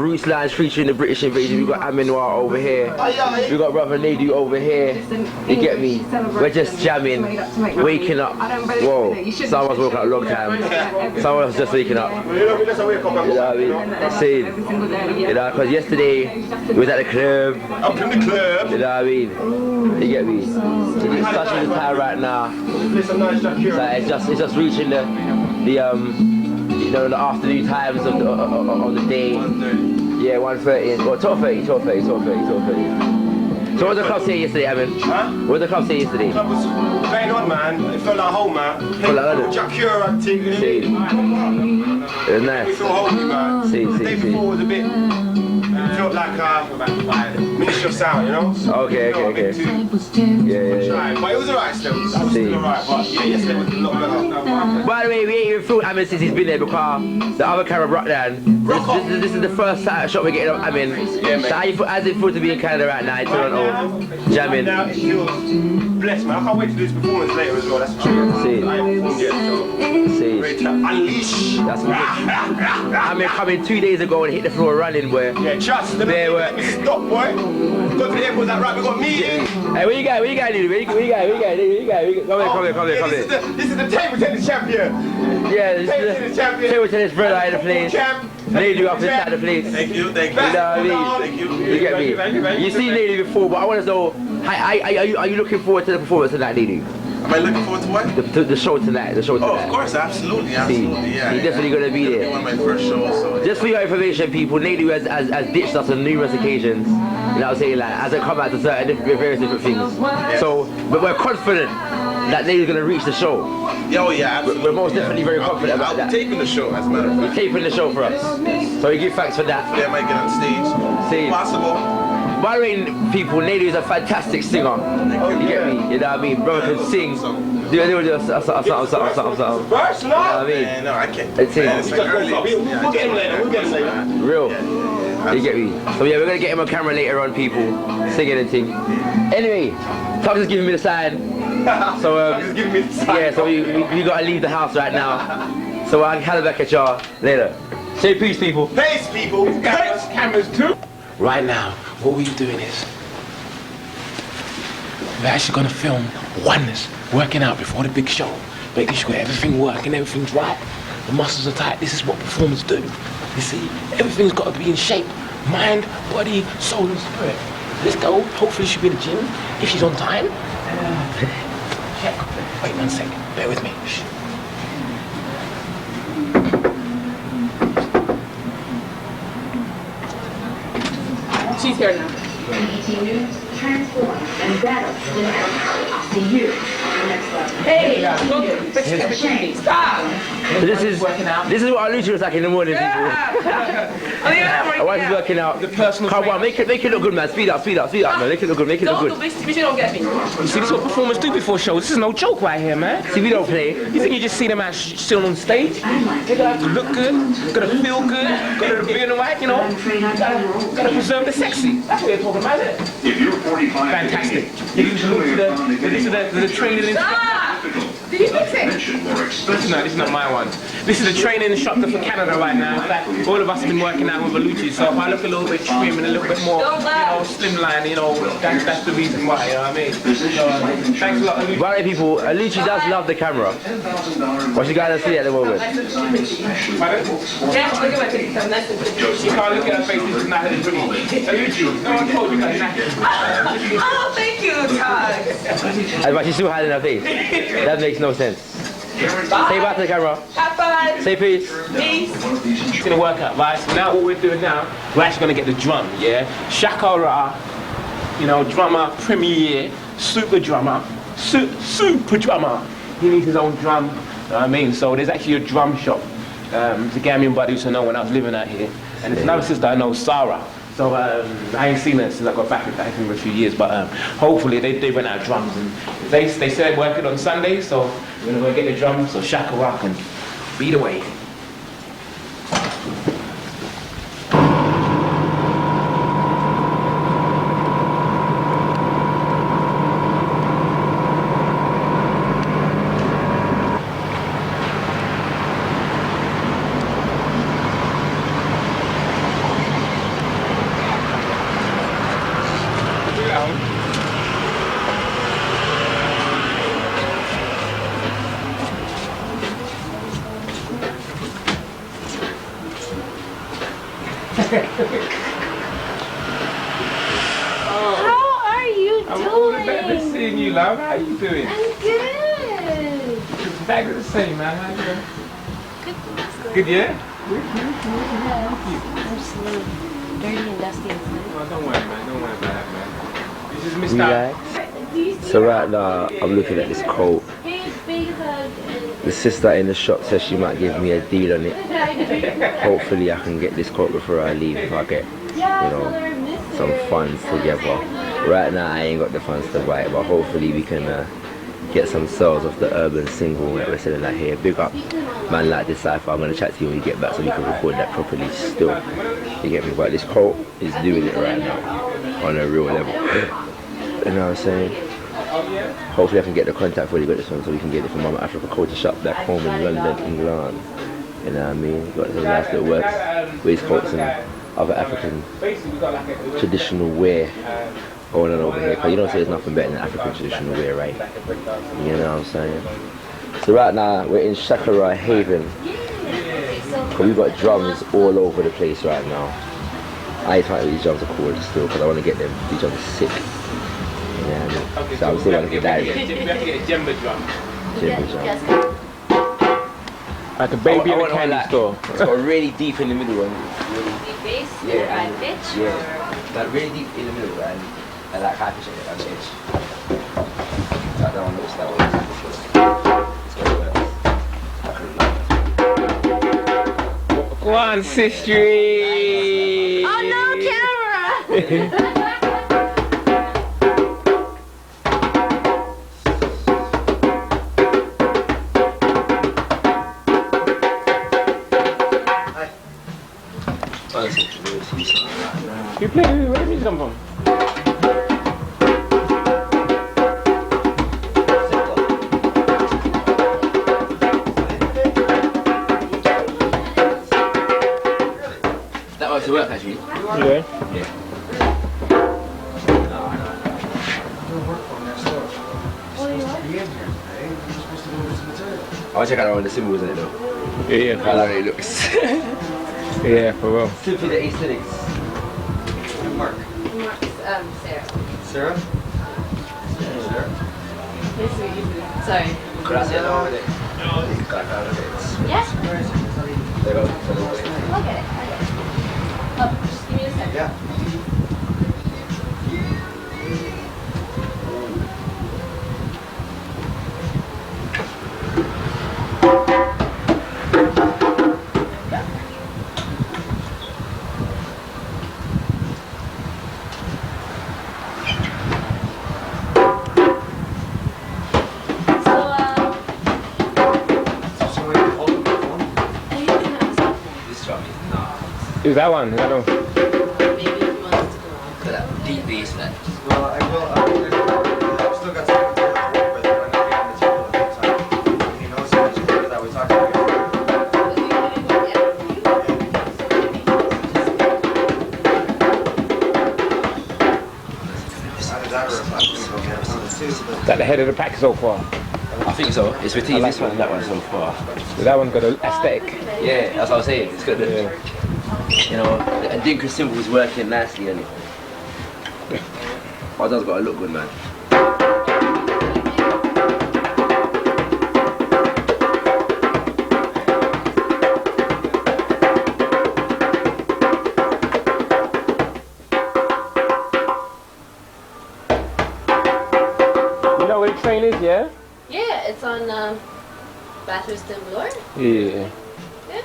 Roots Lounge featuring the British Invasion. We got Amen Noir over here. We got Brother Nadu over here. You get me? We're just jamming, waking up. Whoa, someone's woken up a long time. Someone's just waking up. You know what I mean? Same. You know, because yesterday we was at the club. Up in the club. You know what I mean? You get me? It's touching the time right now. So it's just reaching the you know, the afternoon times of the day. Yeah, 1:30 or 12:30. So what did the club say yesterday, Amen? Huh? What did the club say yesterday? The club was playing on, man. It felt like home, man. TuggS.T.A.R thing. It was nice. We feel homey, man. The day before was a bit. It felt like Ministry of Sound, you know? Okay. Yeah. But it was alright still. It was still alright, but yeah, yesterday was a lot better. By the way, we ain't even filmed Amen since he's been there because the other camera brought down. This is the first shot we're getting of Amen. Yeah, so how does it feel to be in Canada right now in Toronto? Jamming. Now it feels blessed, man. I can't wait to do this performance later as well. That's true. See. Unleash. That's good. Amen coming 2 days ago and hit the floor running, boy. Yeah, trust. Stop, boy. Got to the airport, that right? We got meeting. Hey, where you going, dude? Where you going? Come here. This is the table tennis champion. Yeah, this is the table tennis brother in the place. Lady up inside the place. Thank you. You know what I mean? Thank you. You get me? You seen Lady before, but I want to know, are you looking forward to the performance tonight, Lady? Am I looking forward to what? The show tonight. Oh, of course, absolutely. Yeah. You're definitely going to be there. One of my first shows. So, just for your information, people, Nadu has ditched us on numerous occasions. You know what I'm saying? Like, as I come out to various different things. Yes. So, but we're confident that Nadu's going to reach the show. Oh yeah, absolutely. We're most definitely very confident about that. I'm taping the show, as a matter of fact. You're taping the show for us. So we give thanks for that. Yeah, I might get on stage. See. Possible. By the way, people, Nadu is a fantastic singer. You get me? You know what I mean? Brother can sing. Do something. First, no? You know what I mean? Man, no, I can't. It's him. We'll get him later. Real. You get me? So yeah, we're gonna get him on camera later on, people, singing and thing. Anyway, TuggS is giving me the sign. So yeah, so we gotta leave the house right now. So I'll hand it back at y'all later. Say peace, people. Peace, people. Cameras too. Right now, what we're doing is we're actually gonna film OneNess working out before the big show. Making sure everything working, everything's right. The muscles are tight. This is what performers do. You see, everything's got to be in shape. Mind, body, soul and spirit. Let's go. Hopefully she'll be in the gym. If she's on time. Check. Wait 1 second. Bear with me. She's here now. Transform and battle. See you. Hey, stop! This is what Alucci was like in the morning, people. Why is he working out? The personal Come on, make it look good, man. Speed up, man. Make it look good, make it look good. You don't get me. You see, this is what performers do before shows. This is no joke right here, man. See, we don't play. You think you just see them out still on stage? They gotta have to look good, gotta feel good, gotta be in the right, you know. Gotta preserve the sexy. That's what you're talking about, isn't it? If you're 45, fantastic. This is the training instructor. Did you fix it? This is not my one. This is a training instructor for Canada right now. In fact, all of us have been working out with Alucci, so if I look a little bit trim and a little bit more, slimline, that's the reason why, you know what I mean? So, thanks a lot, Alucci. Right, people, Alucci does love the camera. What you guys see at the moment? Pardon? Yeah, look at my picture. You can't look at her face, this is not her pretty. Alucci, no one told you that. Oh, thank you, TuggS. But she's still hiding her face. That makes no sense. Bye. Say bye to the camera. Have fun. Say peace. Peace. It's gonna work out, right? So now what we're doing now, we're actually gonna get the drum, yeah? ShakaRa, drummer, premier, super drummer, super drummer. He needs his own drum, you know what I mean? So there's actually a drum shop. It's a Gambian buddy who I know when I was living out here. And there's another sister I know, Sarah. So I ain't seen her since I got back with that for a few years, but hopefully they went out drums, and they said working on Sunday, so we're gonna go get the drums so ShakaRa can beat away. How are you I'm all the doing? better seeing you, love. How you doing? I'm good. It's back to the same, man. How you doing? Good. Good, yeah? I'm just a little dirty and dusty inside. Oh, don't worry, man. Don't worry about that, man. This is Mr. Relax. So right now, I'm looking at this coat. Hey, big hug. The sister in the shop says she might give me a deal on it. Hopefully I can get this coat before I leave. If I get, some funds together. Right now I ain't got the funds to buy it, but hopefully we can get some sales of the urban single that we're selling out here. Big up man like this Cypher. I'm gonna chat to you when you get back so we can record that properly still. You get me? But this coat is doing it right now on a real level. You know what I'm saying? Hopefully I can get the contact for you got this one so we can get it from Mama Africa Culture Shop back home in London, England. You know what I mean? Got some nice little works, waistcoats and other African traditional wear going on over here. Because you don't say there's nothing better than African traditional wear, right? You know what I'm saying? So right now we're in ShakaRa Haven. Because we've got drums all over the place right now. I think these drums are cool still because I want to get them. These drums are sick. Yeah, so I'm still going to get that. We have to get a djembe drum. Like a baby in a candy store. It's got really deep in the middle one. Deep bass? Yeah. High pitch? Yeah. Like really deep in the middle and like high pitch at the edge. That one looks that one. Go on, sister. Oh no, camera! You play, where did music come from? That was to work actually. Yeah. I'll check out all the symbols in it though. Yeah, How long it looks. yeah, for real. Simply the aesthetics. Mark. Sarah. Sarah? Nice to meet you. Sorry. Gracias. Yeah? There you go. I'll get it. Oh, just give me a second. Yeah. Is that one? Is that one? Maybe he wants to go on. Look at that deep bass, man. Well, I've still got some material to work with, but I'm not getting material at the time. He knows how much work that we talked about. Is that the head of the pack so far? I think so. It's between this one and that one so far. That one's got an aesthetic. Yeah, that's what I was saying. It's got the, you know, the Dinka symbol is working nicely on it. My dad's got to look good, man. You know where the train is, yeah? Yeah, it's on Bathurst and Bloor. Yeah. Yeah.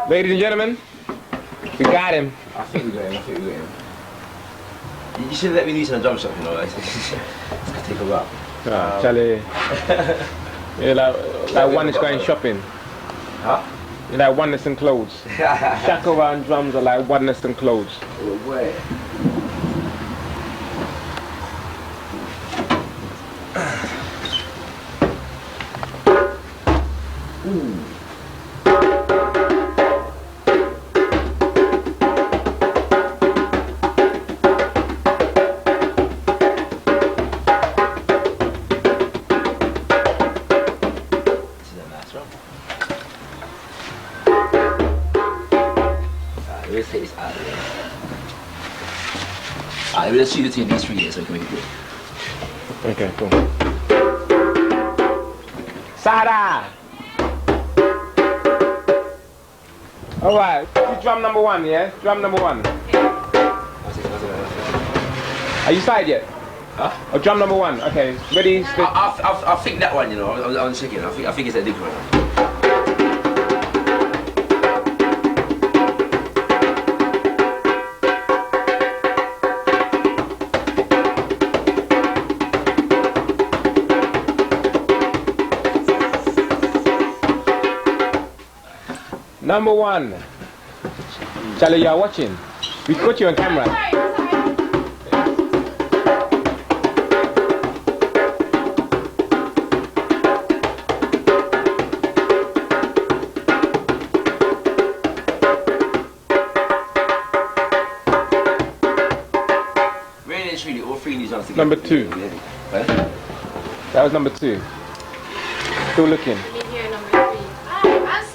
Ladies and gentlemen, we got him. I think we got him. You should let me use on a drum shop, you know. It's gonna take a while. Charlie. Yeah, like OneNess going shopping. Huh? You like OneNess and clothes. ShakaRa and drums are like OneNess and clothes. Oh, boy. This is a nice drum. Let's take this out of there. Alright, let's shoot it between these 3 years so we can make it good. Okay, cool. Sada! Alright, drum number 1, yeah? Drum number 1. Are you started yet? Huh? Oh, drum number 1, okay. Ready? I think that one, you know, I'm checking. I think it's a different one. Number 1. Charlie, you are watching. We got you on camera. Really and truly, all 3 of these drums together. Number 2. Huh? That was number 2. Still looking. Let me hear number 3.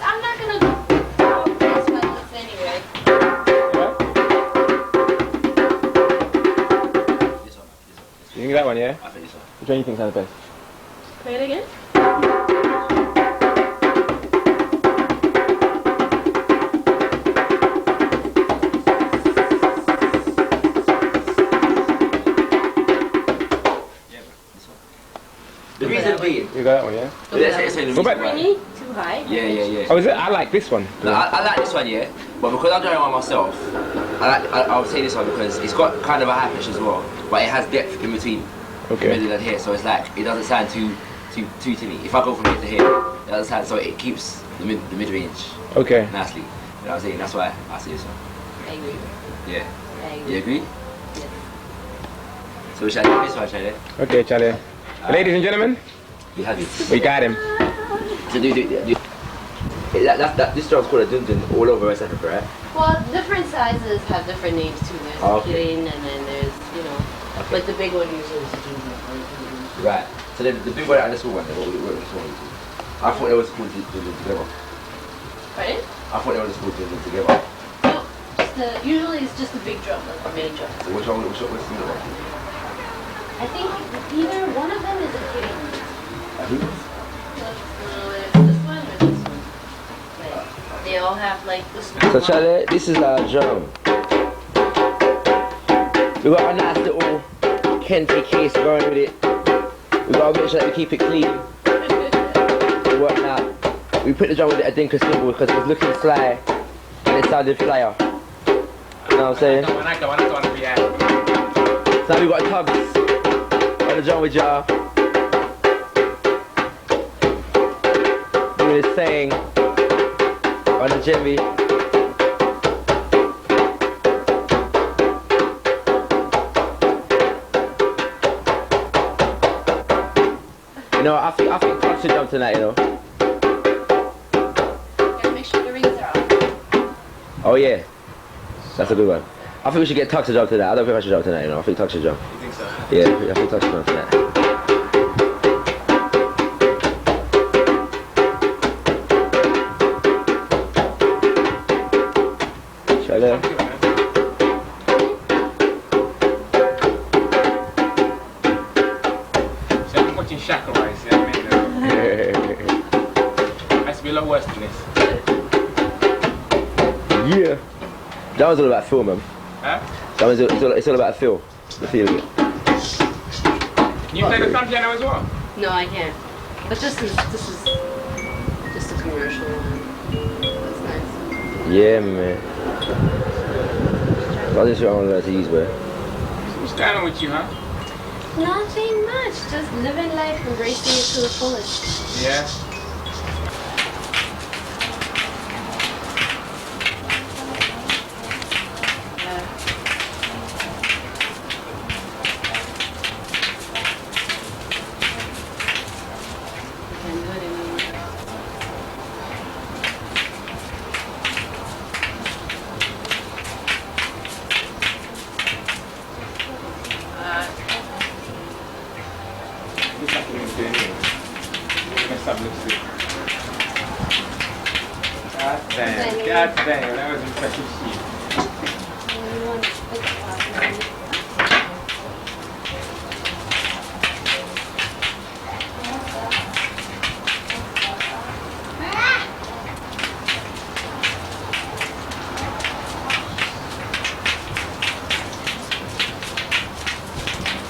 I'm not gonna go this one looks anyway. Yeah? This one. You think that one, yeah? I think this one. Which one you think sounds best? Play it again. The reason being, You got that one, yeah? let's say the What reason about- why. Too high. Yeah. Oh, is it? I like this one. No, I like this one, yeah, but because I'm doing one myself, I would say this one because it's got kind of a high pitch as well, but it has depth in between the Okay. middle and here, so it's like it doesn't sound too tinny. If I go from here to here, it doesn't sound, so it keeps the mid range Okay. nicely. You know what I'm saying? That's why I say this one. I agree. Yeah. I agree. You agree? Yes. So shall I do this one, shall I? Okay, Charlie. Ladies and gentlemen, You have it. we got him. So do. This drum's called a dun dun all over West Africa, right? Well, different sizes have different names too. There's Oh, okay. Kirin and then there's, you know, but the big one usually is Junior or Junior. Right. So then the big one and the small one, then what was the small one? I thought they was called dun dun together. Pardon? I thought they were just called dun dun together. No, usually it's just a big drum, like a mini drum. So which one's the middle one? I think either one of them is a Kirin. Who? No, it's this one or this one. But they all have like the small So one. Charlie, this is our drum. We got a nice little Kente case going with it. We gotta make sure that we keep it clean. It worked out. We put the drum with a Dinka symbol because it was looking sly and it sounded flyer. You know what I'm saying? So now we got TuggS on the drum with y'all. Doing his thing on the Jimmy. You know, I think TuggS should jump tonight, you know. Gotta make sure the rings are off. Oh yeah. That's a good one. I think we should get TuggS to jump tonight. I don't think I should jump tonight, you know. I think TuggS should jump. You think so? Yeah, I think TuggS should jump tonight. Shall I? So I'm watching ShakaRa, you see what I mean? Has to be a lot worse than this. Yeah. That was all about feel, man. Huh? That was it's all about feel. The feeling. Can you play the drum piano as well? No, I can't. But this is just a commercial one. That's nice. Yeah, man. That's just what I want to learn to use, bro. What's going on with you, huh? Nothing much. Just living life, embracing it to the fullest. Yeah. Can't do it anymore. doing it. Messed up lipstick. God damn, that was impressive shit.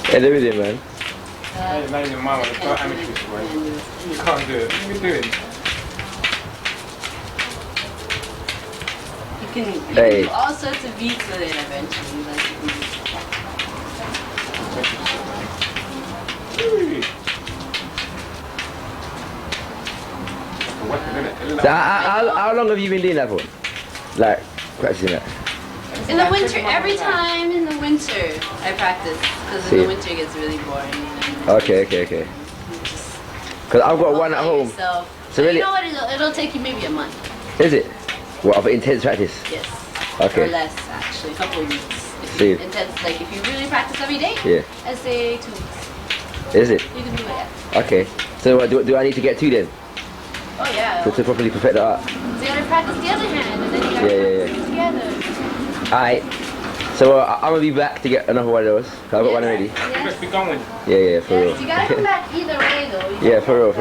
Hey, there is it, man. Hey, not even mama, it's not amateur, boy. You can't do it. What are you doing? You can Hey. do all sorts of beats with it eventually. Like, So how long have you been doing that for? Like, practicing that? in the winter, every time in the winter I practice because in the winter it gets really boring. Okay. Because I've got one at home. So really, you know what? It'll take you maybe a month. Is it? What, of intense practice? Yes. Okay. Or less actually, a couple of weeks. If See. you intense, like if you really practice every day. Yeah. I'd say 2 weeks. Is it? You can do it. Yeah. Okay. So do I need to get two then? Oh yeah. To properly perfect the art? So you gotta practice the other hand, and then you gotta practice it together. Alright. So I'm gonna be back to get another one of those. I've got one already. Let's be going. Yeah, for real. Yes, you gotta come back either way though. Yeah, for real.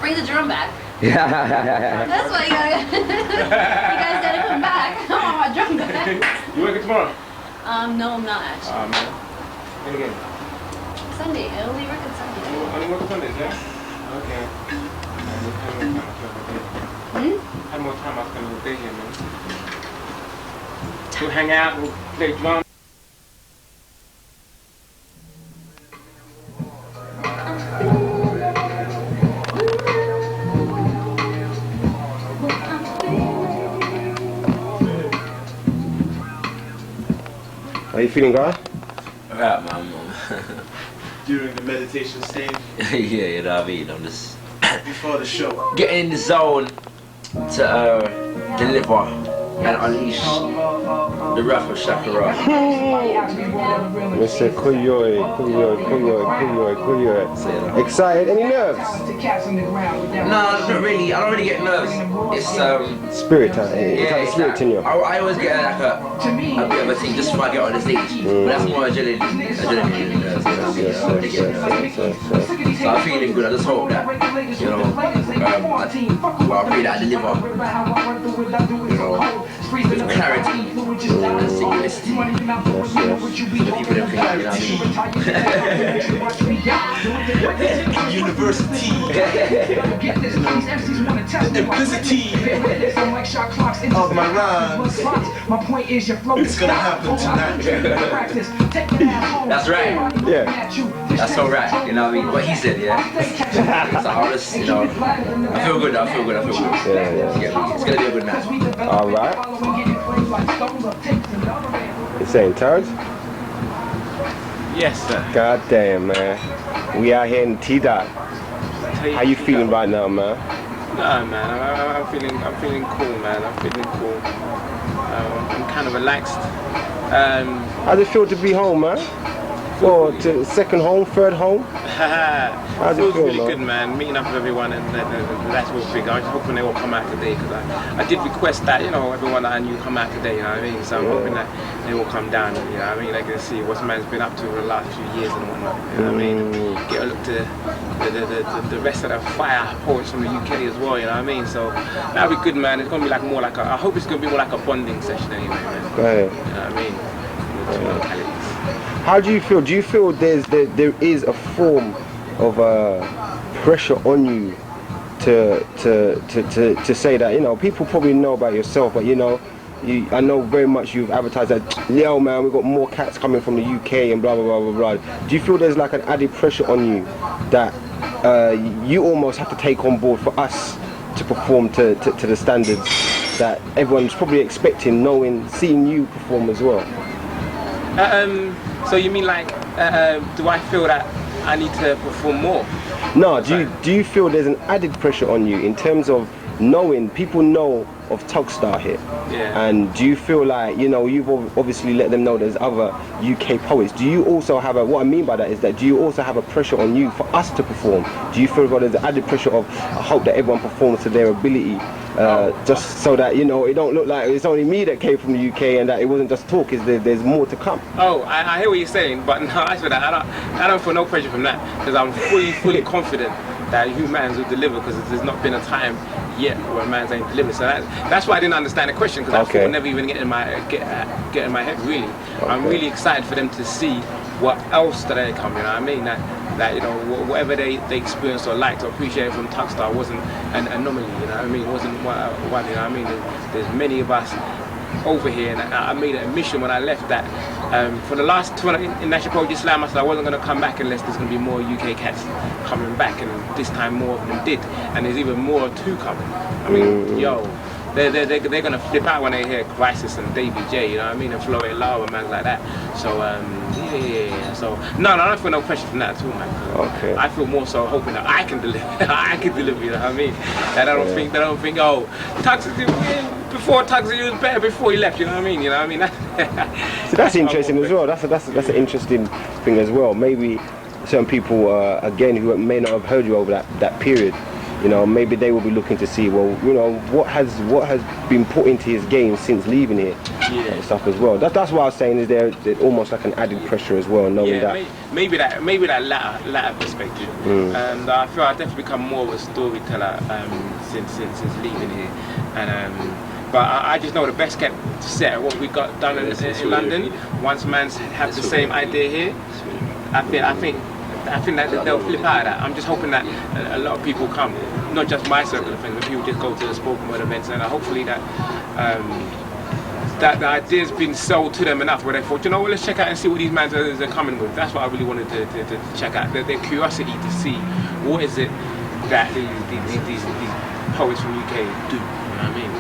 Bring the drum back. Yeah. That's why you gotta. You guys gotta come back. I want my drum back. You working tomorrow? No, I'm not actually. Man. When again? Sunday. I only work on Sunday. Only work Sundays, yeah? Okay. Had more time I spent all day here, man. We'll hang out, we'll play drums. How you feeling, guy? Right, man. During the meditation stage, Yeah, you know what I mean? I'm just before the show. getting in the zone to deliver and unleash the wrath of ShakaRa. Mr. Kuyoy. Excited? Any nerves? No, not really. I don't really get nerves. It's Spirit, huh? It's like the spirit in you. I always get like a bit of a thing just before I get on the stage. But that's more adrenaline than nerves. So I'm feeling good. I just hope that, you know, I pray that I deliver, you know, with clarity and simplicity. So the people that feel, you know what I mean? University. Simplicity of my rhymes. It's gonna happen tonight. That's right. Yeah. That's so right. You know what I mean? What he said, yeah. So I'll just, you know, I feel good. Yeah. It's gonna be a good night. Alright. You saying TuggS? Yes, sir. God damn, man. We out here in T.A.R. How you feeling right now, man? Nah, man, I'm feeling cool, man. I'm feeling cool. I'm kind of relaxed. How's it feel to be home, man? Or to second home, third home? How's it it feel, really man? good, man. Meeting up with everyone, and that's real big. I was hoping they will come out today because I did request that, you know, everyone that I knew come out today. You know what I mean? So I'm hoping that they will come down. And, you know what I mean? They can see what man's been up to over the last few years and whatnot. You know what I mean? Get a look to the rest of the fire poets from the UK as well. You know what I mean? So that'll be good, man. It's gonna be like more like I hope it's gonna be more like a bonding session anyway, man. Go ahead. You know what I mean? With two localities. How do you feel? Do you feel there is a form of pressure on you to say that, you know, people probably know about yourself, but you know, I know very much you've advertised that, yo man, we've got more cats coming from the UK and blah blah blah blah blah. Do you feel there's like an added pressure on you that you almost have to take on board for us to perform to the standards that everyone's probably expecting, seeing you perform as well? So you mean like, do I feel that I need to perform more? No, do you feel there's an added pressure on you in terms of knowing people know of TuggS.T.A.R here, Yeah. and do you feel like, you know, you've obviously let them know there's other UK poets. Do you also have a, what I mean by that is that, do you also have a pressure on you for us to perform? Do you feel like there's added pressure of, I hope that everyone performs to their ability, just so that, you know, it don't look like it's only me that came from the UK and that it wasn't just talk, is there's more to come? Oh, I hear what you're saying, but no, as for that, I don't feel no pressure from that, because I'm fully confident that humans will deliver, because there's not been a time yet where man's ain't delivered. So that's why I didn't understand the question, because I thought it would never even get in my head, really. Okay. I'm really excited for them to see what else that they come, you know what I mean? That you know, whatever they experienced or liked or appreciated from TuggS.T.A.R wasn't an anomaly, you know what I mean? It wasn't one, you know what I mean? There's many of us over here, and I made it a mission when I left that for the last in National Poetry Slam, I said I wasn't going to come back unless there's going to be more UK cats coming back, and this time more of them did, and there's even more to come. I mean, yo, they're going to flip out when they hear Crisis and Davy J, you know what I mean, and Floyd Lau and man like that. So yeah. So no, I don't feel no pressure from that at all, man. Okay. I feel more so hoping that I can deliver. I can deliver, you know what I mean? That I don't think, oh, before TuggS.T.A.R was better before he left, you know what I mean? You know what I mean? So that's interesting as well. That's an interesting thing as well. Maybe certain people, again, who may not have heard you over that period, you know, maybe they will be looking to see, well, you know, what has been put into his game since leaving here, and stuff as well. That's what I was saying, is there almost like an added pressure as well, knowing that. Maybe that latter perspective. And I feel I've definitely become more of a storyteller since leaving here, and. But I just know the best kept set what we got done in London. Once man's have the same idea here, I think that they'll flip out of that. I'm just hoping that a lot of people come, not just my circle of friends, but people just go to the spoken word events, and hopefully that the idea's been sold to them enough where they thought, you know what, let's check out and see what these men are coming with. That's what I really wanted to check out. Their curiosity to see what is it that these poets from UK do. You know what I mean?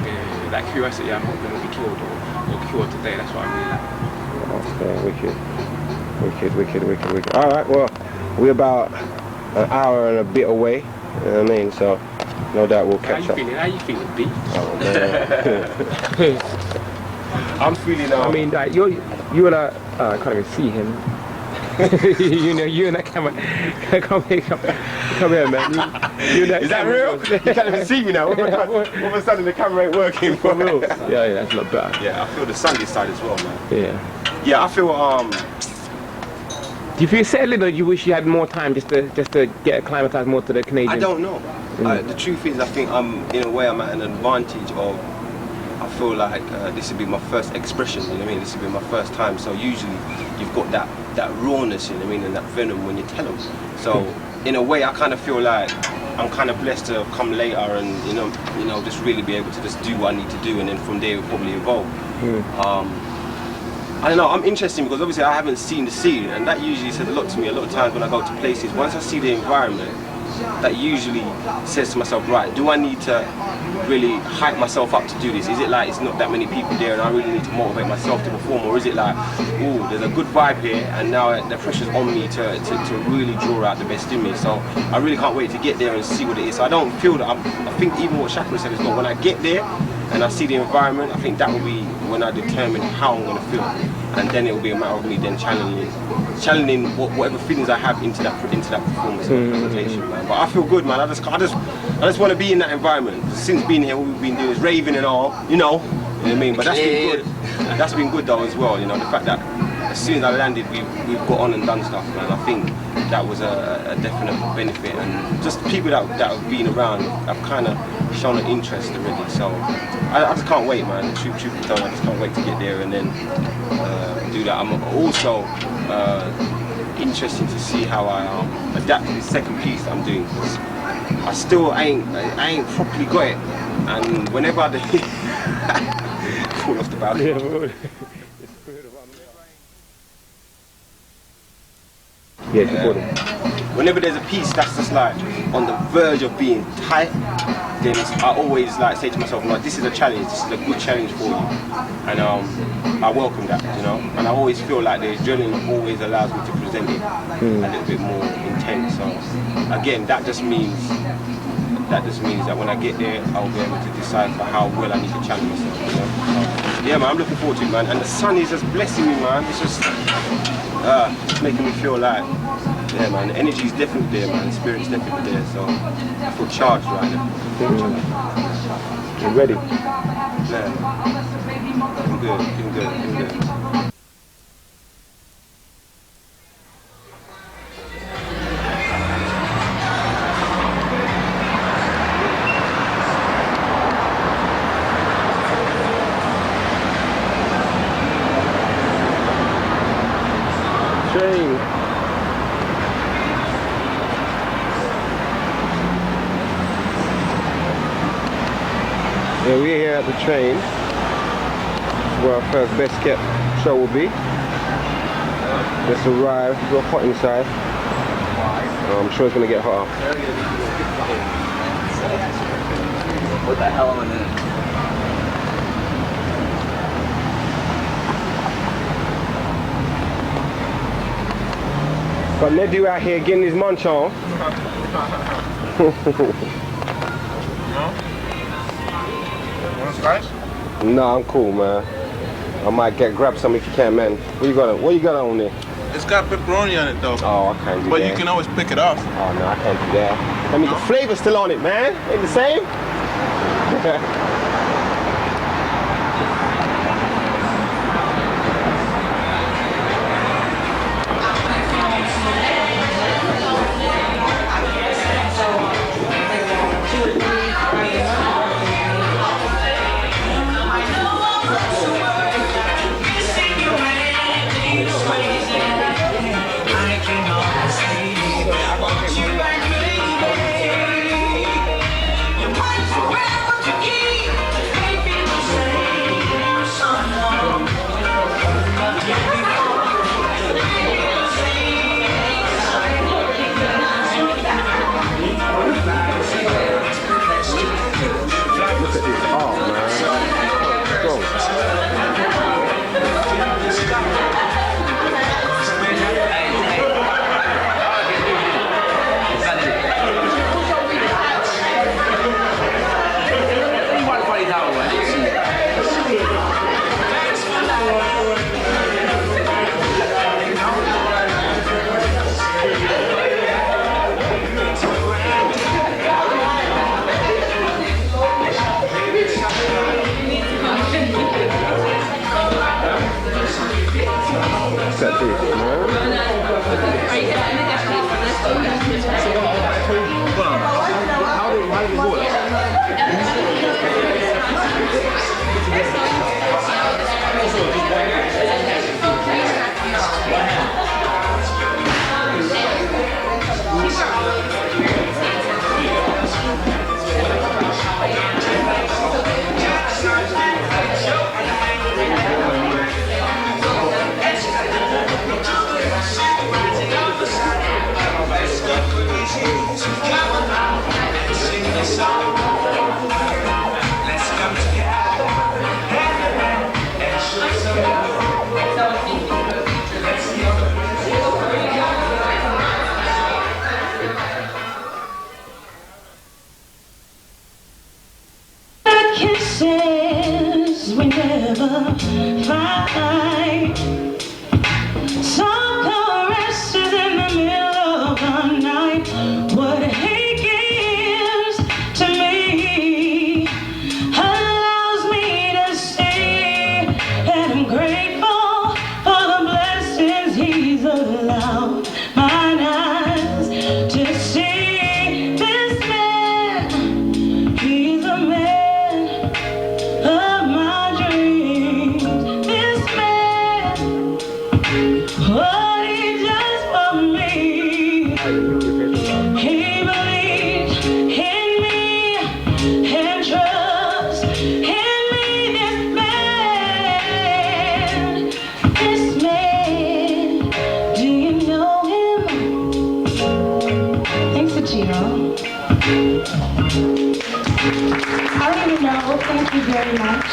Yeah, that curiosity I'm hoping will be killed or cured today. That's what I really like. Okay, wicked. Alright, well, we're about an hour and a bit away, you know what I mean? So, no doubt we'll catch up. How you feeling, B? Oh, man. I'm feeling, I mean, like, you and I can't even see him. You know, you and that camera. Come here, man. Is that real? You can't even see me now. All of a sudden the camera ain't working for real. Yeah, that's a lot better. Yeah, I feel the Sunday side as well, man. Yeah. Yeah, I feel Do you feel settled, or you wish you had more time just to get acclimatized more to the Canadian? I don't know. The truth is, I think in a way I'm at an advantage of. I feel like this would be my first expression, you know what I mean? This would be my first time, so usually you've got that rawness, you know what I mean, and that venom when you tell them. So in a way I kind of feel like I'm kind of blessed to have come later and, you know, just really be able to just do what I need to do, and then from there it will probably evolve. I don't know, I'm interested because obviously I haven't seen the scene, and that usually says a lot to me. A lot of times when I go to places, once I see the environment, that usually says to myself, right, do I need to really hype myself up to do this? Is it like it's not that many people there and I really need to motivate myself to perform, or is it like, oh, there's a good vibe here and now the pressure's on me to really draw out the best in me? So I really can't wait to get there and see what it is. So I don't feel that I think even what ShakaRa said is not, when I get there and I see the environment, I think that will be when I determine how I'm going to feel, and then it will be a matter of me then channeling whatever feelings I have into that performance and presentation, man. But I feel good, man. I just want to be in that environment. Since being here, what we've been doing is raving and all, you know what I mean? But that's been good. That's been good though as well, you know, the fact that as soon as I landed, we've got on and done stuff, man. I think that was a definite benefit, and just the people that have been around have kind of shown an interest already. So I just can't wait, man. Truth be told, I just can't wait to get there and then do that. I'm also interested to see how I adapt to the second piece that I'm doing, because I still ain't properly got it, and whenever I fall off the balcony. Whenever there's a piece that's just like on the verge of being tight, then I always like say to myself, like, this is a challenge, this is a good challenge for you, and I welcome that, you know, and I always feel like the adrenaline always allows me to present it a little bit more intense. So again, that just means that just means that when I get there, I'll be able to decipher how well I need to challenge myself, you know. So, yeah, man, I'm looking forward to it, man. And the sun is just blessing me, man. It's just making me feel like, yeah, man, the energy's definitely there, man. The spirit's definitely there. So I feel charged right now. You ready? Yeah. I'm good, I'm good, I'm good. Train. Yeah, we're here at the train. Where our first best kept show will be. Just arrived, it's a little hot inside. I'm sure it's gonna get hotter. What the hell am I doing? Got Nedu out here getting his munch on. Nah, I'm cool, man. I might grab some if you can, man. What you got on there? It's got pepperoni on it though. Oh, I can't do But that. you can always pick it off. Oh no, I can't do that. I mean, the flavor's still on it, man. Ain't the same? Kisses we never find. Some caresses in the middle of the night. What he gives to me allows me to say that I'm grateful for the blessings he's allowed mine eyes to see. This man, he's a man of my dreams. This man, what he does for me. He believes in me and trusts in me. This man, do you know him? Thanks to Gino. I don't even know. Thank you very much.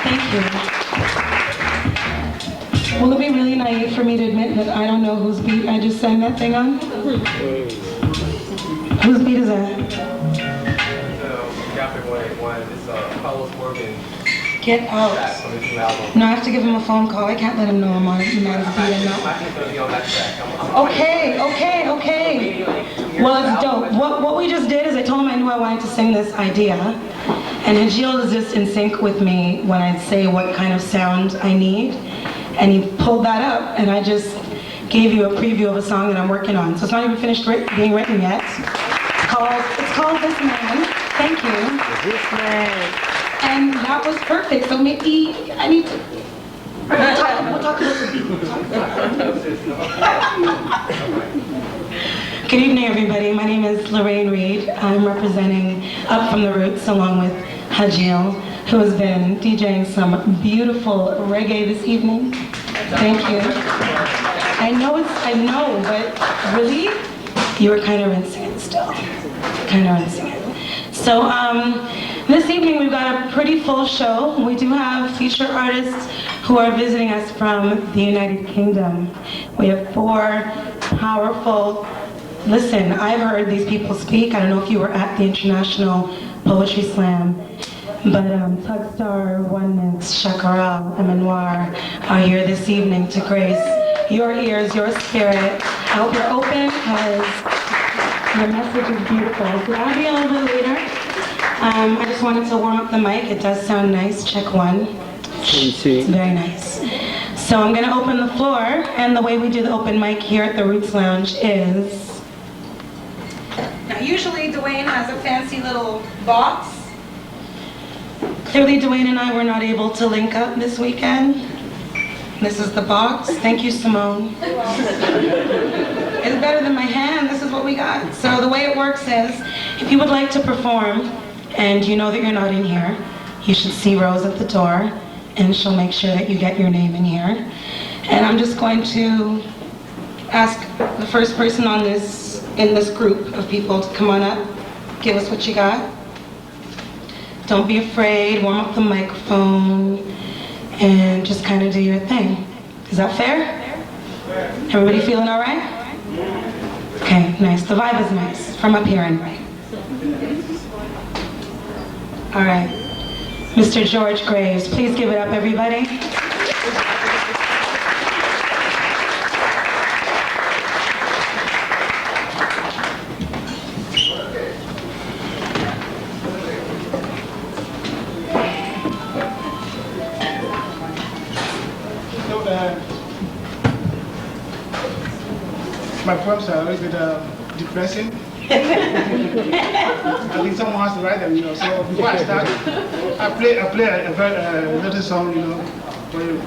Thank you. Will it be really naive for me to admit that I don't know whose beat I just sang that thing on? Whose beat is that? Get out. No, I have to give him a phone call. I can't let him know I'm on the man's beat and not. Okay. Well, it's dope. What we just did is I told him I knew I wanted to sing this idea. And Hajil is just in sync with me when I say what kind of sound I need. And he pulled that up, and I just gave you a preview of a song that I'm working on. So it's not even finished being written yet. It's called This Man. Thank you. This Man. And that was perfect. So maybe I need to. We'll talk about it. Good evening, everybody. My name is Lorraine Reed. I'm representing Up From the Roots along with Hajil, who has been DJing some beautiful reggae this evening. Thank you. I know, but really, you were kind of rinsing it still. So this evening we've got a pretty full show. We do have feature artists who are visiting us from the United Kingdom. We have 4 powerful. Listen, I've heard these people speak. I don't know if you were at the International Poetry Slam, but TuggS.T.A.R, OneNess, ShakaRa, Amen Noir are here this evening to grace your ears, your spirit. I hope you're open because your message is beautiful. So that'll be a little bit later. I just wanted to warm up the mic. It does sound nice. Check 1. It's very nice. So I'm going to open the floor, and the way we do the open mic here at the Roots Lounge is... Now, usually Dwayne has a fancy little box. Clearly, Dwayne and I were not able to link up this weekend. This is the box. Thank you, Simone. It's better than my hand. This is what we got. So the way it works is, if you would like to perform, and you know that you're not in here, you should see Rose at the door, and she'll make sure that you get your name in here. And I'm just going to ask the first person in this group of people to come on up, give us what you got. Don't be afraid, warm up the microphone, and just kind of do your thing. Is that fair? Everybody feeling all right? Okay, nice. The vibe is nice, from up here anyway. All right. Mr. George Graves, please give it up, everybody. My poems are a little bit depressing. I think someone has to write them, So before I start, I play a little song, for you.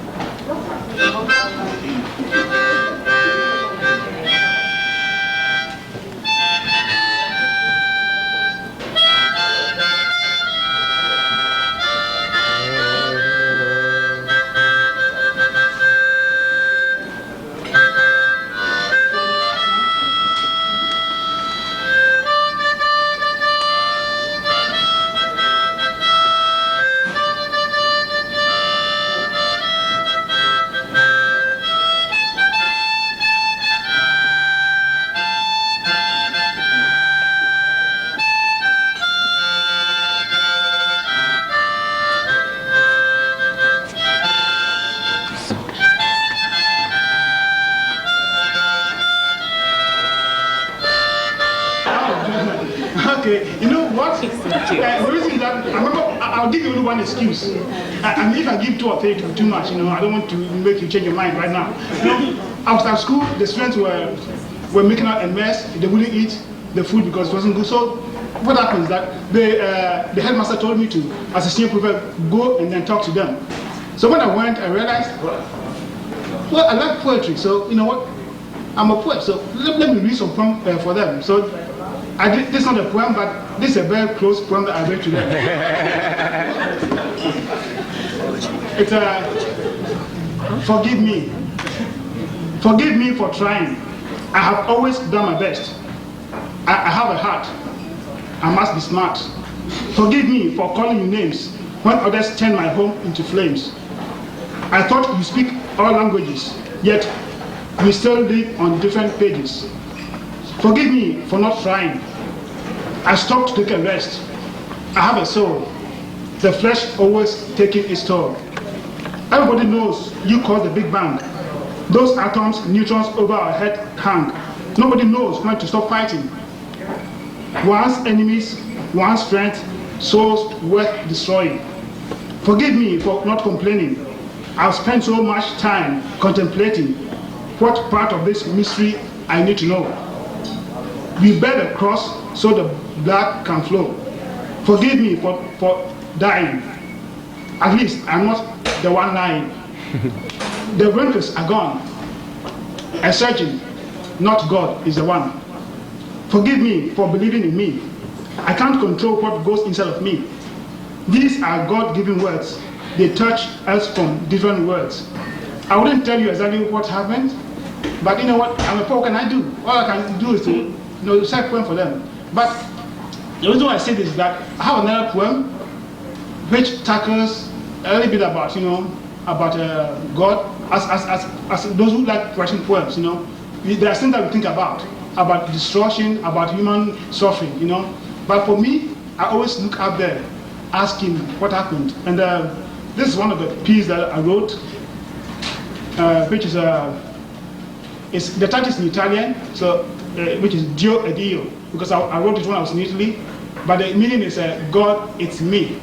Okay, you know what? The reason is that I'll give you only one excuse. I mean, if I give 2 or 3, it will be too much. I don't want to make you change your mind right now. After school, the students were making out a mess. They wouldn't eat the food because it wasn't good. So what happens is that the headmaster told me to, as a senior prefect, go and then talk to them. So when I went, I realized, well, I like poetry. So you know what? I'm a poet. So let me read some poem for them. So this is not a poem, but this is a very close poem that I read to them. It's forgive me. Forgive me for trying. I have always done my best. I have a heart. I must be smart. Forgive me for calling you names when others turn my home into flames. I thought you speak all languages, yet we still live on different pages. Forgive me for not trying. I stopped to take a rest. I have a soul. The flesh always taking its toll. Everybody knows you caused the Big Bang. Those atoms, neutrons over our head hang. Nobody knows when to stop fighting. One's enemies, one's friends, souls worth destroying. Forgive me for not complaining. I've spent so much time contemplating what part of this mystery I need to know. We bear the cross so the blood can flow. Forgive me for dying. At least I'm not the one lying. The wrinkles are gone. A surgeon, not God, is the one. Forgive me for believing in me. I can't control what goes inside of me. These are God-given words. They touch us from different words. I wouldn't tell you exactly what happened, but you know what? I'm a poor, what can I do? All I can do is to recite a poem for them. But the reason why I say this is that I have another poem which tackles a little bit about, about God, as those who like writing poems, There are things that we think about destruction, about human suffering, But for me, I always look up there, asking what happened. And this is one of the pieces that I wrote, which is the title is in Italian, so which is Dio e Dio, because I wrote it when I was in Italy. But the meaning is God, it's me.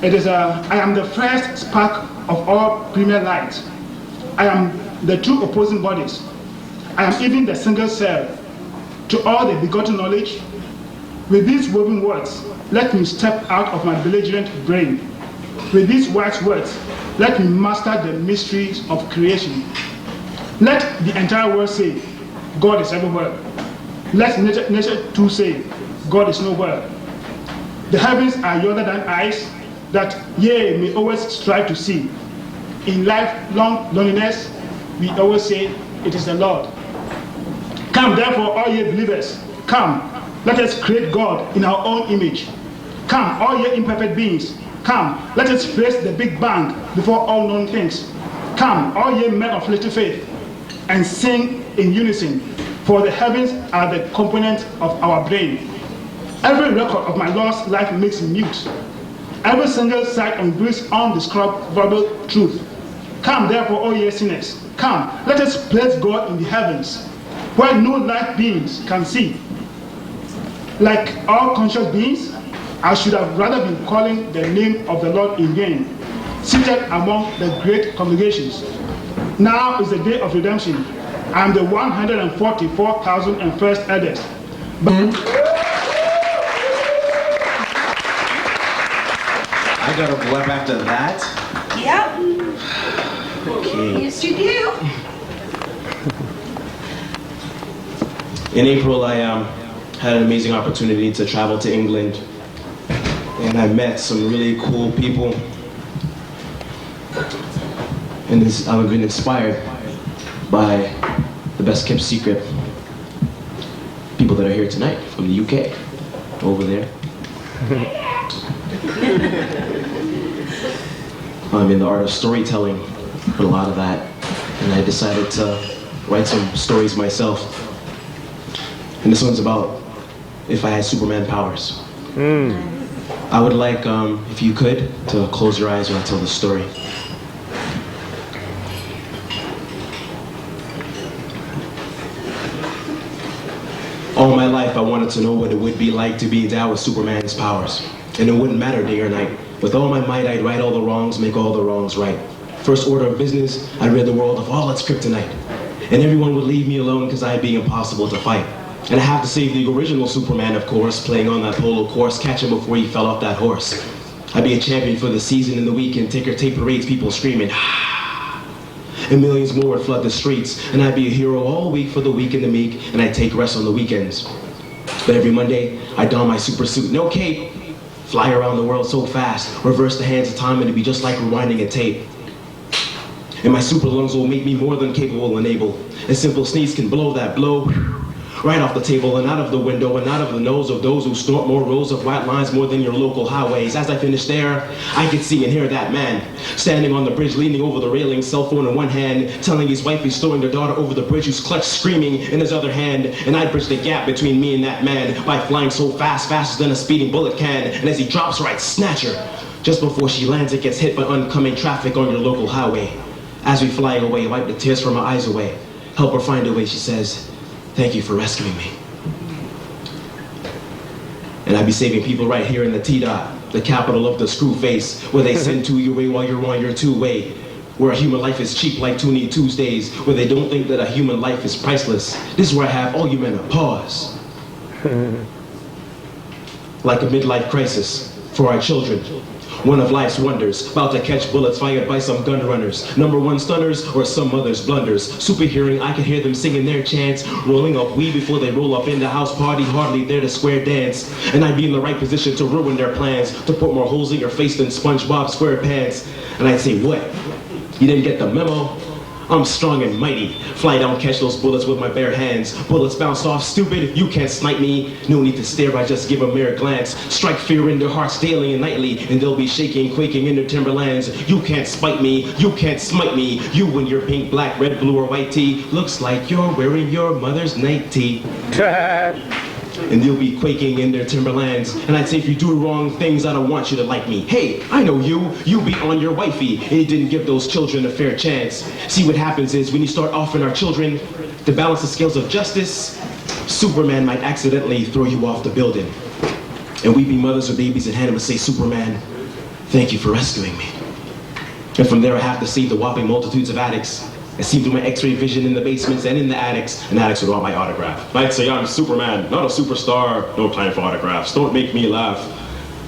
It is I am the first spark of all premier light. I am the two opposing bodies. I am even the single cell to all the begotten knowledge. With these woven words, let me step out of my belligerent brain. With these wise words, let me master the mysteries of creation. Let the entire world say, God is everywhere. Let nature too say, God is nowhere. The heavens are yonder than eyes, that ye may always strive to see. In lifelong loneliness, we always say, it is the Lord. Come therefore, all ye believers, come, let us create God in our own image. Come, all ye imperfect beings, come, let us place the Big Bang before all known things. Come, all ye men of little faith, and sing in unison, for the heavens are the component of our brain. Every record of my lost life makes me mute. Every single sight and breeze undescribable truth. Come therefore, all ye sinners, come, let us place God in the heavens, where no life beings can see. Like all conscious beings, I should have rather been calling the name of the Lord in vain, seated among the great congregations. Now is the day of redemption. I am the 144,001st elders. I got a blurb after that. Yep. Okay. Yes, you do. In April, I had an amazing opportunity to travel to England, and I met some really cool people. And I've been inspired by the best kept secret people that are here tonight from the UK, over there. I'm in the art of storytelling, but a lot of that, and I decided to write some stories myself. And this one's about if I had Superman powers. I would like, if you could, to close your eyes when I tell the story. All my life I wanted to know what it would be like to be endowed with Superman's powers. And it wouldn't matter day or night. With all my might, I'd right all the wrongs, make all the wrongs right. First order of business, I'd rid the world of all its kryptonite. And everyone would leave me alone because I'd be impossible to fight. And I have to save the original Superman, of course, playing on that polo course, catch him before he fell off that horse. I'd be a champion for the season and the weekend, ticker tape parades, people screaming, ah! And millions more would flood the streets, and I'd be a hero all week for the weak and the meek, and I'd take rest on the weekends. But every Monday, I'd don my super suit, no cape, fly around the world so fast, reverse the hands of time, and it'd be just like rewinding a tape. And my super lungs will make me more than capable and able. A simple sneeze can blow that blow right off the table and out of the window and out of the nose of those who snort more rows of white lines more than your local highways. As I finished there, I could see and hear that man standing on the bridge, leaning over the railing, cell phone in one hand, telling his wife he's throwing their daughter over the bridge, who's clutched screaming in his other hand. And I bridged the gap between me and that man by flying so fast, faster than a speeding bullet can. And as he drops right, snatch her. Just before she lands, it gets hit by oncoming traffic on your local highway. As we fly away, wipe the tears from her eyes away. Help her find a way, she says, thank you for rescuing me. And I'd be saving people right here in the T.A.R, the capital of the screw face, where they send to your way while you're on your two-way. Where a human life is cheap like Toonie Tuesdays, where they don't think that a human life is priceless. This is where I have all you men to pause. Like a midlife crisis for our children. One of life's wonders, about to catch bullets fired by some gun runners. #1 stunners or some mother's blunders. Super hearing, I can hear them singing their chants, rolling up weed before they roll up in the house party, hardly there to square dance. And I'd be in the right position to ruin their plans, to put more holes in your face than SpongeBob SquarePants. And I'd say, what? You didn't get the memo? I'm strong and mighty. Fly down, catch those bullets with my bare hands. Bullets bounce off, stupid, you can't snipe me. No need to stare, I just give a mere glance. Strike fear in their hearts daily and nightly, and they'll be shaking, quaking in their timberlands. You can't spite me, you can't smite me. You in your pink, black, red, blue, or white tee. Looks like you're wearing your mother's night tee. And they'll be quaking in their timberlands. And I'd say, if you do wrong things, I don't want you to like me. Hey, I know you beat on your wifey, and you didn't give those children a fair chance. See, what happens is, when you start offering our children to balance the scales of justice, Superman might accidentally throw you off the building. And we'd be mothers or babies at hand and would say, Superman, thank you for rescuing me. And from there I have to save the whopping multitudes of addicts. I see through my x-ray vision in the basements and in the attics, and addicts would want my autograph. I'd say I'm Superman, not a superstar, no time for autographs, don't make me laugh.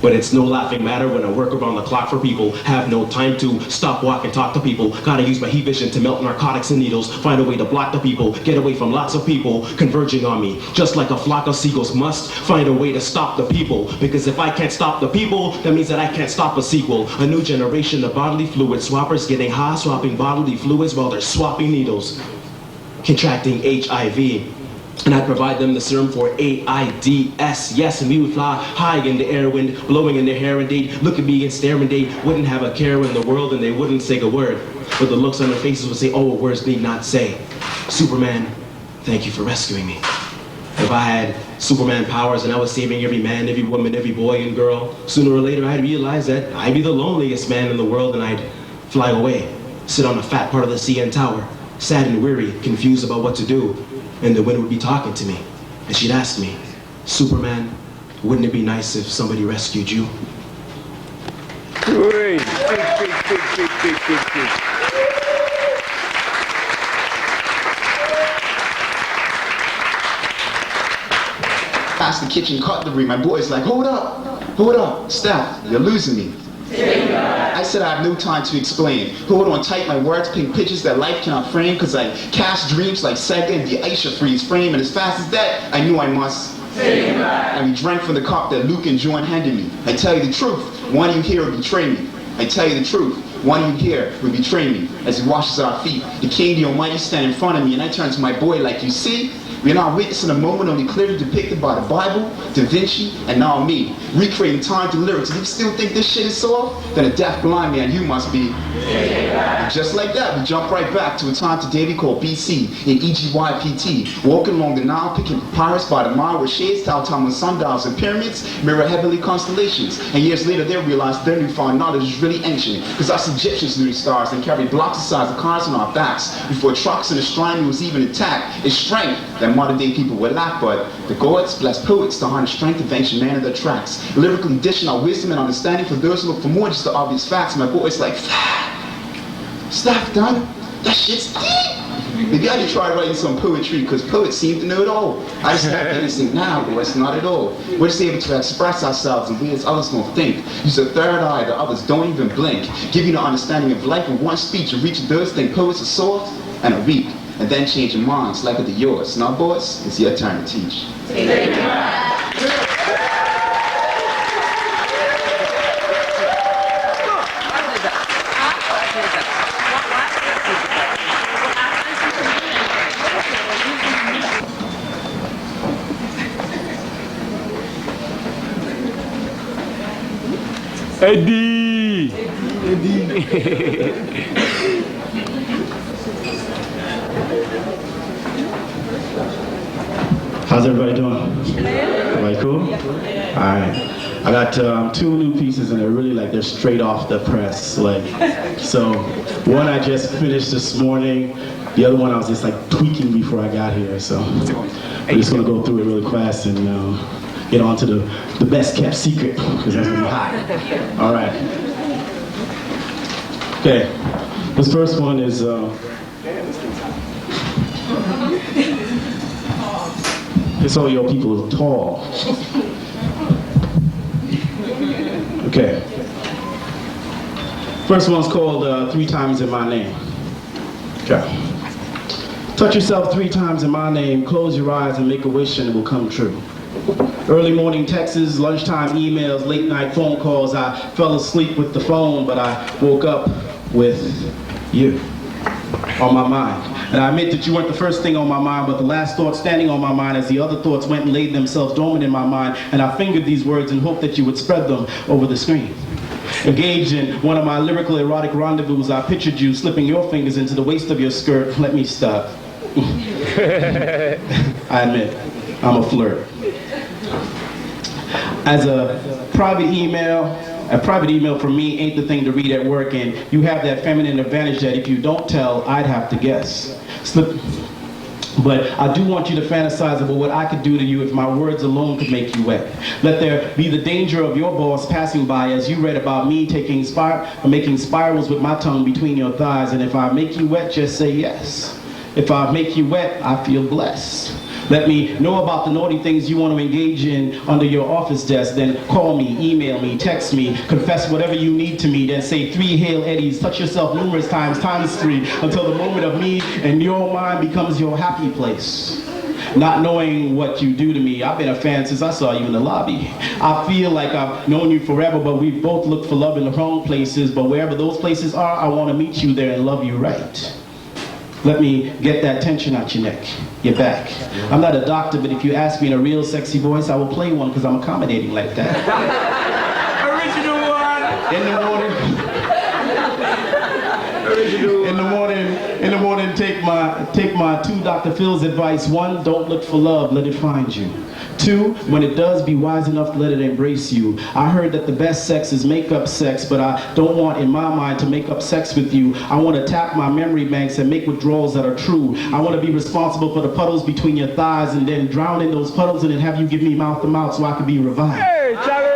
But it's no laughing matter when I work around the clock for people, have no time to stop, walk, and talk to people. Gotta use my heat vision to melt narcotics and needles, find a way to block the people, get away from lots of people converging on me. Just like a flock of seagulls must find a way to stop the people. Because if I can't stop the people, that means that I can't stop a sequel. A new generation of bodily fluid swappers getting high, swapping bodily fluids while they're swapping needles. Contracting HIV. And I'd provide them the serum for AIDS. Yes, and we would fly high in the air, wind blowing in their hair, and they'd look at me and stare, and they wouldn't have a care in the world, and they wouldn't say a word. But the looks on their faces would say, oh, what words need not say. Superman, thank you for rescuing me. If I had Superman powers and I was saving every man, every woman, every boy and girl, sooner or later I'd realize that I'd be the loneliest man in the world, and I'd fly away, sit on a fat part of the CN Tower, sad and weary, confused about what to do. And the wind would be talking to me, and she'd ask me, Superman, wouldn't it be nice if somebody rescued you? Big. Past the kitchen cutlery, my boy's like, hold up, Steph, you're losing me. I said I have no time to explain. Hold on tight, my words paint pictures that life cannot frame, cause I cast dreams like Sega in the Aisha freeze frame, and as fast as that, I knew I must. And we drank from the cup that Luke and John handed me. I tell you the truth, one of you here will betray me. I tell you the truth, one of you here will betray me. As he washes our feet, the King, the Almighty, stand in front of me, and I turn to my boy like, you see? We're not witnessing a moment only clearly depicted by the Bible, Da Vinci, and now me. Recreating time to lyrics. If you still think this shit is soft, then a deaf blind man you must be. And just like that, we jump right back to a time today we call BC in EGYPT. Walking along the Nile, picking papyrus by the mile where shades, Tautama sundials and pyramids mirror heavenly constellations. And years later they realized their newfound knowledge is really ancient. Because us Egyptians knew the stars and carried blocks the size of cars on our backs before trucks and astronomy was even attacked. It's strength that modern day people would lack, but the gods bless poets to harness strength of ancient man in their tracks. Lyrically dishing our wisdom and understanding for those who look for more just the obvious facts. My boy's like, stop, done. That shit's deep. Maybe I should try writing some poetry, because poets seem to know it all. I just have innocent now, but it's not at all. We're just able to express ourselves in ways others don't think. Use a third eye that others don't even blink. Give you the understanding of life in one speech and reach those think poets are soft and are weak. And then change your minds like it yours. Now, boys, it's your turn to teach. Eddie! How's everybody doing? Everybody cool? Alright. I got 2 new pieces and they're straight off the press. So one I just finished this morning. The other one I was just tweaking before I got here. So I'm just gonna go through it really fast and get on to the best kept secret, because that's gonna be hot. Alright. Okay. This first one is this all your people are tall. Okay. First one's called 3 Times in My Name. Okay. Touch yourself 3 times in my name, close your eyes and make a wish and it will come true. Early morning texts, lunchtime emails, late night phone calls. I fell asleep with the phone, but I woke up with you on my mind. And I admit that you weren't the first thing on my mind, but the last thought standing on my mind as the other thoughts went and laid themselves dormant in my mind. And I fingered these words in hope that you would spread them over the screen. Engaged in one of my lyrical erotic rendezvous, I pictured you slipping your fingers into the waist of your skirt. Let me stop. I admit, I'm a flirt. As a private email from me ain't the thing to read at work, and you have that feminine advantage that if you don't tell, I'd have to guess. But I do want you to fantasize about what I could do to you if my words alone could make you wet. Let there be the danger of your boss passing by as you read about me making spirals with my tongue between your thighs, and if I make you wet, just say yes. If I make you wet, I feel blessed. Let me know about the naughty things you want to engage in under your office desk. Then call me, email me, text me, confess whatever you need to me. Then say 3 Hail Eddies, touch yourself numerous times, times 3, until the moment of me and your mind becomes your happy place. Not knowing what you do to me, I've been a fan since I saw you in the lobby. I feel like I've known you forever, but we both look for love in the wrong places. But wherever those places are, I want to meet you there and love you right. Let me get that tension out your neck, your back. I'm not a doctor, but if you ask me in a real sexy voice, I will play one because I'm accommodating like that. Original one! In the morning, take my 2 Dr. Phil's advice. 1, don't look for love, let it find you. 2, when it does, be wise enough to let it embrace you. I heard that the best sex is make-up sex, but I don't want in my mind to make up sex with you. I want to tap my memory banks and make withdrawals that are true. I want to be responsible for the puddles between your thighs and then drown in those puddles and then have you give me mouth to mouth so I can be revived. Hey, Charlie!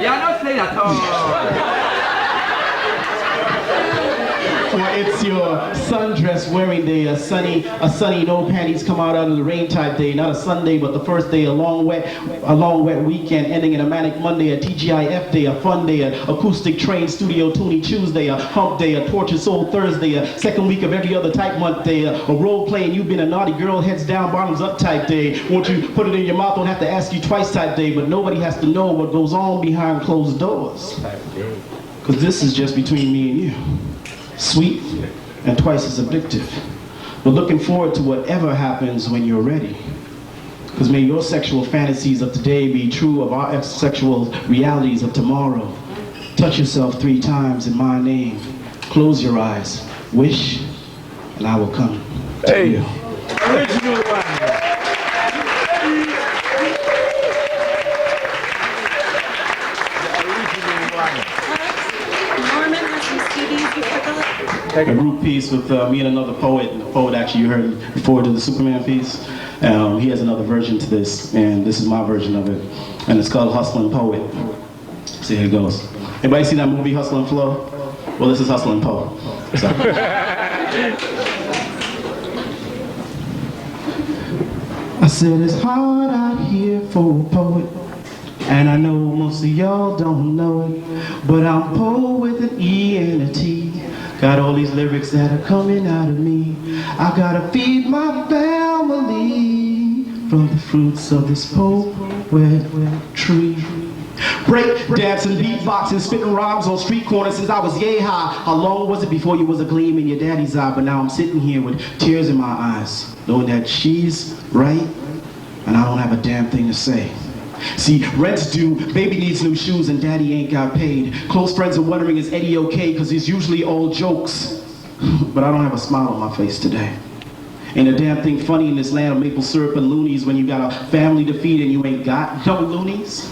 Yeah, don't say that. Or it's your sundress wearing day, a sunny no panties come out of the rain type day, not a Sunday but the first day, a long wet weekend ending in a manic Monday, a TGIF day, a fun day, an acoustic train studio tuning Tuesday, a hump day, a tortured soul Thursday, a second week of every other type month day, a role playing you've been a naughty girl, heads down bottoms up type day, won't you put it in your mouth, don't have to ask you twice type day, but nobody has to know what goes on behind closed doors, because this is just between me and you. Sweet and twice as addictive. But looking forward to whatever happens when you're ready. Because may your sexual fantasies of today be true of our sexual realities of tomorrow. Touch yourself 3 times in my name. Close your eyes. Wish, and I will come to you. Original one! A group piece with me and another poet, and the poet actually you heard before did the Superman piece. He has another version to this, and this is my version of it, and it's called Hustlin' Poet. See, here it goes. Anybody see that movie Hustle and Flow? Well, this is Hustlin' Poet. So. I said it's hard out here for a poet, and I know most of y'all don't know it, but I'm poet with an E and a T. Got all these lyrics that are coming out of me. I gotta feed my family from the fruits of this poet tree. Break, dancing, beatboxing, spitting rhymes on street corners since I was yay high. How long was it before you was a gleam in your daddy's eye? But now I'm sitting here with tears in my eyes, knowing that she's right and I don't have a damn thing to say. See, rent's due, baby needs new shoes, and daddy ain't got paid. Close friends are wondering, is Eddie okay? Because he's usually all jokes. But I don't have a smile on my face today. Ain't a damn thing funny in this land of maple syrup and loonies when you got a family to feed and you ain't got no loonies.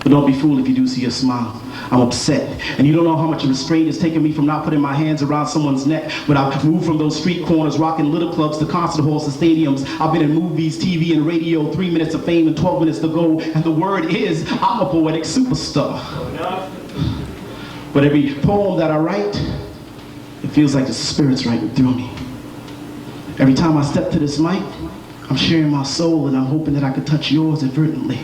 But don't be fooled if you do see a smile. I'm upset, and you don't know how much restraint is taking me from not putting my hands around someone's neck. But I've moved from those street corners, rocking little clubs to concert halls to stadiums. I've been in movies, TV, and radio, 3 minutes of fame and 12 minutes to go. And the word is, I'm a poetic superstar. But every poem that I write, it feels like the Spirit's writing through me. Every time I step to this mic, I'm sharing my soul, and I'm hoping that I can touch yours inadvertently.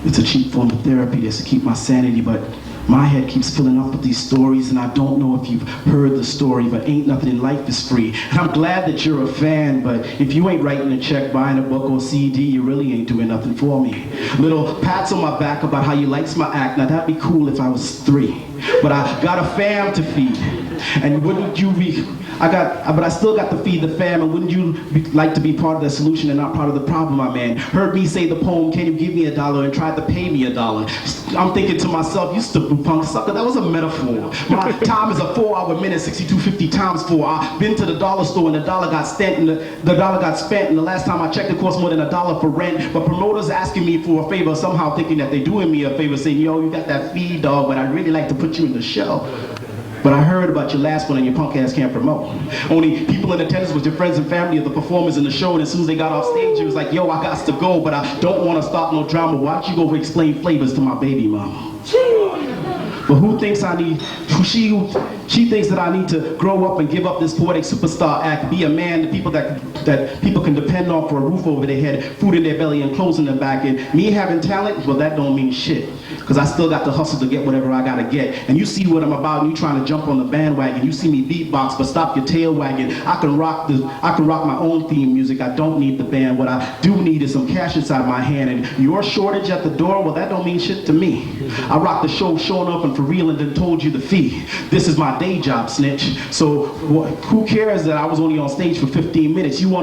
It's a cheap form of therapy just to keep my sanity, but my head keeps filling up with these stories, and I don't know if you've heard the story, but ain't nothing in life is free. And I'm glad that you're a fan, but if you ain't writing a check, buying a book or CD, you really ain't doing nothing for me. Little pats on my back about how you likes my act, now that'd be cool if I was 3. But I got a fam to feed, and wouldn't you be, but I still got to feed the fam, and wouldn't you like to be part of the solution and not part of the problem, my man? Heard me say the poem, can you give me $1, and tried to pay me $1. I'm thinking to myself, you stupid punk sucker, that was a metaphor. My time is a 4-hour minute, 62.50 times 4. I've been to the dollar store and the dollar got spent, and the dollar got spent, and the last time I checked it cost more than $1 for rent. But promoters asking me for a favor, somehow thinking that they're doing me a favor, saying, yo, you got that feed, dog, but I'd really like to put you in the show. But I heard about your last one and your punk ass can't promote. Only people in attendance was your friends and family of the performers in the show, and as soon as they got off stage, it was like, yo, I got to go, but I don't want to start no drama. Why don't you go explain flavors to my baby mama? But who thinks I need, she thinks that I need to grow up and give up this poetic superstar act, be a man to people that people can depend on for a roof over their head, food in their belly, and clothes in their back. And me having talent, well, that don't mean shit. Because I still got to hustle to get whatever I gotta get. And you see what I'm about, and you trying to jump on the bandwagon. You see me beatbox, but stop your tail wagging. I can rock my own theme music. I don't need the band. What I do need is some cash inside my hand. And your shortage at the door, well, that don't mean shit to me. I rock the show, showing up and for real, and then told you the fee. This is my day job, snitch. So who cares that I was only on stage for 15 minutes? You're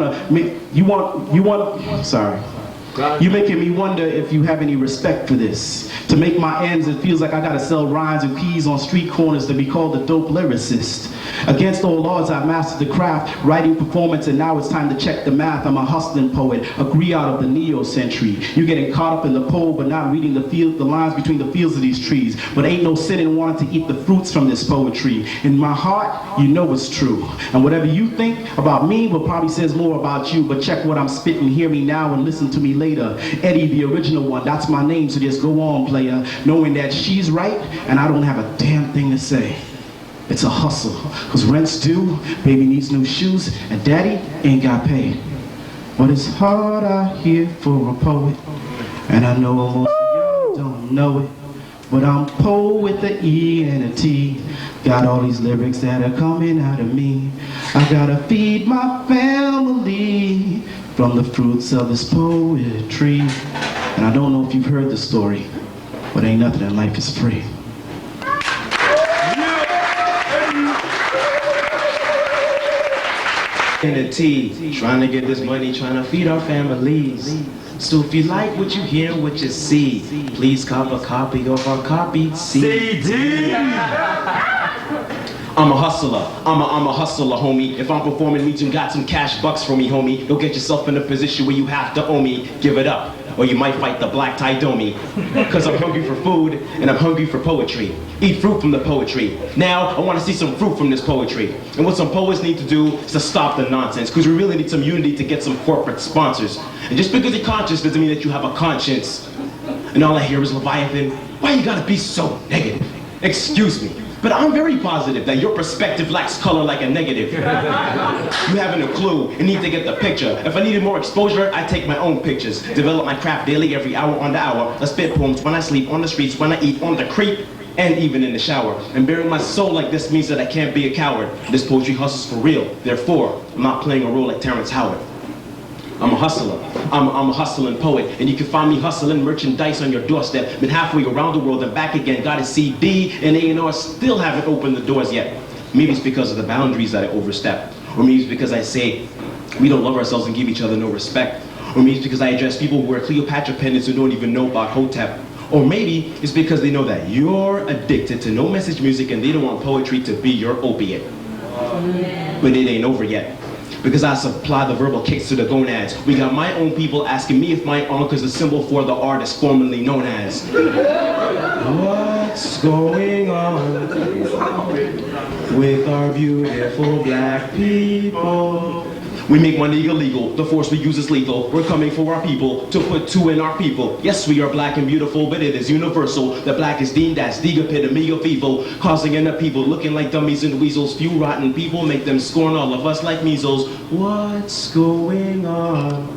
making me wonder if you have any respect for this. To make my ends, it feels like I gotta sell rhymes and keys on street corners to be called a dope lyricist. Against all odds, I've mastered the craft, writing performance, and now it's time to check the math. I'm a hustling poet, a griot of the neo-century. You're getting caught up in the pole, but not reading the lines between the fields of these trees. But ain't no sin in wanting to eat the fruits from this poetry. In my heart, you know it's true. And whatever you think about me will probably says more about you, but check what I'm spitting, hear me now and listen to me later. Eddie, the original one, that's my name, so just go on, player, knowing that she's right and I don't have a damn thing to say. It's a hustle, cause rent's due, baby needs new shoes, and daddy ain't got paid. But it's hard out here for a poet, and I know most of y'all don't know it, but I'm Poe with the E and a T. Got all these lyrics that are coming out of me. I gotta feed my family from the fruits of this poetry. And I don't know if you've heard the story, but ain't nothing in life is free. In the T, trying to get this money, trying to feed our families. So if you like what you hear, what you see, please cop a copy of our copied CD. I'm a hustler, I'm a hustler, homie. If I'm performing, means you got some cash bucks for me, homie. Don't get yourself in a position where you have to owe me. Give it up, or you might fight the black tie domi. Cause I'm hungry for food, and I'm hungry for poetry. Eat fruit from the poetry. Now, I wanna see some fruit from this poetry. And what some poets need to do is to stop the nonsense, cause we really need some unity to get some corporate sponsors. And just because you're conscious doesn't mean that you have a conscience. And all I hear is Leviathan, why you gotta be so negative? Excuse me, but I'm very positive that your perspective lacks color like a negative. You haven't a clue and need to get the picture. If I needed more exposure, I take my own pictures. Develop my craft daily, every hour on the hour. I spit poems when I sleep, on the streets, when I eat, on the creep, and even in the shower. And bearing my soul like this means that I can't be a coward. This poetry hustles for real. Therefore, I'm not playing a role like Terrence Howard. I'm a hustler. I'm a hustling poet, and you can find me hustling merchandise on your doorstep. Been halfway around the world and back again. Got a CD, and A&R still haven't opened the doors yet. Maybe it's because of the boundaries that I overstep. Or maybe it's because I say we don't love ourselves and give each other no respect. Or maybe it's because I address people who are Cleopatra pendants who don't even know about Hotep. Or maybe it's because they know that you're addicted to no message music and they don't want poetry to be your opiate. But it ain't over yet. Because I supply the verbal kicks to the gonads. We got my own people asking me if my ankh is a symbol for the artist formerly known as. What's going on with our beautiful black people? We make money illegal, the force we use is lethal. We're coming for our people, to put two in our people. Yes, we are black and beautiful, but it is universal. The black is deemed as the epitome of evil, causing in the people looking like dummies and weasels. Few rotten people make them scorn all of us like measles. What's going on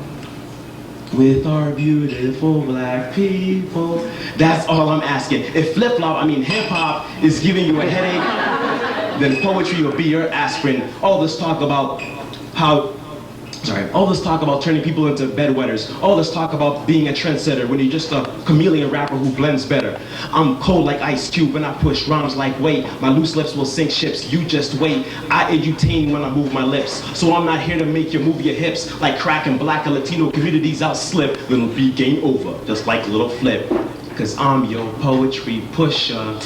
with our beautiful black people? That's all I'm asking. If flip-flop, I mean hip-hop, is giving you a headache, then poetry will be your aspirin. All this talk about all this talk about turning people into bedwetters, all this talk about being a trendsetter when you're just a chameleon rapper who blends better. I'm cold like Ice Cube and I push rhymes like weight. My loose lips will sink ships, you just wait. I edutain when I move my lips, so I'm not here to make you move your hips. Like crack and black and Latino communities outslip, then it'll be game over, just like Little Flip. Cause I'm your poetry pusher,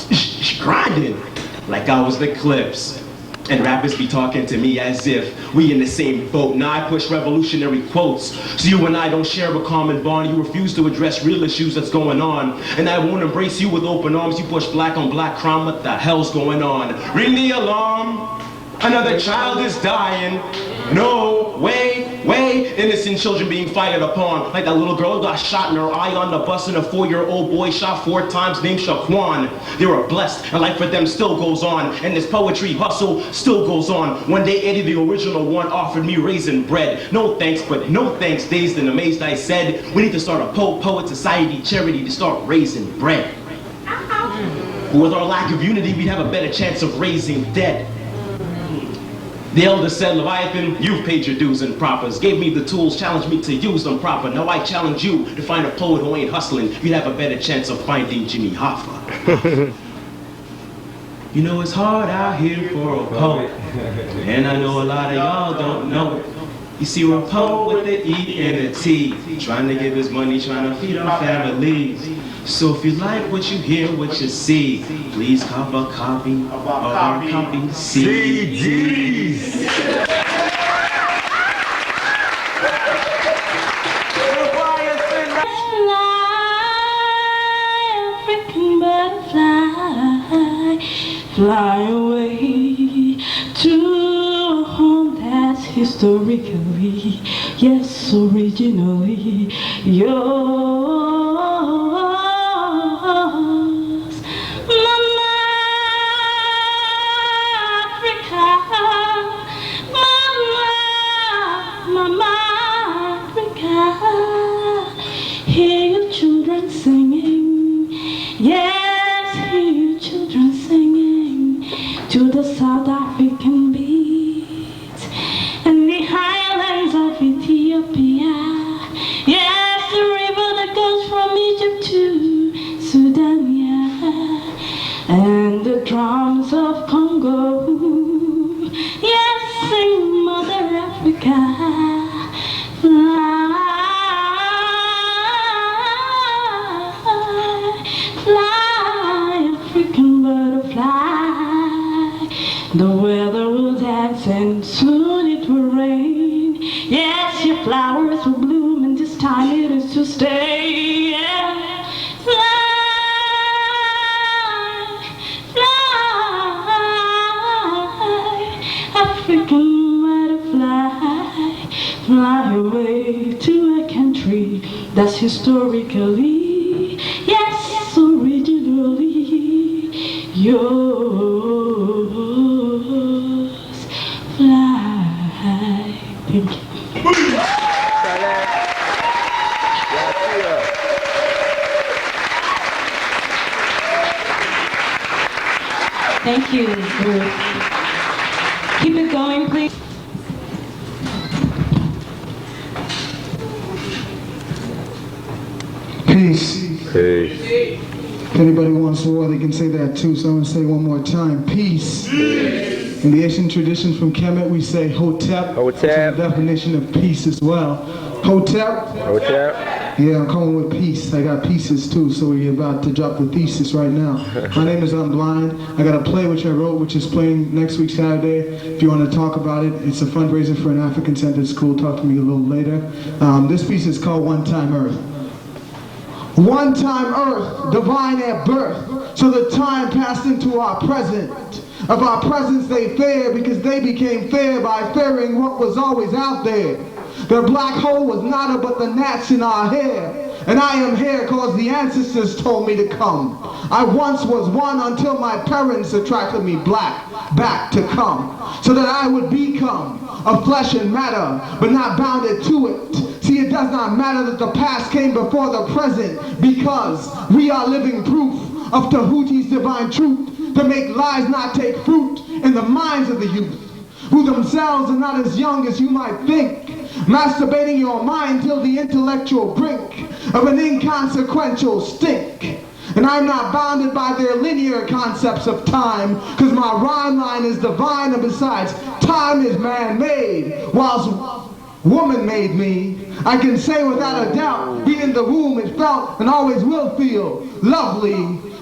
grinding like I was the Clips. And rappers be talking to me as if we in the same boat. Now I push revolutionary quotes, so you and I don't share a common bond. You refuse to address real issues that's going on, and I won't embrace you with open arms. You push black on black crime, what the hell's going on? Ring the alarm, another child is dying. No, wait, innocent children being fired upon. Like that little girl who got shot in her eye on the bus and a 4-year-old boy shot 4 times named Shaquan. They were blessed and life for them still goes on. And this poetry hustle still goes on. One day Eddie, the original one, offered me raisin bread. No thanks, but no thanks. Dazed and amazed I said, we need to start a poet society charity to start raising bread. With our lack of unity, we'd have a better chance of raising dead. The elder said, Leviathan, you've paid your dues and propers. Gave me the tools, challenged me to use them proper. Now I challenge you to find a poet who ain't hustling. You'd have a better chance of finding Jimmy Hoffa. You know it's hard out here for a poet, and I know a lot of y'all don't know it. You see, we're a poet with an E and a T, trying to give his money, trying to feed our families. So if you like what you hear, what you see, please cop a copy of our copy CDs. African butterfly, fly away to a home that's historically, yes, originally yours. Mama Africa, Mama Africa, hear your children singing, yes, hear your children singing to the South African beat and the highlands of Ethiopia. Yes, the river that goes from Egypt to Sudan, yeah, and the drums of Congo. Yes, sing Mother Africa, fly, fly, African butterfly. The weather will dance and soon it will rain. Yes, your flowers will bloom and this time it is to stay. Yeah. Fly, fly, African butterfly, fly away to a country that's historically, yes, originally yours. Fly. Thank you. Thank you, Ruth. Keep it going, please. Peace. Peace. If anybody wants war, they can say that too, so I'm going to say one more time. Peace. In the Asian tradition from Kemet, we say Hotep. Hotep. Which is the definition of peace as well. Hotep. Hotep. Yeah, I'm coming with peace. I got pieces too, so we're about to drop the thesis right now. My name is I'm Blind. I got a play which I wrote, which is playing next week Saturday. If you want to talk about it, it's a fundraiser for an African-centered school. Talk to me a little later. This piece is called One Time Earth. One time Earth, divine at birth, so the time passed into our present. Of our presence they fear, because they became fair by fearing what was always out there. Their black hole was nada but the gnats in our hair. And I am here cause the ancestors told me to come. I once was one until my parents attracted me black back to come. So that I would become of flesh and matter, but not bounded to it. See, it does not matter that the past came before the present, because we are living proof of Tahuti's divine truth, to make lies not take fruit in the minds of the youth, who themselves are not as young as you might think, masturbating your mind till the intellectual brink of an inconsequential stink. And I'm not bounded by their linear concepts of time, because my rhyme line is divine, and besides, time is man-made, whilst woman made me. I can say without a doubt, being in the womb it felt and always will feel lovely,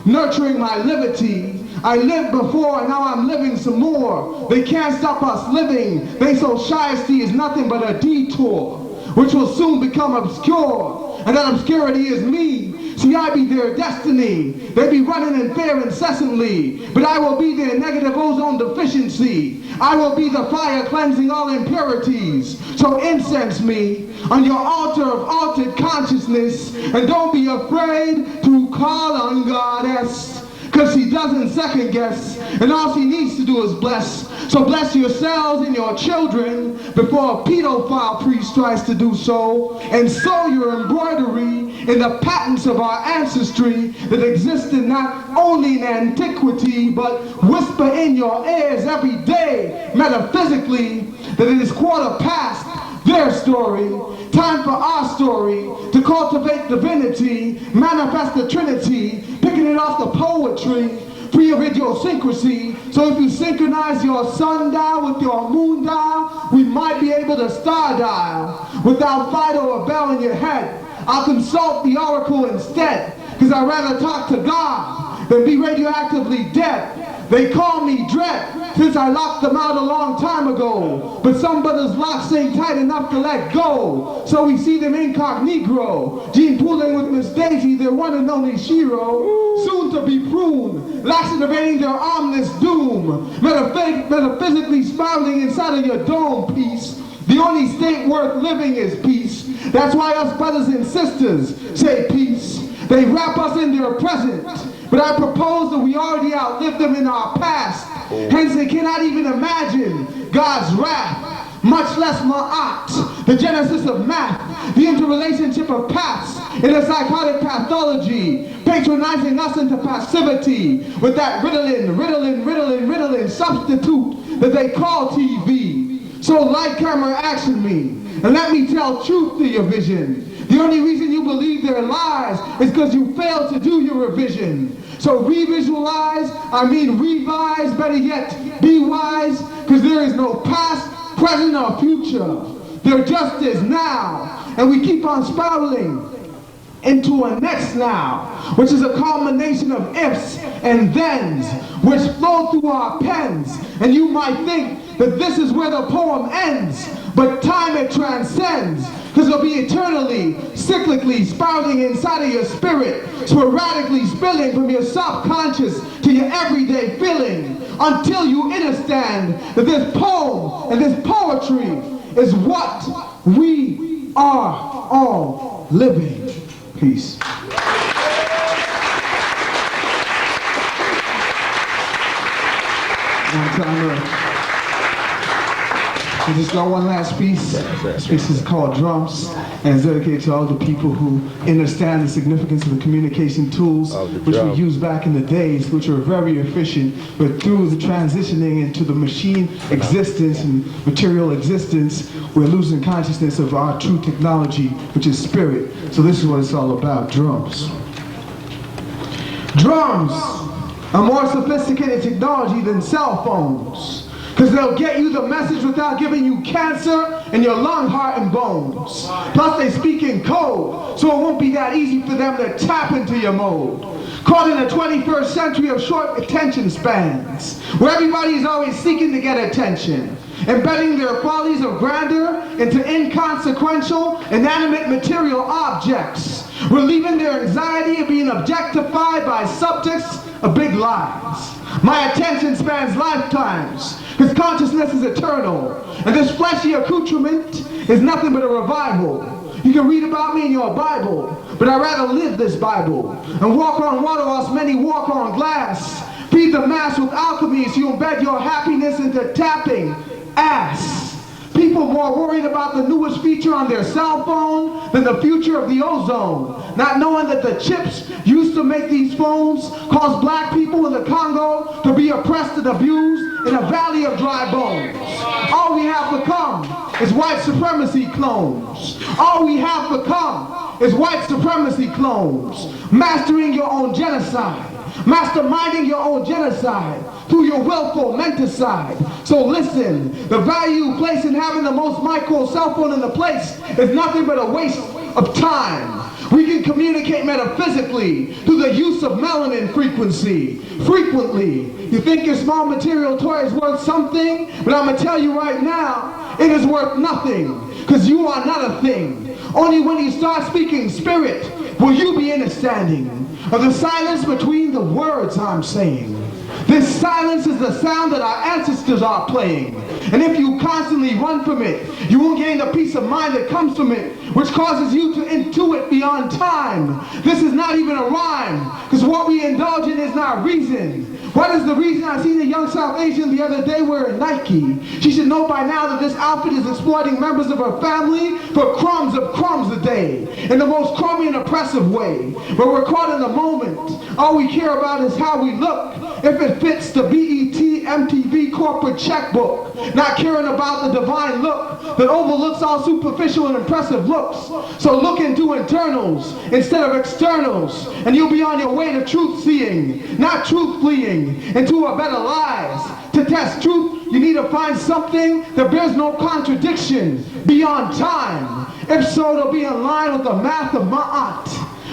nurturing my liberty. I lived before and now I'm living some more. They can't stop us living. They so shyesty is nothing but a detour, which will soon become obscure. And that obscurity is me. See, I be their destiny. They be running in fear incessantly, but I will be their negative ozone deficiency. I will be the fire cleansing all impurities. So incense me on your altar of altered consciousness, and don't be afraid to call on Goddess, because she doesn't second guess, and all she needs to do is bless. So bless yourselves and your children before a pedophile priest tries to do so, and sow your embroidery in the patents of our ancestry that existed not only in antiquity, but whisper in your ears every day, metaphysically, that it is quarter past their story. Time for our story to cultivate divinity, manifest the Trinity, picking it off the poetry, free of idiosyncrasy. So if you synchronize your sundial with your moon dial, we might be able to star dial without Fido or bell in your head. I'll consult the oracle instead, because I'd rather talk to God than be radioactively dead. They call me Dread, since I locked them out a long time ago. But some brothers' locks ain't tight enough to let go, so we see them incognito. Gene pooling with Miss Daisy, their one and only Shiro, soon to be pruned, lacerating their ominous doom, metaphysically spiraling inside of your dome piece. The only state worth living is peace. That's why us brothers and sisters say peace. They wrap us in their present, but I propose that we already outlived them in our past. Hence they cannot even imagine God's wrath, much less Ma'at, the genesis of math, the interrelationship of paths in a psychotic pathology, patronizing us into passivity with that riddling substitute that they call TV. So light, camera, action me, and let me tell truth to your vision. The only reason you believe they're lies is because you failed to do your revision. So revisualize, I mean revise, better yet, be wise, because there is no past, present, or future. There just is now, and we keep on spiraling into a next now, which is a culmination of ifs and thens, which flow through our pens. And you might think that this is where the poem ends, but time it transcends, because it'll be eternally, cyclically sprouting inside of your spirit, sporadically spilling from your subconscious to your everyday feeling, until you understand that this poem and this poetry is what we are all living. Peace. One time Earth. We just got one last piece. This piece is called Drums, and it's dedicated to all the people who understand the significance of the communication tools which we used back in the days, which were very efficient, but through the transitioning into the machine existence and material existence, we're losing consciousness of our true technology, which is spirit. So this is what it's all about, drums. Drums are more sophisticated technology than cell phones. Because they'll get you the message without giving you cancer in your lung, heart, and bones. Plus they speak in code, so it won't be that easy for them to tap into your mode. Caught in the 21st century of short attention spans, where everybody is always seeking to get attention, embedding their qualities of grandeur into inconsequential, inanimate material objects, relieving their anxiety of being objectified by subjects of big lies. My attention spans lifetimes, because consciousness is eternal, and this fleshy accoutrement is nothing but a revival. You can read about me in your Bible, but I'd rather live this Bible and walk on water whilst many walk on glass. Feed the mass with alchemy so you embed your happiness into tapping ass. People more worried about the newest feature on their cell phone than the future of the ozone, not knowing that the chips used to make these phones cause black people in the Congo to be oppressed and abused in a valley of dry bones. All we have become is white supremacy clones. All we have become is white supremacy clones. Mastering your own genocide. Masterminding your own genocide through your willful menticide. So listen, the value you place in having the most micro cell phone in the place is nothing but a waste of time. We can communicate metaphysically through the use of melanin frequency. Frequently, you think your small material toy is worth something, but I'm going to tell you right now, it is worth nothing, because you are not a thing. Only when you start speaking spirit will you be understanding of the silence between the words I'm saying. This silence is the sound that our ancestors are playing. And if you constantly run from it, you won't gain the peace of mind that comes from it, which causes you to intuit beyond time. This is not even a rhyme, because what we indulge in is not reason. What is the reason? I seen a young South Asian the other day wearing Nike. She should know by now that this outfit is exploiting members of her family for crumbs a day, in the most crummy and oppressive way. But we're caught in the moment. All we care about is how we look, if it fits the BET MTV corporate checkbook, not caring about the divine look that overlooks all superficial and impressive looks. So look into internals instead of externals, and you'll be on your way to truth seeing, not truth fleeing into a better lives. To test truth, you need to find something that bears no contradiction beyond time. If so, it'll be in line with the math of Ma'at,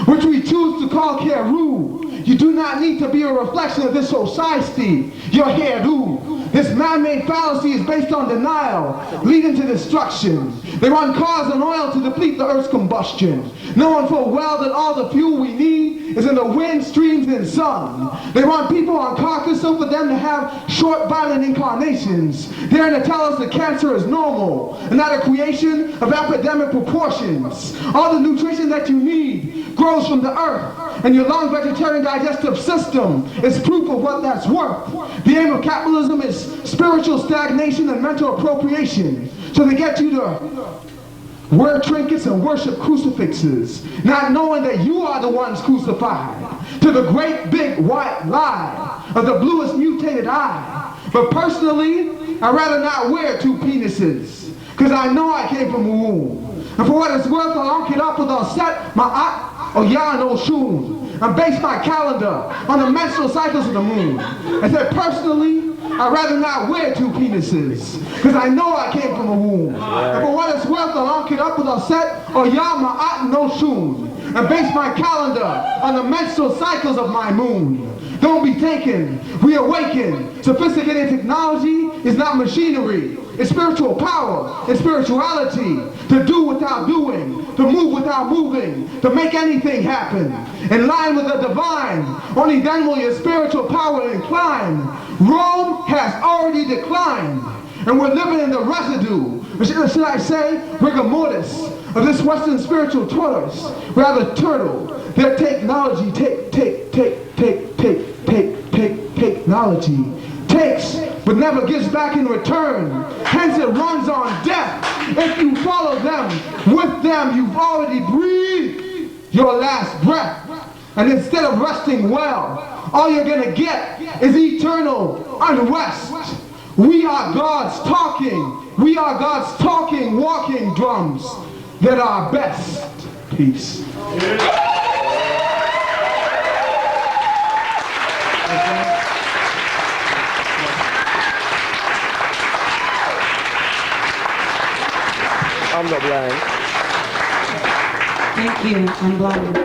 which we choose to call Keru. You do not need to be a reflection of this society, your hairdo. This man-made fallacy is based on denial, leading to destruction. They run cars on oil to deplete the earth's combustion, knowing full well that all the fuel we need is in the wind, streams, and sun. They run people on carcass so for them to have short, violent incarnations, daring to tell us that cancer is normal and not a creation of epidemic proportions. All the nutrition that you need grows from the earth, and your long vegetarian digestive system is proof of what that's worth. The aim of capitalism is spiritual stagnation and mental appropriation. So they get you to wear trinkets and worship crucifixes, not knowing that you are the ones crucified, to the great big white lie of the bluest mutated eye. But personally, I'd rather not wear two penises, because I know I came from a womb. And for what it's worth, I'll lock it up with a set my eye or yarn or shoon, and base my calendar on the menstrual cycles of the moon. I said personally, I'd rather not wear two penises, because I know I came from a womb. And for what it's worth, I'll lock it up with a set or yarn my eye no shoon, and base my calendar on the menstrual cycles of my moon. Don't be taken, reawaken. Sophisticated technology is not machinery. It's spiritual power, it's spirituality, to do without doing, to move without moving, to make anything happen. In line with the divine, only then will your spiritual power incline. Rome has already declined, and we're living in the residue, or should I say, rigor mortis, of this Western spiritual tortoise, rather turtle. Their technology, technology takes, but never gives back in return. Hence it runs on death. If you follow them, with them you've already breathed your last breath. And instead of resting well, all you're gonna get is eternal unrest. We are God's talking. We are God's talking, walking drums that are best. Peace. I'm not blind. Thank you, I'm blind.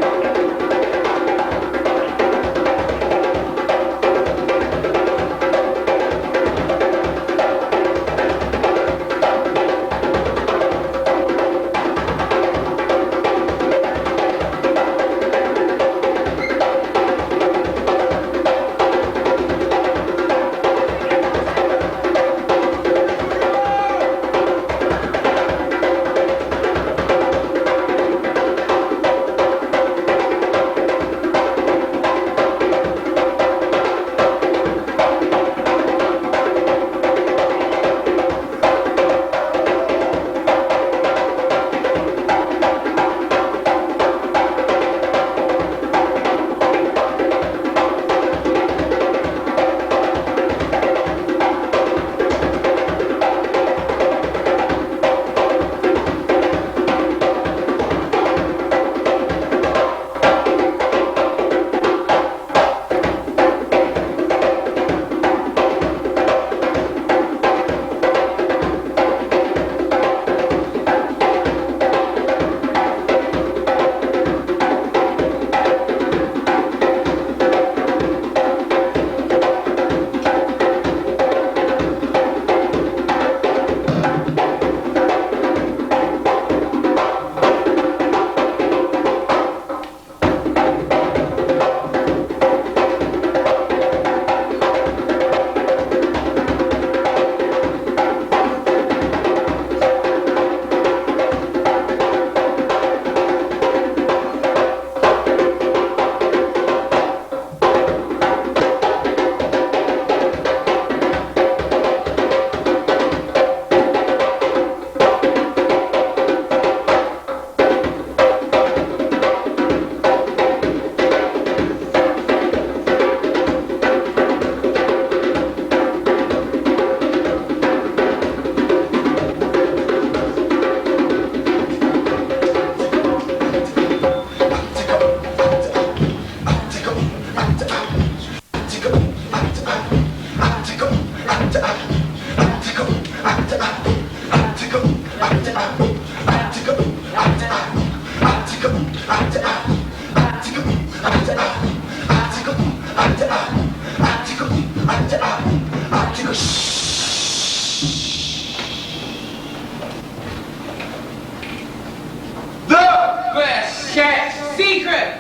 Secret.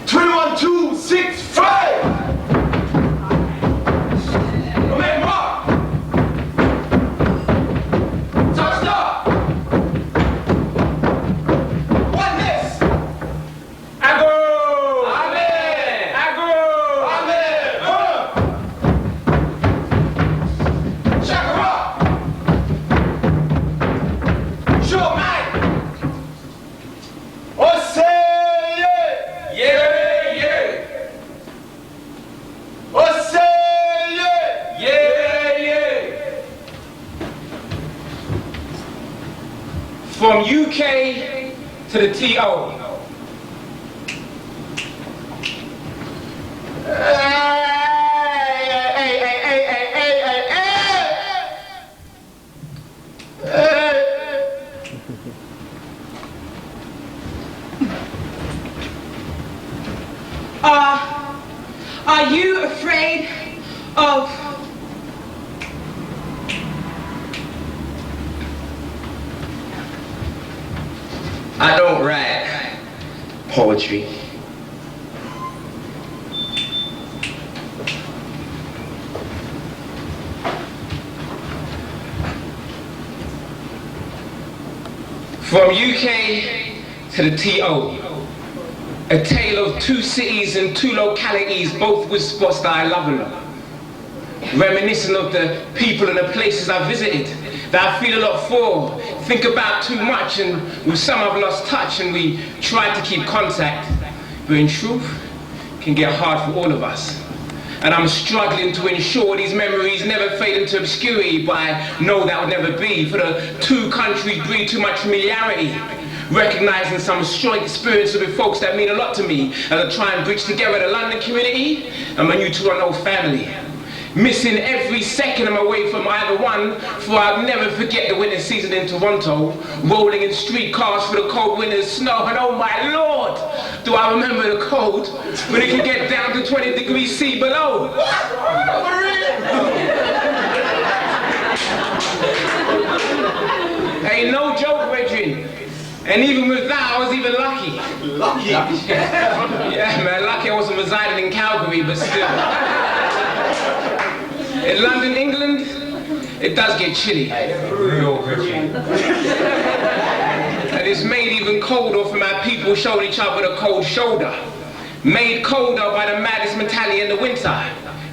31265. Amen Noir. TuggS.T.A.R. OneNess. Ago. Amen. Ago. Amen. ShakaRa. Show man. Oh, say yeah. Yeah. From UK to the TO. Are you afraid of I don't write poetry. From UK to the TO. A tale of two cities and two localities, both with spots that I love a lot. Reminiscent of the people and the places I visited, that I feel a lot for, think about too much, and with some I've lost touch and we try to keep contact, but in truth, it can get hard for all of us. And I'm struggling to ensure these memories never fade into obscurity, but I know that will never be, for the two countries breed too much familiarity. Recognizing some strong experiences with folks that mean a lot to me as I try and bridge together the London community and my new Toronto family. missing every second I'm away from either one, for I'll never forget the winter season in Toronto, rolling in streetcars through the cold winter's snow, and oh my lord, do I remember the cold, when it could get down to 20 degrees C below. Ain't no joke, brethren. And even with that, I was even lucky. Lucky? Yeah, man, lucky I wasn't residing in Calgary, but still. In London, England, it does get chilly. And it's made even colder for my people showing each other the cold shoulder. Made colder by the maddest mentality in the winter.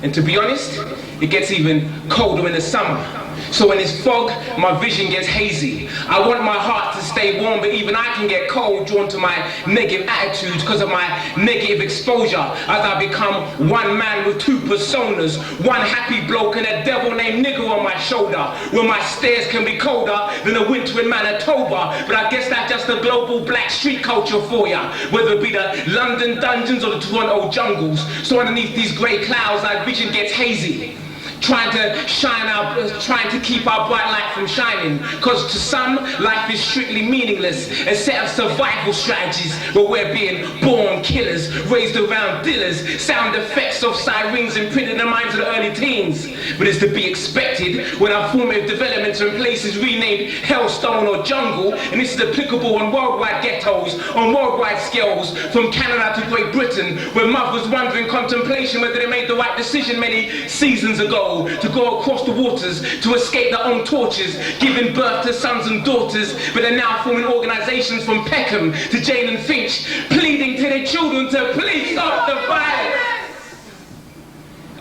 And to be honest, it gets even colder in the summer. So when it's fog, my vision gets hazy. I want my heart to stay warm, but even I can get cold, drawn to my negative attitudes because of my negative exposure, as I become one man with two personas, one happy bloke and a devil named nigger on my shoulder, where my stairs can be colder than a winter in Manitoba. But I guess that's just the global black street culture for ya, whether it be the London dungeons or the Toronto jungles. So underneath these grey clouds, our vision gets hazy. Trying to trying to keep our bright light from shining. Cause to some, life is strictly meaningless. A set of survival strategies where we're being born killers, raised around dealers, sound effects of sirens imprinted in the minds of the early teens. But it's to be expected when our formative developments are in places renamed Hellstone or Jungle, and this is applicable on worldwide ghettos, on worldwide scales, from Canada to Great Britain, where mothers wonder in contemplation whether they made the right decision many seasons ago, to go across the waters, to escape their own tortures, giving birth to sons and daughters, but they're now forming organizations from Peckham to Jane and Finch, pleading to their children to please stop the violence.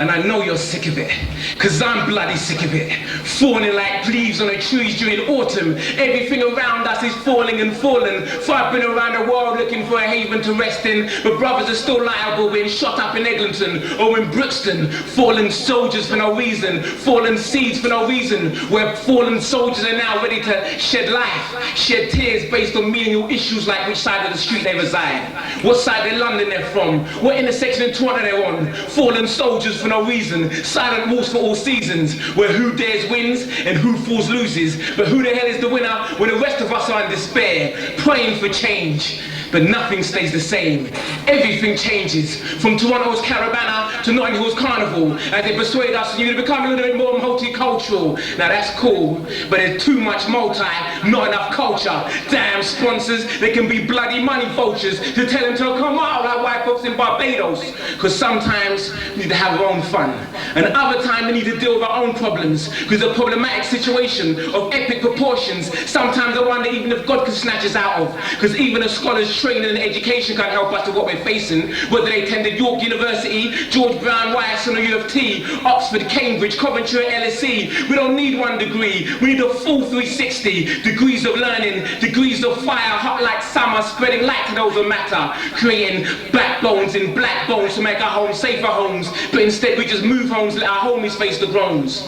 And I know you're sick of it, cause I'm bloody sick of it. Falling like leaves on the trees during autumn. Everything around us is falling and falling. For I've been around the world looking for a haven to rest in, but brothers are still liable being shot up in Eglinton or in Brixton. Fallen soldiers for no reason, fallen seeds for no reason, where fallen soldiers are now ready to shed life, shed tears based on meaningful issues like which side of the street they reside, what side of London they're from, what intersection in Toronto they're on. Fallen soldiers for no reason, silent wars for all seasons, where who dares wins and who falls loses, but who the hell is the winner when the rest of us are in despair, praying for change. But nothing stays the same. Everything changes, from Toronto's Caravana to Notting Hill's Carnival, as they persuade us to become a little bit more multicultural. Now that's cool, but there's too much multi, not enough culture. Damn sponsors, they can be bloody money vultures to tell them to come out like white folks in Barbados. Cause sometimes we need to have our own fun, and other times we need to deal with our own problems, because a problematic situation of epic proportions, sometimes I wonder even if God can snatch us out of, because even a scholar's training and education can't help us to what we're facing, whether they attended York University, George Brown, Ryerson or U of T, Oxford, Cambridge, Coventry or LSE. We don't need one degree, we need a full 360, degrees of learning, degrees of fire, hot like summer, spreading light to those who matter, creating backbones in black bones to make our homes safer homes, but instead we just move homes, let our homies face the groans.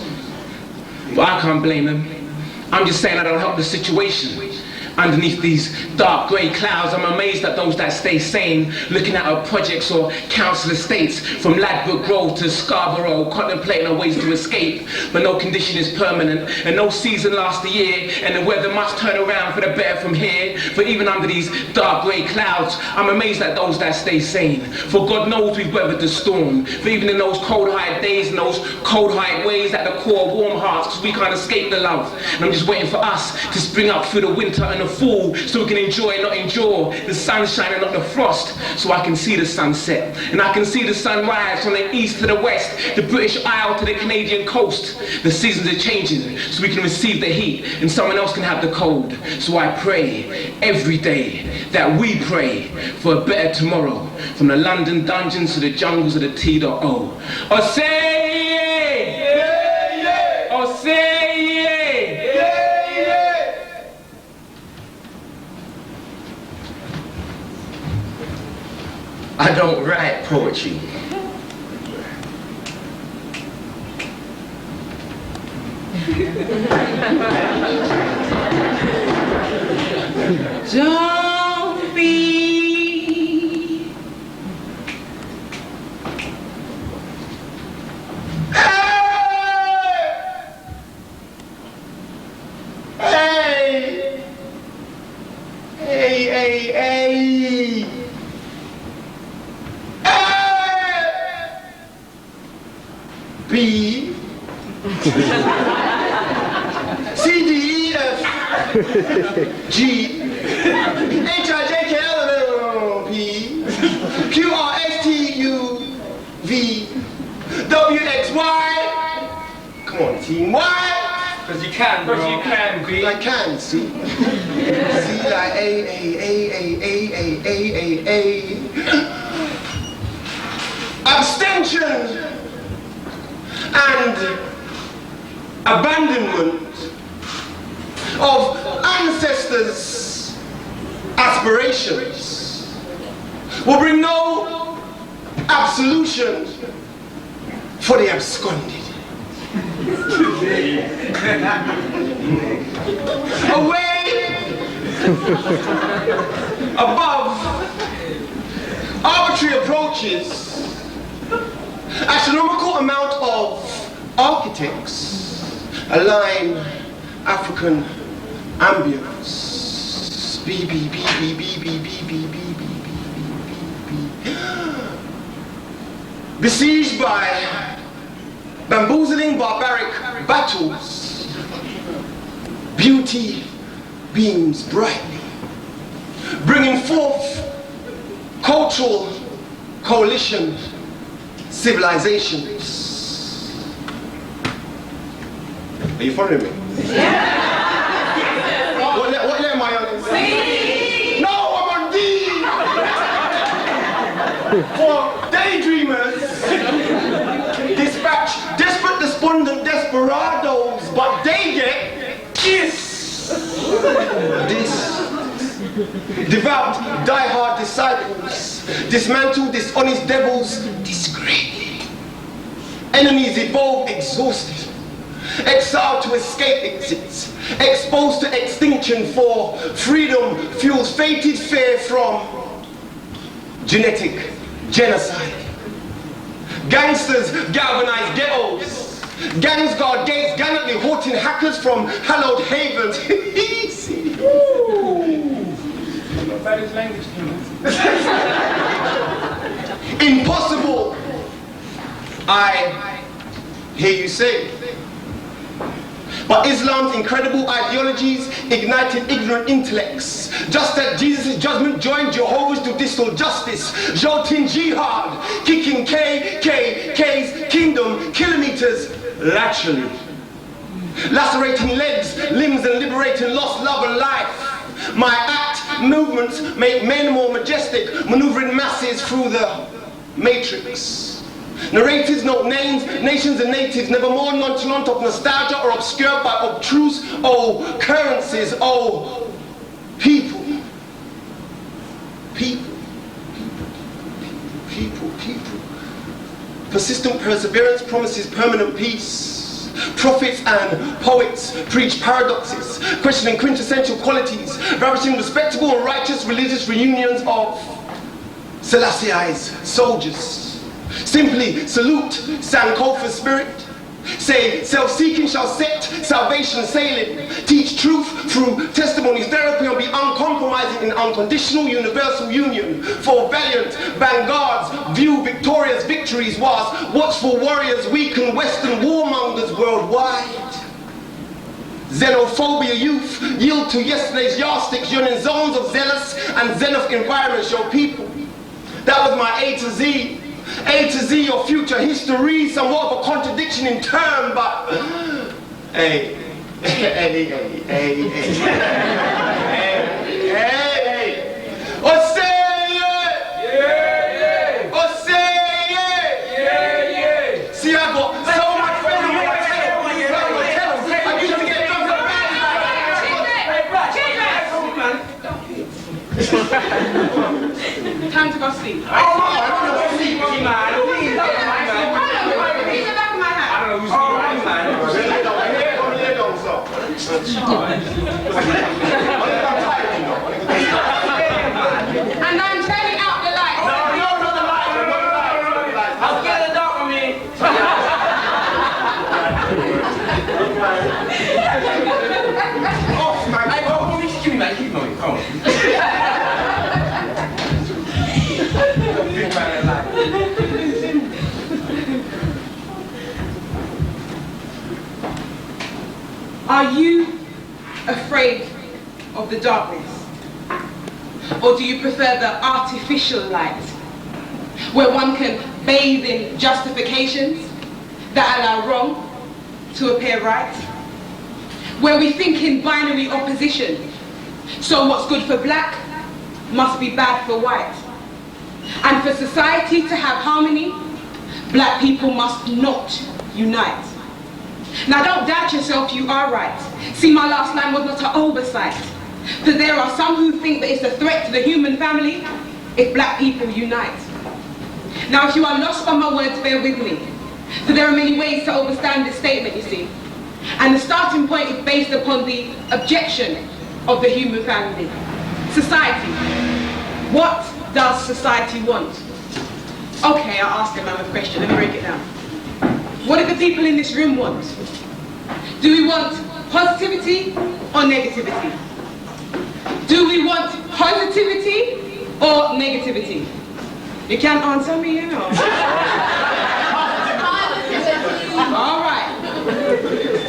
But I can't blame them. I'm just saying I don't help the situation. Underneath these dark grey clouds, I'm amazed at those that stay sane, looking at our projects or council estates, from Ladbroke Grove to Scarborough, contemplating our ways to escape. But no condition is permanent, and no season lasts a year, and the weather must turn around for the better from here. For even under these dark grey clouds, I'm amazed at those that stay sane. For God knows we've weathered the storm. For even in those cold-hearted days and those cold-hearted ways at the core, warm hearts, because we can't escape the love. And I'm just waiting for us to spring up through the winter and the fall, so we can enjoy and not endure the sunshine and not the frost, so I can see the sunset and I can see the sunrise from the east to the west, the British Isle to the Canadian coast. The seasons are changing, so we can receive the heat and someone else can have the cold. So I pray every day that we pray for a better tomorrow, from the London dungeons to the jungles of the T.O. Oh say yeah, oh say yeah. I don't write poetry. Don't be B C D E F G H I J K L M N P Q R S T U V W X Y. Come on, team. Why? Because you can, bro. Because you can, B. I can, see. See, like A. Abstention and abandonment of ancestors' aspirations will bring no absolution for the absconded. Away above arbitrary approaches, astronomical amount of architects align African ambience. B. Besieged by bamboozling barbaric battles, beauty beams brightly, bringing forth cultural coalition civilizations. Are you following me? Yeah. What letter am I on? C. No, I'm on D. For daydreamers, dispatch desperate, despondent desperados, but they get this. Devout, die-hard disciples, dismantle dishonest devils discreetly. Enemies evolve exhausted, exiled to escape exits, exposed to extinction for freedom fuels fated fear from genetic genocide. Gangsters galvanize ghettos. Gangs guard gates, gallantly haunting hackers from hallowed havens. Easy. Impossible, I hear you say. But Islam's incredible ideologies ignited ignorant intellects. Just as Jesus' judgment joined Jehovah's judicial justice, jolting jihad, kicking KKK's kingdom kilometers laterally. Lacerating legs, limbs, and liberating lost love and life. My act movements make men more majestic, maneuvering masses through the matrix. Narratives note names, nations and natives, never more nonchalant of nostalgia or obscured by obtruse occurrences. Oh, people. Persistent perseverance promises permanent peace. Prophets and poets preach paradoxes, questioning quintessential qualities, ravishing respectable and righteous religious reunions of Selassie's soldiers. Simply salute Sankofa's spirit. Say, self-seeking shall set salvation sailing. Teach truth through testimonies, therapy, and be uncompromising in unconditional universal union. For valiant vanguards view victorious victories, whilst watchful warriors weaken Western warmongers worldwide. Xenophobia youth yield to yesterday's yardsticks, yearning zones of zealous and zenith environments, your people. That was my A to Z. A to Z, your future history, somewhat of a contradiction in term, but hey. Or say it! Yeah! Or say it! Yeah! See, I got so much fun when I tell them. I used to get drunk Hey, time to go sleep. I don't know who's sleeping, man. Please, don't mind, man. Read the back of my hat. I don't know who's sleeping, man. And I'm turning out the lights. No, not the lights. I'll get the dark on me. off, man. Hey, bro, excuse me, man. Keep moving. Come on. Are you afraid of the darkness? Or do you prefer the artificial light, where one can bathe in justifications that allow wrong to appear right? Where we think in binary opposition, so what's good for black must be bad for white. And for society to have harmony, black people must not unite. Now don't doubt yourself, you are right. See, my last line was not an oversight. For there are some who think that it's a threat to the human family if black people unite. Now if you are lost by my words, bear with me. For there are many ways to overstand this statement, you see. And the starting point is based upon the objection of the human family. Society. What does society want? Okay, I'll ask a mammoth question. Let me break it down. What do the people in this room want? Do we want positivity or negativity? Do we want positivity or negativity? You can't answer me, you know. All right.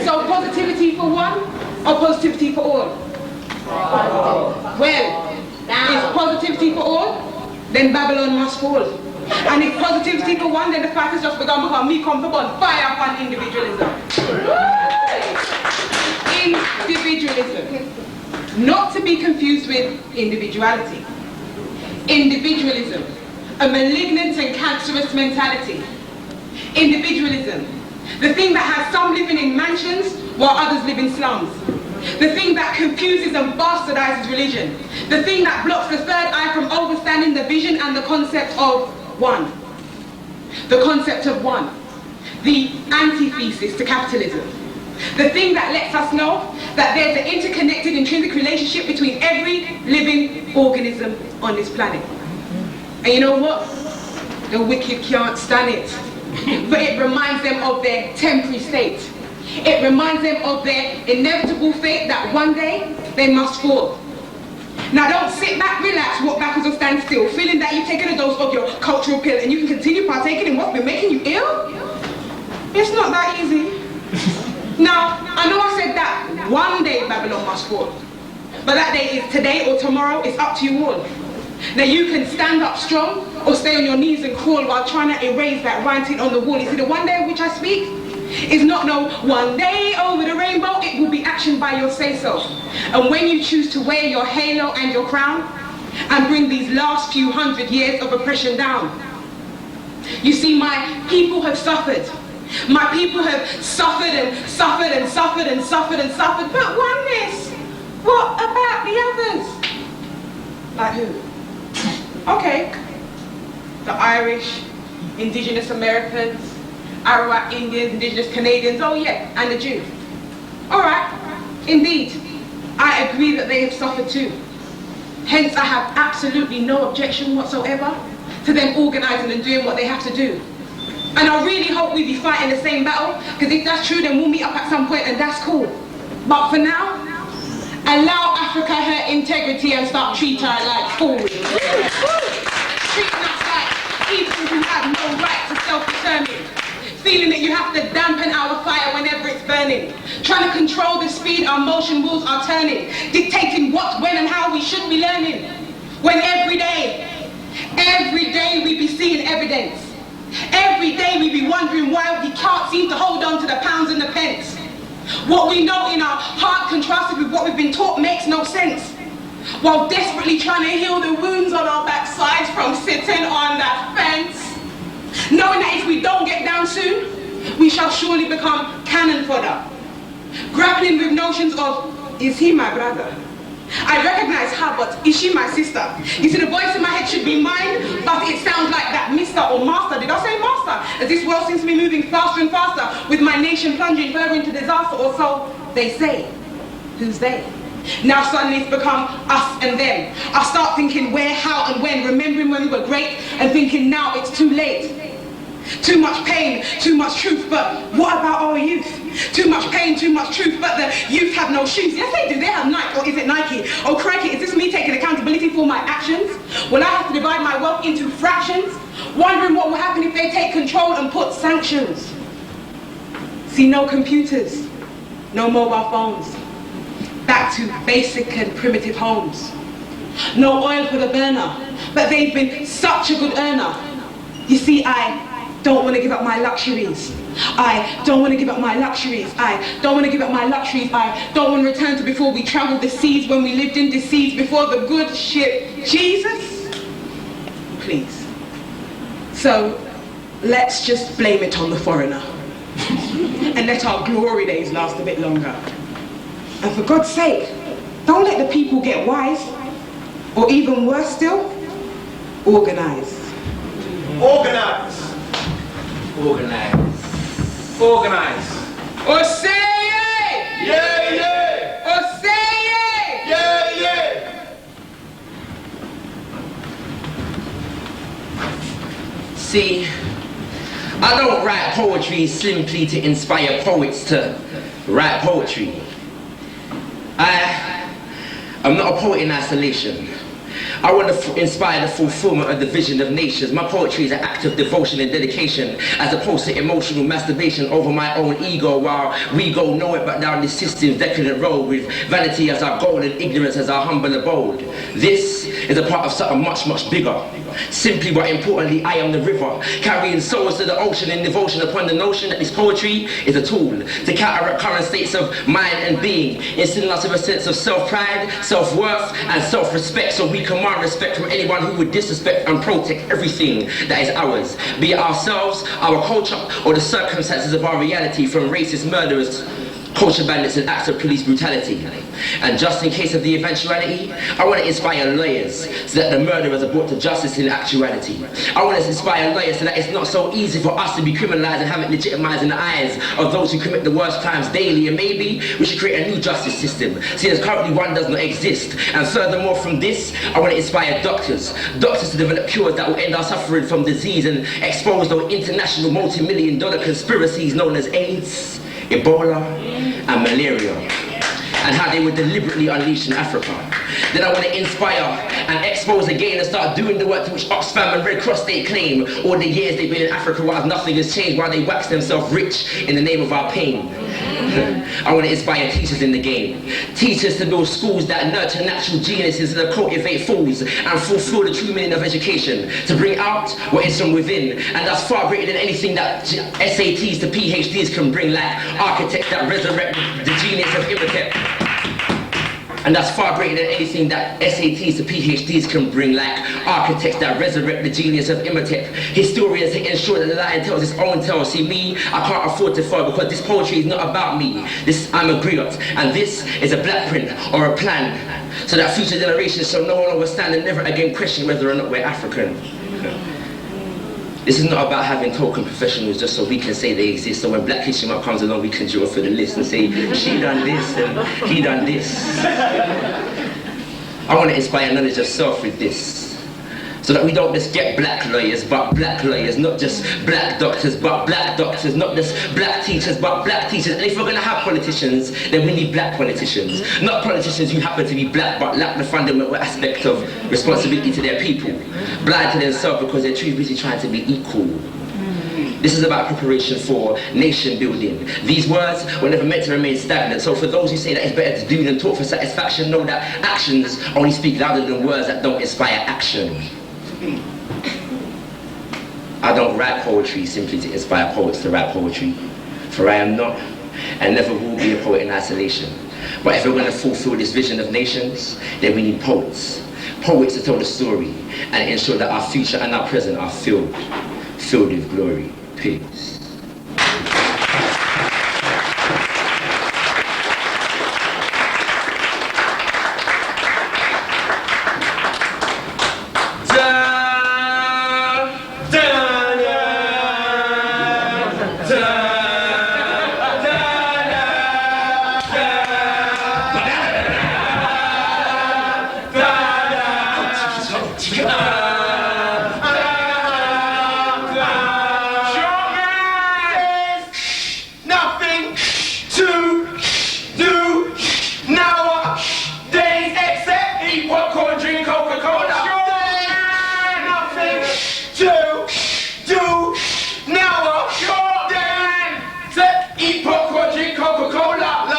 So positivity for one or positivity for all? Well, if positivity for all, then Babylon must fall. And if positivity for one, then the fight has just begun because me come to burn fire upon individualism. Individualism. Not to be confused with individuality. Individualism. A malignant and cancerous mentality. Individualism. The thing that has some living in mansions while others live in slums. The thing that confuses and bastardizes religion. The thing that blocks the third eye from understanding the vision and the concept of one. The concept of one. The antithesis to capitalism. The thing that lets us know that there's an interconnected intrinsic relationship between every living organism on this planet. And you know what? The wicked can't stand it. But it reminds them of their temporary state. It reminds them of their inevitable fate that one day they must fall. Now don't sit back, relax, walk backwards or stand still, feeling that you've taken a dose of your cultural pill and you can continue partaking in what's been making you ill. It's not that easy. Now, I know I said that one day Babylon must fall. But that day is today or tomorrow, it's up to you all. Now you can stand up strong or stay on your knees and crawl while trying to erase that writing on the wall. You see, the one day of which I speak is not no one day over the rainbow, it will be action by your say-so. And when you choose to wear your halo and your crown and bring these last few hundred years of oppression down. You see, my people have suffered. My people have suffered and suffered and suffered and suffered and suffered. But OneNess, what about the others? Like who? Okay. The Irish, Indigenous Americans, Arawak Indians, Indigenous Canadians, oh yeah, and the Jews. Alright, indeed, I agree that they have suffered too. Hence, I have absolutely no objection whatsoever to them organising and doing what they have to do. And I really hope we be fighting the same battle, because if that's true, then we'll meet up at some point and that's cool. But for now, allow Africa her integrity and start treating her like fools. Treating us like people who have no right to self-determine. Feeling that you have to dampen our fire whenever it's burning. Trying to control the speed our motion wheels are turning. Dictating what, when and how we should be learning. When every day we be seeing evidence. Every day we be wondering why we can't seem to hold on to the pounds and the pence. What we know in our heart contrasted with what we've been taught makes no sense. While desperately trying to heal the wounds on our backsides from sitting on that fence. Knowing that if we don't get down soon, we shall surely become cannon fodder. Grappling with notions of, is he my brother? I recognize her, but is she my sister? You see, the voice in my head should be mine, but it sounds like that Mr. or Master. Did I say Master? As this world seems to be moving faster and faster, with my nation plunging further into disaster, or so they say. Who's they? Now suddenly it's become us and them. I start thinking where, how and when, remembering when we were great, and thinking now it's too late. Too much pain, too much truth, but what about our youth? Too much pain, too much truth, but the youth have no shoes. Yes, they do. They have Nike, or is it Nike? Oh, crikey, is this me taking accountability for my actions? Will I have to divide my wealth into fractions? Wondering what will happen if they take control and put sanctions. See, no computers, no mobile phones. Back to basic and primitive homes. No oil for the burner, but they've been such a good earner. You see, I don't want to give up my luxuries. I don't want to give up my luxuries. I don't want to give up my luxuries. I don't want to return to before we traveled the seas, when we lived in disease, before the good ship Jesus. Please. So let's just blame it on the foreigner and let our glory days last a bit longer. And for God's sake, don't let the people get wise, or even worse still, organize. Organize. Organize. Organize. Or say yay! Yeah, yeah. Or say yay! Yeah, yeah. See, I don't write poetry simply to inspire poets to write poetry. I'm not a poet in isolation. I want to inspire the fulfillment of the vision of nations. My poetry is an act of devotion and dedication, as opposed to emotional masturbation over my own ego, while we go nowhere but down this system's decadent road, with vanity as our goal and ignorance as our humble abode. This is a part of something much, much bigger. Simply but importantly, I am the river, carrying souls to the ocean in devotion upon the notion that this poetry is a tool to counteract current states of mind and being, instilling us with a sense of self-pride, self-worth, and self-respect, so we command respect from anyone who would disrespect and protect everything that is ours, be it ourselves, our culture, or the circumstances of our reality, from racist murderers, culture bandits, and acts of police brutality. And just in case of the eventuality, I want to inspire lawyers so that the murderers are brought to justice in actuality. I want to inspire lawyers so that it's not so easy for us to be criminalized and have it legitimized in the eyes of those who commit the worst crimes daily. And maybe we should create a new justice system, since currently one does not exist. And furthermore from this, I want to inspire doctors to develop cures that will end our suffering from disease and expose those international multi-million-dollar conspiracies known as AIDS, Ebola, and malaria, and how they were deliberately unleashed in Africa. Then I want to inspire and expose again and start doing the work to which Oxfam and Red Cross they claim all the years they've been in Africa while nothing has changed, while they wax themselves rich in the name of our pain. I want to inspire teachers in the game. Teachers to build schools that nurture natural geniuses and cultivate fools and fulfill the true meaning of education, to bring out what is from within, and that's far greater than anything that SATs to PhDs can bring, like architects that resurrect the genius of Imhotep. And that's far greater than anything that SATs to PhDs can bring, like architects that resurrect the genius of Imhotep. Historians to ensure that the lion tells its own tale. See, me, I can't afford to fail, because this poetry is not about me. I'm a griot, and this is a black print or a plan, so that future generations shall no longer stand and never again question whether or not we're African. This is not about having token professionals just so we can say they exist, so when Black History Month comes along, we can draw for the list and say, she done this and he done this. I want to inspire knowledge of self with this, so that we don't just get black lawyers, but black lawyers, not just black doctors, but black doctors, not just black teachers, but black teachers. And if we're going to have politicians, then we need black politicians, not politicians who happen to be black but lack the fundamental aspect of responsibility to their people, blind to themselves because they're too busy trying to be equal. This is about preparation for nation building. These words were never meant to remain stagnant. So for those who say that it's better to do than talk for satisfaction, know that actions only speak louder than words that don't inspire action. I don't write poetry simply to inspire poets to write poetry, for I am not and never will be a poet in isolation. But if we're going to fulfill this vision of nations, then we need poets. Poets to tell the story and ensure that our future and our present are filled with glory. Peace. Eat popcorn, drink Coca-Cola.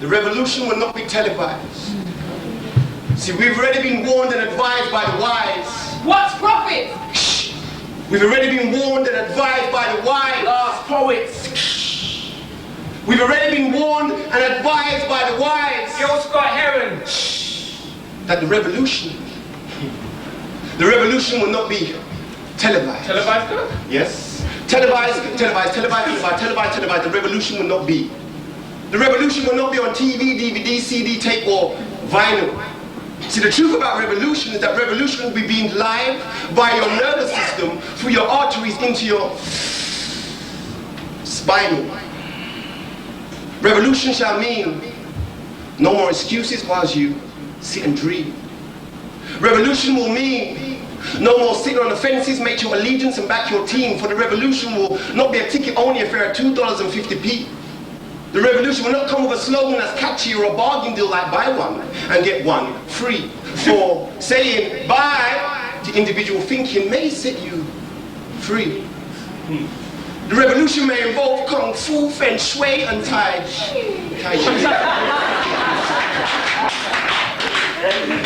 The revolution will not be televised. See, we've already been warned and advised by the wise. What's profit? Shh. We've already been warned and advised by the wise. Last poets. Shh. We've already been warned and advised by the wise. Gil Scott Heron. That the revolution will not be televised. Televised, good? Yes. Televised. The revolution will not be. The revolution will not be on TV, DVD, CD, tape, or vinyl. See, the truth about revolution is that revolution will be beamed live by your nervous system through your arteries into your spinal. Revolution shall mean no more excuses whilst you sit and dream. Revolution will mean no more sitting on the fences, make your allegiance and back your team. For the revolution will not be a ticket-only affair at $2.50. The revolution will not come with a slogan that's catchy or a bargain deal like buy one and get one free. For saying bye to individual thinking may set you free. The revolution may involve kung fu, feng shui, and tai chi.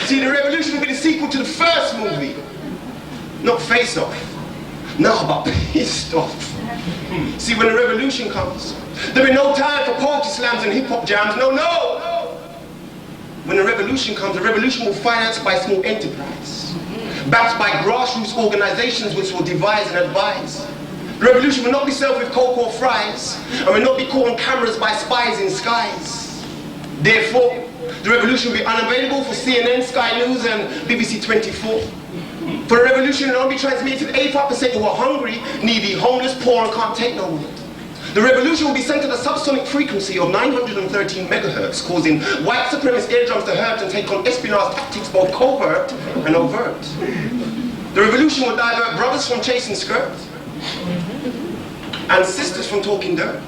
See, the revolution will be the sequel to the first movie. Not Face Off. Now about Pissed Off. See, when the revolution comes, there'll be no time for poetry slams and hip-hop jams. No, no! When the revolution comes, the revolution will be financed by small enterprise, backed by grassroots organizations which will devise and advise. The revolution will not be served with coke or fries, and will not be caught on cameras by spies in skies. Therefore, the revolution will be unavailable for CNN, Sky News, and BBC 24. For the revolution, it will only be transmitted to 85% who are hungry, needy, homeless, poor, and can't take no more. The revolution will be sent at a subsonic frequency of 913 megahertz, causing white supremacist eardrums to hurt and take on espionage tactics both covert and overt. The revolution will divert brothers from chasing skirts and sisters from talking dirt.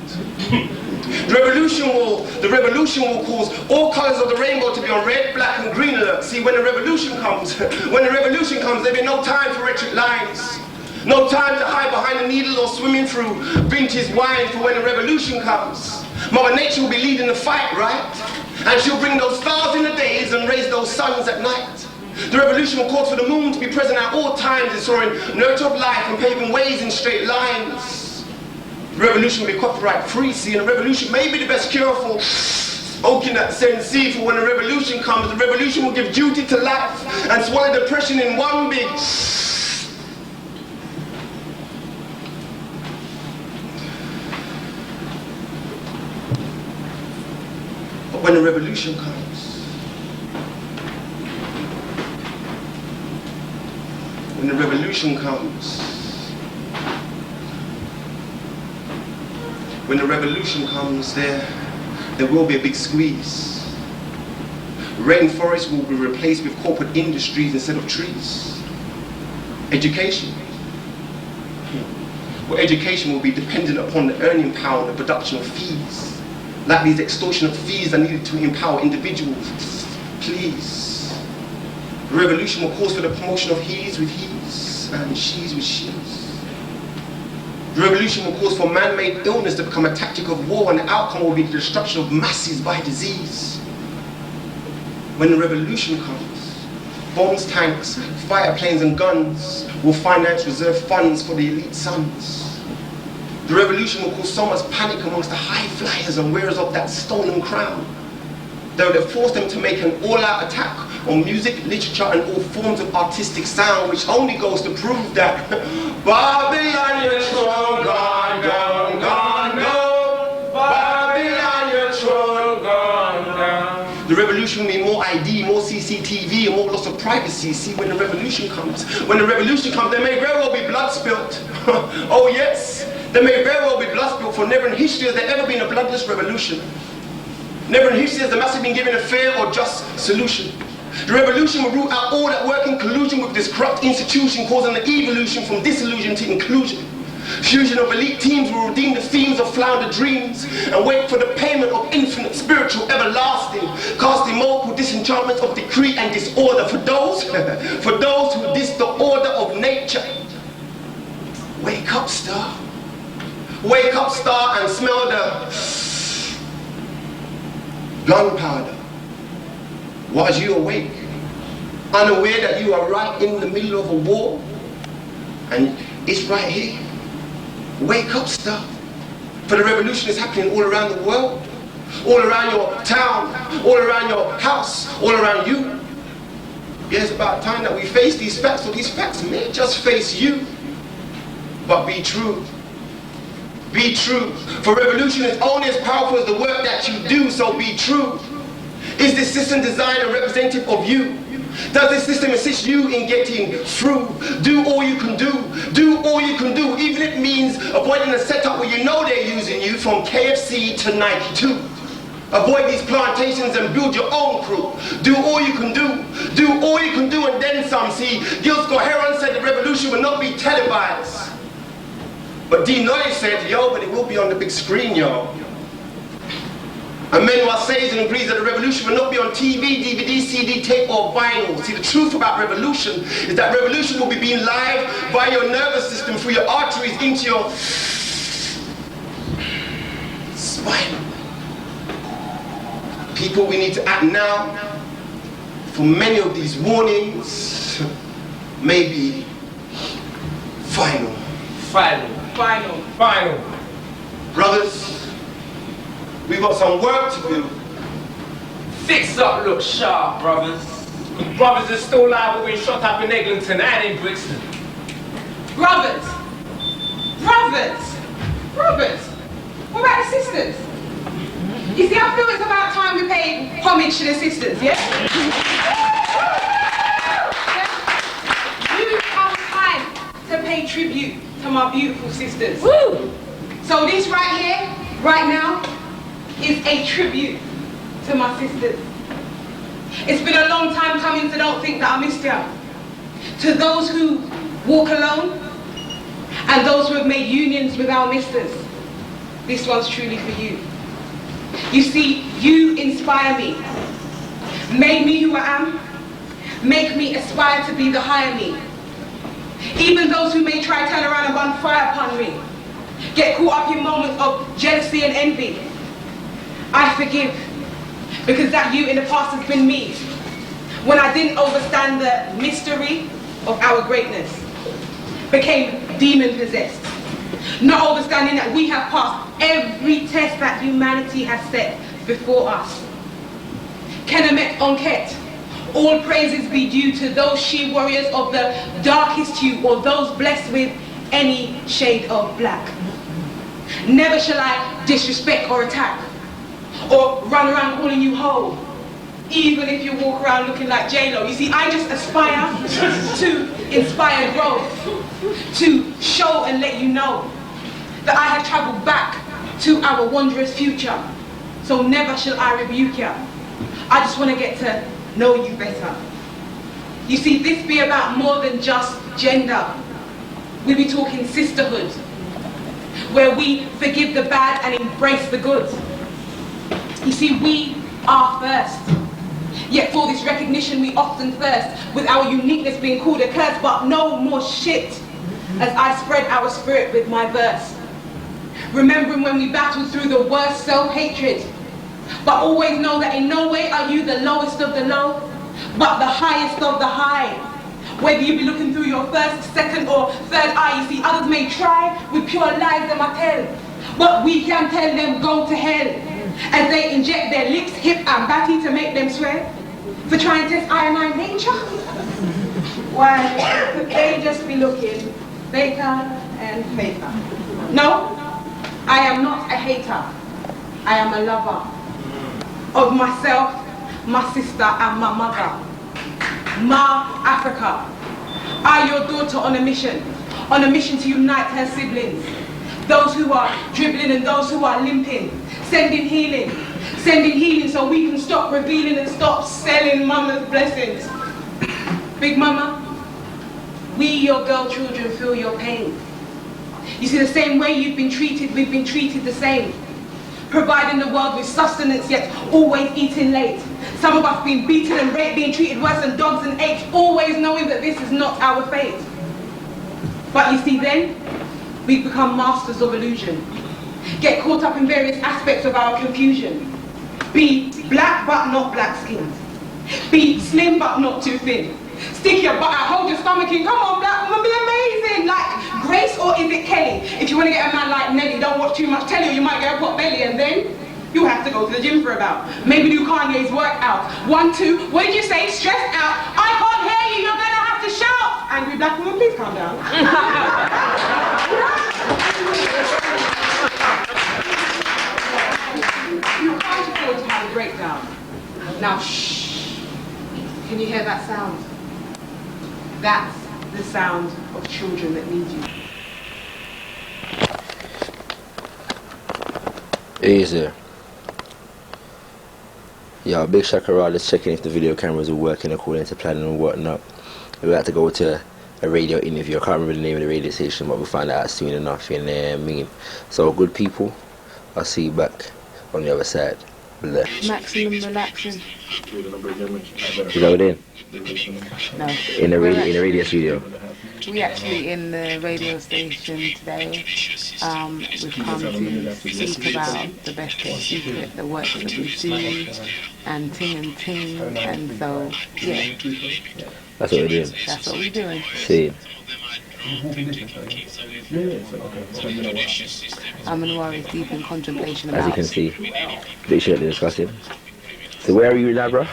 The revolution will cause all colors of the rainbow to be on red, black, and green alert. See, when the revolution comes, there'll be no time for rhetoric lines. No time to hide behind a needle or swimming through vintage wine. For when the revolution comes, Mother Nature will be leading the fight, right? And she'll bring those stars in the days and raise those suns at night. The revolution will call for the moon to be present at all times, ensuring nurture of life and paving ways in straight lines. The revolution will be copyright free, see, and the revolution may be the best cure for oaking at Sensi. For when the revolution comes, the revolution will give duty to life and swallow depression in one big. But when the revolution comes, when the revolution comes, there will be a big squeeze. Rainforests will be replaced with corporate industries instead of trees. Education. Well, education will be dependent upon the earning power and the production of fees. Like these extortionate fees are needed to empower individuals. Please. The revolution will cause for the promotion of he's with he's and she's with she's. The revolution will cause for man-made illness to become a tactic of war, and the outcome will be the destruction of masses by disease. When the revolution comes, bombs, tanks, fighter planes and guns will finance reserve funds for the elite sons. The revolution will cause so much panic amongst the high flyers and wearers of that stolen crown that would have forced them to make an all-out attack on music, literature, and all forms of artistic sound, which only goes to prove that Babylon, you're gone, gone, gone, gone, gone. Babylon, you're gone, gone. The revolution will mean more ID, more CCTV, and more loss of privacy. See, when the revolution comes, there may very well be blood spilt. Oh yes, there may very well be blood spilt, for never in history has there ever been a bloodless revolution. Never in history has the masses been given a fair or just solution. The revolution will root out all that work in collusion with this corrupt institution, causing the evolution from disillusion to inclusion. Fusion of elite teams will redeem the themes of floundered dreams and wait for the payment of infinite spiritual everlasting, casting multiple disenchantments of decree and disorder for those who diss the order of nature. Wake up, star. Wake up, star, and smell the gunpowder. Was you awake, unaware that you are right in the middle of a war? And it's right here. Wake up, stuff. For the revolution is happening all around the world, all around your town, all around your house, all around you. Yeah, it's about time that we face these facts, so these facts may just face you, but be true. Be true. For revolution is only as powerful as the work that you do, so be true. Is this system designed and representative of you? Does this system assist you in getting through? Do all you can do. Do all you can do, even if it means avoiding a setup where you know they're using you, from KFC to Nike too. Avoid these plantations and build your own crew. Do all you can do. Do all you can do and then some. See, Gil Scott-Heron said the revolution will not be televised. But Dean Noy said, yo, but it will be on the big screen, yo. Amen Noir says and agrees that the revolution will not be on TV, DVD, CD, tape, or vinyl. See, the truth about revolution is that revolution will be being live via your nervous system, through your arteries, into your spine. People, we need to act now, for many of these warnings may be final. Final. Brothers, we've got some work to do. Fix up, look sharp, brothers. Brothers are still alive, we've been shot up in Eglinton and in Brixton. Brothers! What about the sisters? You see, I feel it's about time we pay homage to the sisters, yeah? You have time to pay tribute to my beautiful sisters. Woo! So this right here, right now, is a tribute to my sisters. It's been a long time coming, so don't think that I missed you. To those who walk alone, and those who have made unions with our misters, this one's truly for you. You see, you inspire me, made me who I am, make me aspire to be the higher me. Even those who may try to turn around and run fire upon me, get caught up in moments of jealousy and envy, I forgive, because that you in the past has been me, when I didn't understand the mystery of our greatness, became demon-possessed, not understanding that we have passed every test that humanity has set before us. Kenemet Onket, all praises be due to those she-warriors of the darkest hue, or those blessed with any shade of black. Never shall I disrespect or attack, or run around calling you hoe, even if you walk around looking like J-Lo. You see, I just aspire to inspire growth, to show and let you know that I have traveled back to our wondrous future. So never shall I rebuke you. I just want to get to know you better. You see, this be about more than just gender. We be talking sisterhood, where we forgive the bad and embrace the good. You see, we are first. Yet for this recognition we often thirst, with our uniqueness being called a curse. But no more shit as I spread our spirit with my verse. Remembering when we battled through the worst self-hatred, but always know that in no way are you the lowest of the low, but the highest of the high. Whether you be looking through your first, second or third eye, you see others may try with pure lies them I tell, but we can tell them go to hell, as they inject their lips, hip and batty to make them swear, for trying to test iron nature. Why, they just be looking faker and faker. No, I am not a hater. I am a lover of myself, my sister and my mother. Ma Africa, I, your daughter, on a mission to unite her siblings. Those who are dribbling and those who are limping, sending healing so we can stop revealing and stop selling mama's blessings. Big mama, we, your girl children, feel your pain. You see, the same way you've been treated, we've been treated the same. Providing the world with sustenance, yet always eating late. Some of us being beaten and raped, being treated worse than dogs and apes, always knowing that this is not our fate. But you see, then, we've become masters of illusion. Get caught up in various aspects of our confusion. Be black but not black skinned. Be slim but not too thin. Stick your butt out, hold your stomach in. Come on, black woman, be amazing. Like Grace, or is it Kelly? If you want to get a man like Nelly, don't watch too much telly or you might get a pot belly, and then you have to go to the gym for about. Maybe do Kanye's workout. 1, 2, what did you say? Stressed out. I can't hear you, you're gonna have to shout. Angry black woman, please calm down. You can't afford to have a breakdown. Now, shh. Can you hear that sound? That's the sound of children that need you. Easy. Yeah, big ShakaRa, just checking if the video cameras are working according to plan and whatnot. We had to go to a radio interview. I can't remember the name of the radio station, but we'll find out soon enough, you know what I mean? So, good people, I'll see you back on the other side. Bleh. Maximum relaxing. Is that what in? No. In the radio studio. We actually in the radio station today. We've come to speak about the best kept secret, the work that we do, and ting, and so yeah. That's what we're doing. That's what we're doing. See. Amen Noir is deep in contemplation about. As you can see, pretty shortly discussing. So where are you now, bro?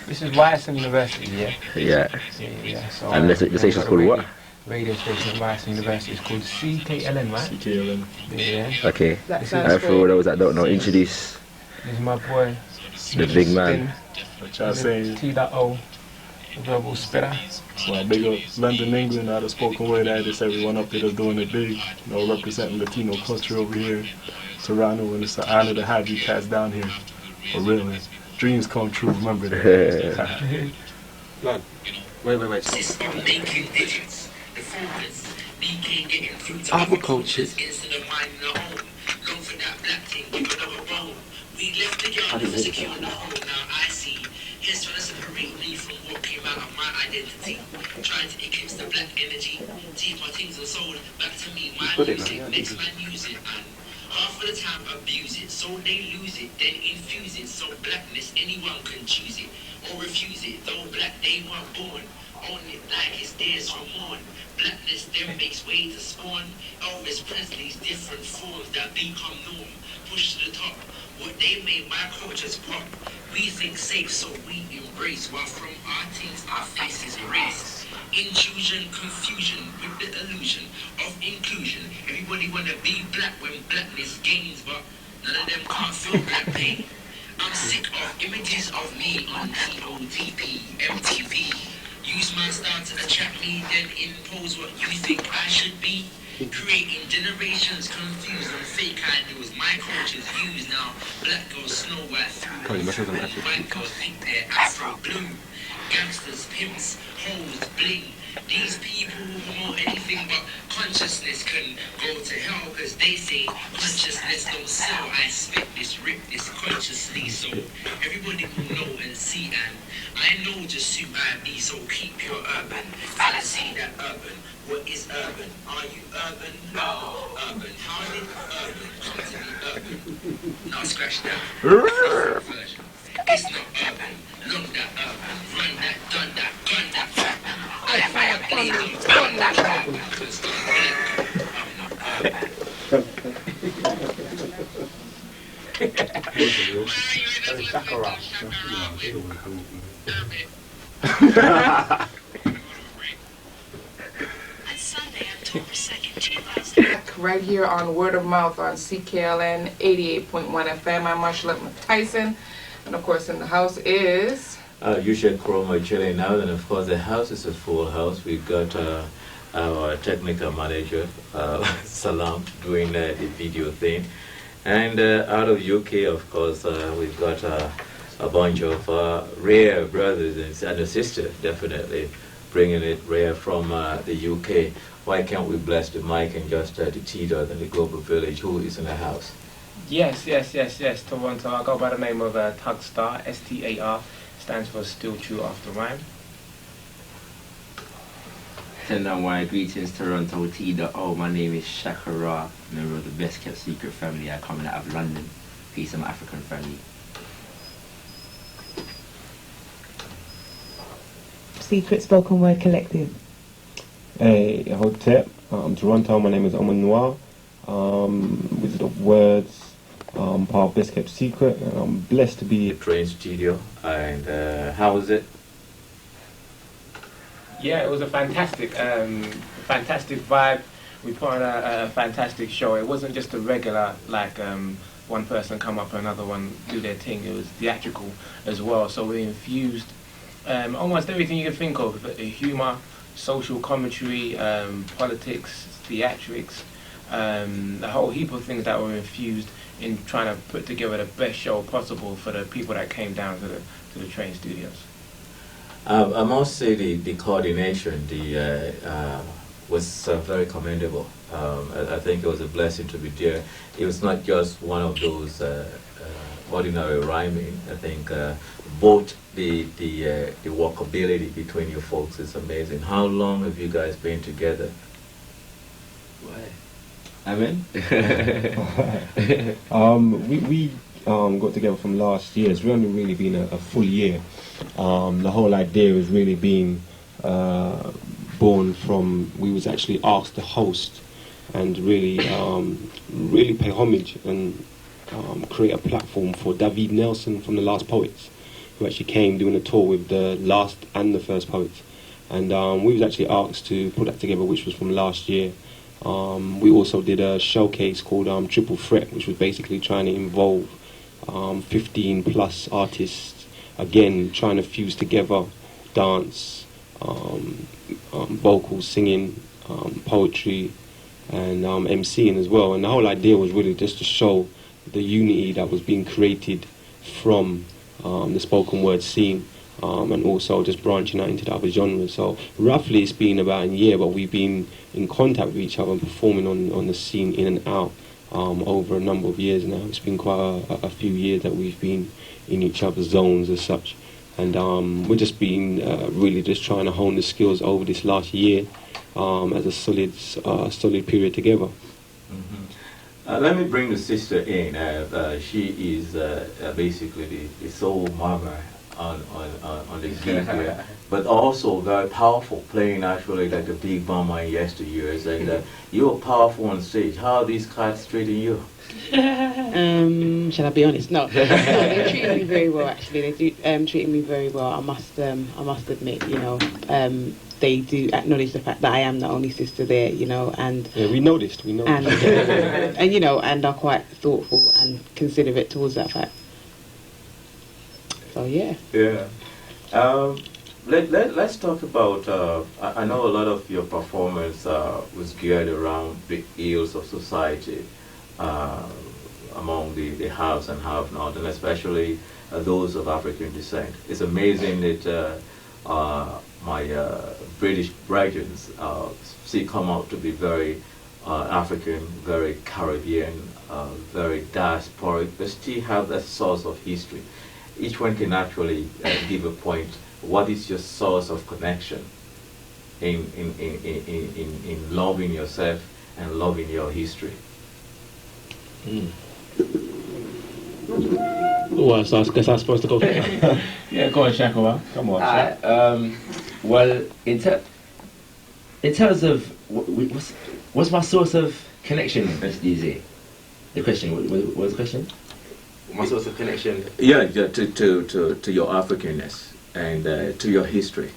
This is Ryerson University, yeah? Yeah. Yeah. So, and the station's called what? Radio station at Ryerson University is called CKLN, right? CKLN. Yeah. Okay. For those that don't know, introduce. This is my boy. The big man. What y'all saying? T.O. The verbal spitter. Well, big up London, England, out of spoken word artists, everyone up there that's doing it big. You know, representing Latino culture over here, Toronto, and it's an honor to have you cats down here. For real, man. Dreams come true, remember that. Look, wait. Other cultures. We left the yard for secure the home. Now I see his trying to separate me from what came out of my identity. Trying to eclipse the black energy. Teach my things and soul back to me. My music, next man use it. And half of the time abuse it. So they lose it, then infuse it. So blackness, anyone can choose it or refuse it. Though black, they weren't born. Own it like it's theirs from morn. Blackness then makes way to spawn. Elvis Presley's different forms that become norm. Push to the top. What they made my cultures pop. We think safe, so we embrace. While from our things, our faces erase. Intrusion, confusion with the illusion of inclusion. Everybody wanna be black when blackness gains, but none of them can't feel black pain. I'm sick of images of me on TOTP, MTV. Use my style to attract me, then impose what you think I should be. Creating generations confused on fake ideals. My culture's used now. Black girls snow white through. White girls think they're Afro blue. Gangsters, pimps, hoes, bling. These people who want anything but consciousness can go to hell, cause they say consciousness don't sell. I spit this, rip this consciously, so everybody will know and see, and I know just who I be, so keep your urban fallacy. That urban, what is urban? Are you urban? No. Urban, how did urban come to be urban? Now scratch that. It's not urban, long that urban, run that, done that, gun that, I fire bleed them, gun that urban, cause I'm not urban. Right here on Word of Mouth on CKLN 88.1 FM. I'm Marshall Tyson, and of course in the house is Yusha Chroma chilling out, and of course the house is a full house. We've got our technical manager Salam doing the video thing, and out of UK, of course, we've got a bunch of rare brothers and a sister, definitely bringing it rare from the UK. Why can't we bless the mic and just the T.A.R and the Global Village, who is in the house? Yes. Toronto. I go by the name of TuggS.T.A.R, S-T-A-R, stands for Still True After Rhyme. Why greetings Toronto, T.A.R. My name is ShakaRa, member of the best kept secret family. I come out of London. Peace, I'm African family. Secret Spoken Word Collective? Hey, Hotep, Toronto, my name is Amen Noir, Wizard of Words, part of Best Kept Secret, and I'm blessed to be The Train Studio. And how was it? Yeah, it was a fantastic vibe. We put on a fantastic show. It wasn't just a regular, like, one person come up and another one do their thing. It was theatrical as well. So we infused almost everything you can think of: humour, social commentary, politics, theatrics, a whole heap of things that were infused in trying to put together the best show possible for the people that came down to the Train Studios. I must say the coordination was very commendable. I think it was a blessing to be there. It was not just one of those ordinary rhyming. I think both the workability between you folks is amazing. How long have you guys been together? Amen. We got together from last year. It's only really been a full year. The whole idea was really being born from, we was actually asked to host and really pay homage and create a platform for David Nelson from the Last Poets, who actually came doing a tour with the Last and the First Poets. And we was actually asked to put that together, which was from last year. We also did a showcase called Triple Threat, which was basically trying to involve 15 plus artists, again trying to fuse together dance, vocals, singing, poetry, and MCing as well. And the whole idea was really just to show the unity that was being created from the spoken word scene, and also just branching out into the other genres. So roughly it's been about a year, but we've been in contact with each other and performing on the scene in and out over a number of years now. It's been quite a few years that we've been in each other's zones as such. And we're just been really just trying to hone the skills over this last year as a solid period together. Let me bring the sister in. She is basically the soul mama on the gig here, but also very powerful, playing actually like the big mama in yesteryears. And you're powerful on stage. How are these cats treating you? Shall I be honest? No, they treated me very well. Actually, they do treated me very well. I must admit, you know, they do acknowledge the fact that I am the only sister there, you know, and yeah, we noticed, and, and you know, and are quite thoughtful and considerate towards that fact. So yeah. Yeah. Let's talk about. I know a lot of your performance was geared around the ills of society. Among the haves and have-not, and especially those of African descent. It's amazing that my British brethren come out to be very African, very Caribbean, very diasporic, but still have that source of history. Each one can actually give a point. What is your source of connection in loving yourself and loving your history? Well, so I guess I'm supposed to go first. Yeah, go on, ShakaRa. Come on, Shak. Well, in terms of what's my source of connection, DJ? The question. What was the question? My source of connection. Yeah, to your Africanness and to your history.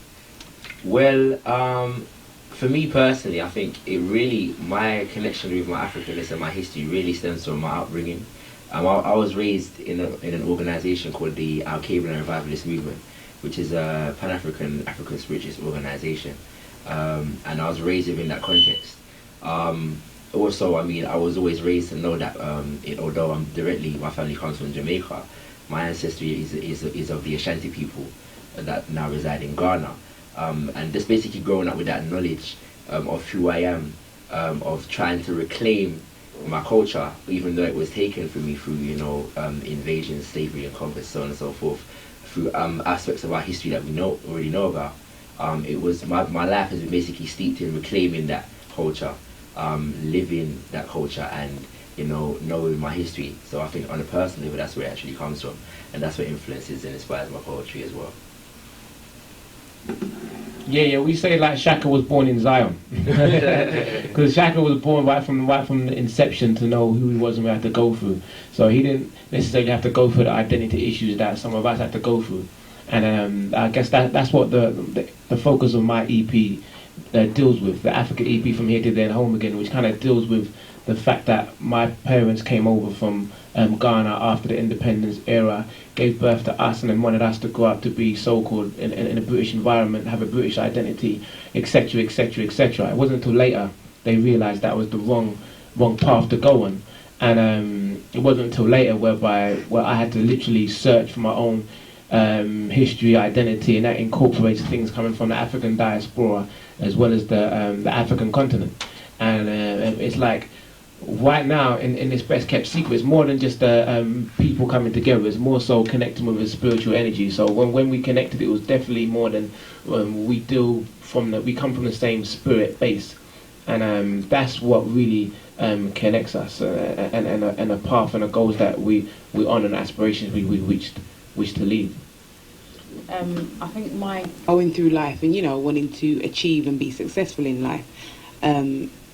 Well, for me personally, I think my connection with my Africanness and my history really stems from my upbringing. I was raised in an organisation called the Al-Qaeda Revivalist Movement, which is a Pan-African spiritualist organisation, and I was raised within that context. Also, I mean, I was always raised to know that although my family comes from Jamaica, my ancestry is of the Ashanti people that now reside in Ghana. And just basically growing up with that knowledge of who I am, of trying to reclaim my culture, even though it was taken from me through, you know, invasion, slavery, and conquest, so on and so forth, through aspects of our history that we already know about. It was my life has been basically steeped in reclaiming that culture, living that culture, and you know, knowing my history. So I think on a personal level, that's where it actually comes from, and that's what influences and inspires my poetry as well. Yeah, we say like Shaka was born in Zion, because Shaka was born right from the inception to know who he was and what he had to go through. So he didn't necessarily have to go through the identity issues that some of us had to go through. And I guess that's what the focus of my EP deals with, the Africa EP, From Here to There and Home Again, which kind of deals with the fact that my parents came over from Ghana after the independence era, gave birth to us, and then wanted us to grow up to be so-called in a British environment, have a British identity, etc., etc., etc. It wasn't until later they realised that was the wrong path to go on, and it wasn't until later where I had to literally search for my own history, identity, and that incorporates things coming from the African diaspora as well as the African continent. And it's like right now in this best kept secret, it's more than just people coming together. It's more so connecting with a spiritual energy. So when we connected, it was definitely more than we come from the same spirit base, and that's what really connects us, and a path and a goals that we on and aspirations we wish to lead. I think my going through life and wanting to achieve and be successful in life,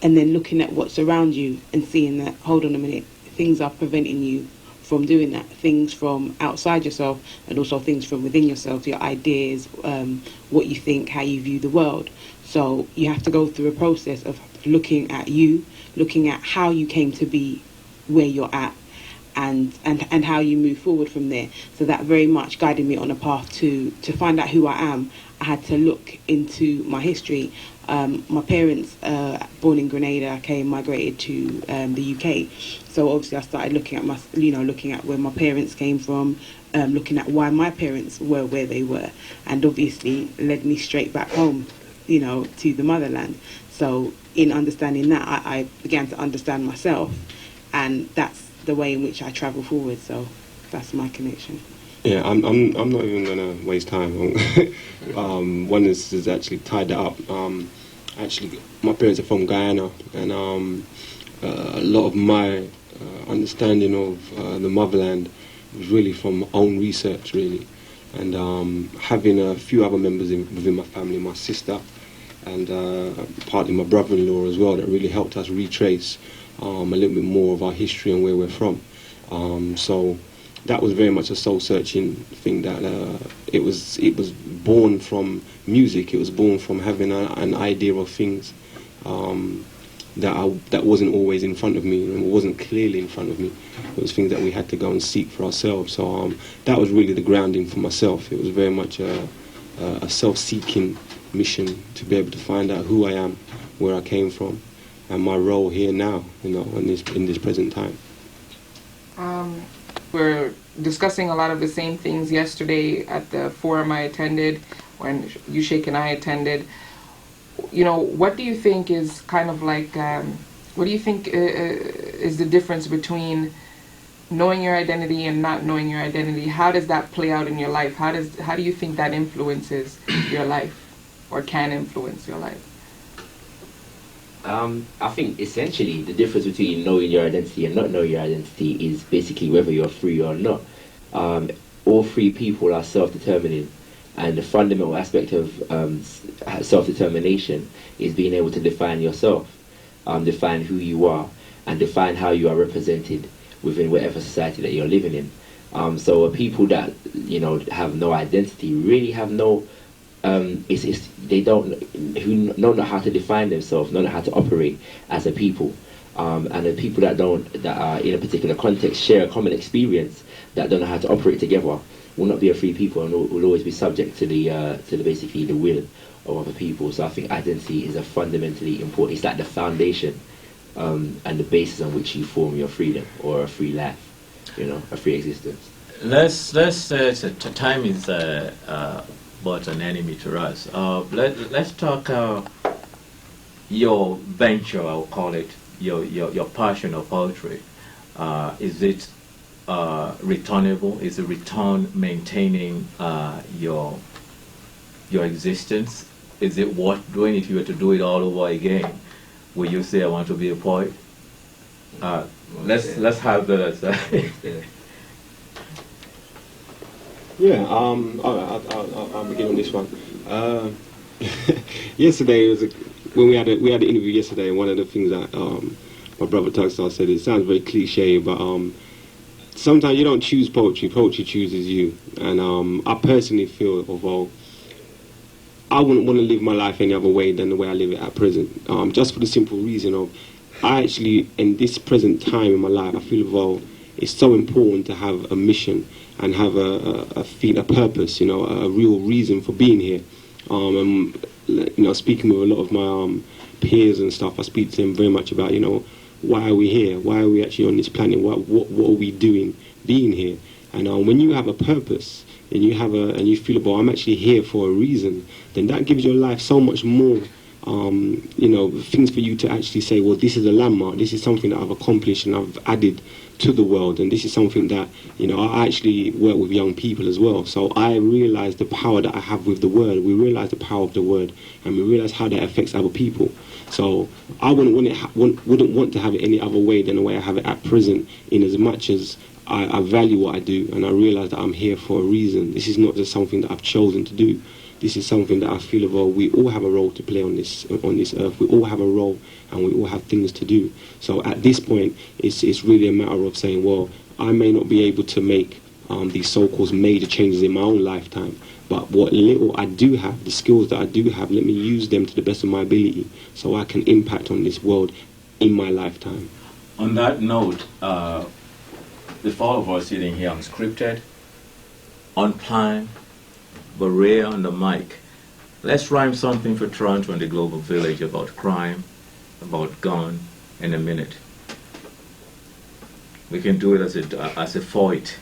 and then looking at what's around you and seeing that, hold on a minute, things are preventing you from doing that, things from outside yourself and also things from within yourself, your ideas, what you think, how you view the world. So you have to go through a process of looking at you, looking at how you came to be where you're at, and how you move forward from there. So that very much guided me on a path to find out who I am. I had to look into my history. My parents, born in Grenada, migrated to the UK. So obviously I started looking at looking at where my parents came from, looking at why my parents were where they were, and obviously led me straight back home, to the motherland. So in understanding that, I began to understand myself, and that's the way in which I travel forward. So that's my connection. Yeah, I'm not even gonna waste time. OneNess has actually tied that up. Actually, my parents are from Guyana, and a lot of my understanding of the motherland was really from own research, really, and having a few other members within my family, my sister, and partly my brother-in-law as well, that really helped us retrace a little bit more of our history and where we're from. So that was very much a soul-searching thing. That it was born from music. It was born from having an idea of things that wasn't always in front of me, and it wasn't clearly in front of me. It was things that we had to go and seek for ourselves. So that was really the grounding for myself. It was very much a self-seeking mission to be able to find out who I am, where I came from, and my role here now, in this present time. We're discussing a lot of the same things yesterday at the forum I attended, when Yushik and I attended. What do you think is kind of like, what do you think is the difference between knowing your identity and not knowing your identity? How does that play out in your life? How do you think that influences your life, or can influence your life? I think essentially the difference between knowing your identity and not knowing your identity is basically whether you're free or not. All free people are self-determining, and the fundamental aspect of self-determination is being able to define yourself, define who you are, and define how you are represented within whatever society that you're living in. So people that have no identity really have no they don't know how to define themselves, don't know how to operate as a people, and the people that are in a particular context share a common experience that don't know how to operate together will not be a free people, and will always be subject to the basically the will of other people. So I think identity is a fundamentally important. It's like the foundation and the basis on which you form your freedom or a free life, a free existence. Time is but an enemy to us. Let's talk your venture, I'll call it, your passion of poetry. Is it returnable? Is the return maintaining your existence? Is it worth doing? If you were to do it all over again, will you say I want to be a poet? Let's have that. Yeah, I'll begin on this one. Yesterday when we had the interview yesterday. One of the things that my brother TuggS.T.A.R said, it sounds very cliche, but sometimes you don't choose poetry. Poetry chooses you. And I personally feel, although I wouldn't want to live my life any other way than the way I live it at present, just for the simple reason of I actually, in this present time in my life, I feel although it's so important to have a mission and have a purpose, a real reason for being here. Speaking with a lot of my peers and stuff, I speak to them very much about, why are we here? Why are we actually on this planet? What are we doing being here? And when you have a purpose and you feel, well, I'm actually here for a reason, then that gives your life so much more things for you to actually say, well, this is a landmark, this is something that I've accomplished and I've added to the world, and this is something that, I actually work with young people as well, so I realise the power that I have with the word. We realise the power of the word, and we realise how that affects other people. So I wouldn't want to have it any other way than the way I have it at present, in as much as I value what I do, and I realise that I'm here for a reason. This is not just something that I've chosen to do. This is something that I feel of, we all have a role to play on this earth. We all have a role, and we all have things to do. So at this point, it's really a matter of saying, well, I may not be able to make these so-called major changes in my own lifetime, but what little I do have, the skills that I do have, let me use them to the best of my ability so I can impact on this world in my lifetime. On that note, the four of us sitting here unscripted, unplanned, but rare on the mic. Let's rhyme something for Toronto and the global village about crime, about gun, in a minute. We can do it as a fight.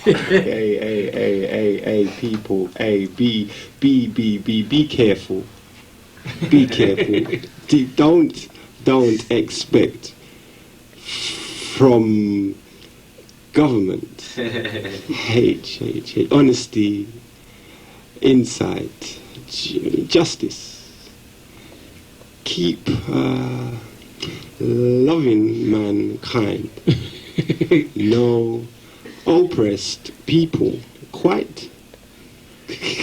Hey, people, be careful. Be careful. Don't expect from government hate, honesty, insight, justice. Keep loving mankind. No oppressed people. Quite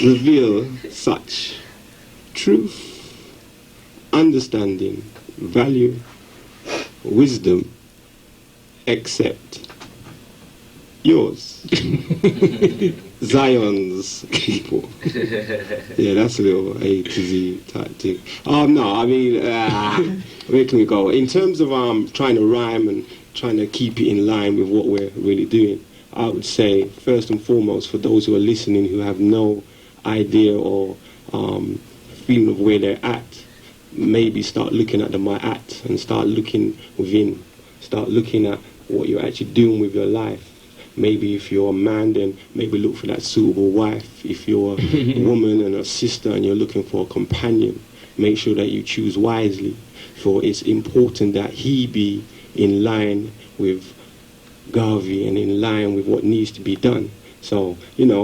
reveal such truth, understanding, value, wisdom, except yours. Zion's people. Yeah, that's a little A to Z type thing. No, I mean, where can we go? In terms of trying to rhyme and trying to keep it in line with what we're really doing, I would say, first and foremost, for those who are listening who have no idea or feeling of where they're at, maybe start looking at the my at and start looking within. Start looking at what you're actually doing with your life. Maybe if you're a man, then maybe look for that suitable wife. If you're a woman and a sister and you're looking for a companion, make sure that you choose wisely. For it's important that he be in line with Garvey and in line with what needs to be done. So,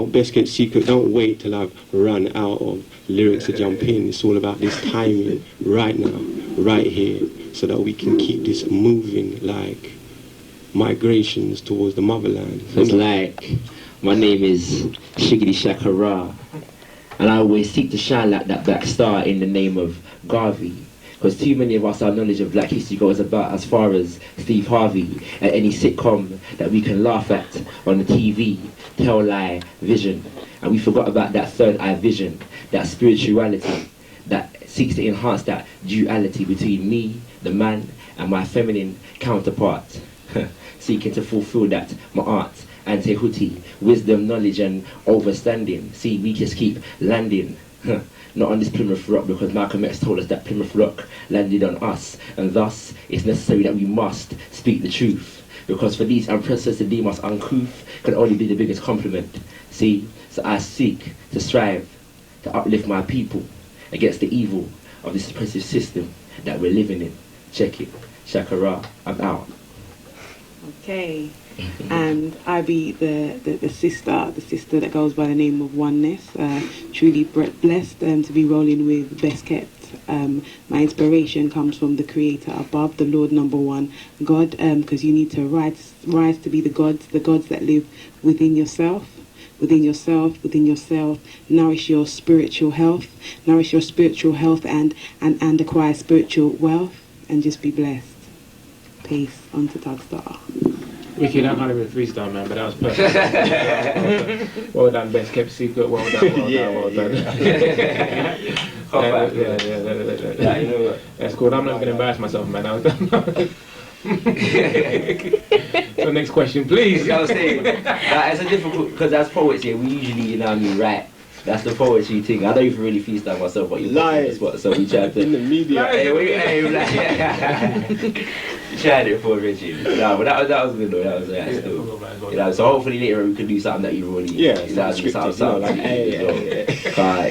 best kept secret, don't wait till I've run out of lyrics to jump in. It's all about this timing right now, right here, so that we can keep this moving like migrations towards the motherland. It's like, my name is TuggS.T.A.R, and I always seek to shine like that black star in the name of Garvey. Because too many of us, our knowledge of black history goes about as far as Steve Harvey and any sitcom that we can laugh at on the TV, tell lie vision. And we forgot about that third eye vision, that spirituality that seeks to enhance that duality between me, the man, and my feminine counterpart. Seeking to fulfill that, my art, antihuti, wisdom, knowledge, and overstanding. See, we just keep landing. Not on this Plymouth Rock, because Malcolm X told us that Plymouth Rock landed on us, and thus it's necessary that we must speak the truth, because for these oppressors to deem us uncouth can only be the biggest compliment. See, so I seek to strive to uplift my people against the evil of this oppressive system that we're living in. Check it. ShakaRa, I'm out. Okay, and I be the sister that goes by the name of OneNess. Truly blessed to be rolling with Best Kept. My inspiration comes from the Creator above, the Lord number one, God, because you need to rise to be the gods that live within yourself, within yourself, nourish your spiritual health, and acquire spiritual wealth, and just be blessed. Peace. On to TuggS.T.A.R. Wicked, I can't even freestyle, man, but that was perfect. Well done, best kept secret. Well done, well done. Yeah, you know what? That's cool. I'm not going to embarrass myself, man. So next question, please. I was saying, it's a difficult, because as poets here, we usually, you know what I mean, write. That's the poetry thing. I don't even really freestyle myself, but you lie. So we tried to. In the media. You tried it for Richie. No, but that was good though. That was cool. You know, so hopefully later we can do something that you really. Yeah, you know, something like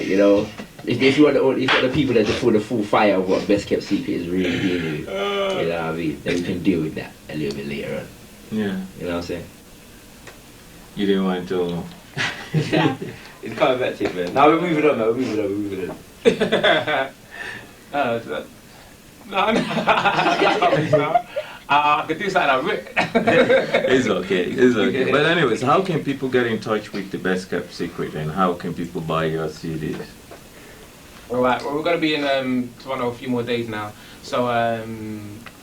you know, if you want the people that just feel the full fire of what Best Kept Secret is really dealing with, you know what I mean, then we can deal with that a little bit later on. Yeah. You know what I'm saying? You didn't want to. It's coming back to it, man. Now we're moving on, man. We're moving on. No. I could do something. It's okay. But anyways, how can people get in touch with the Best Kept Secret, and how can people buy your CDs? All right. Well, we're going to be in Toronto a few more days now. So,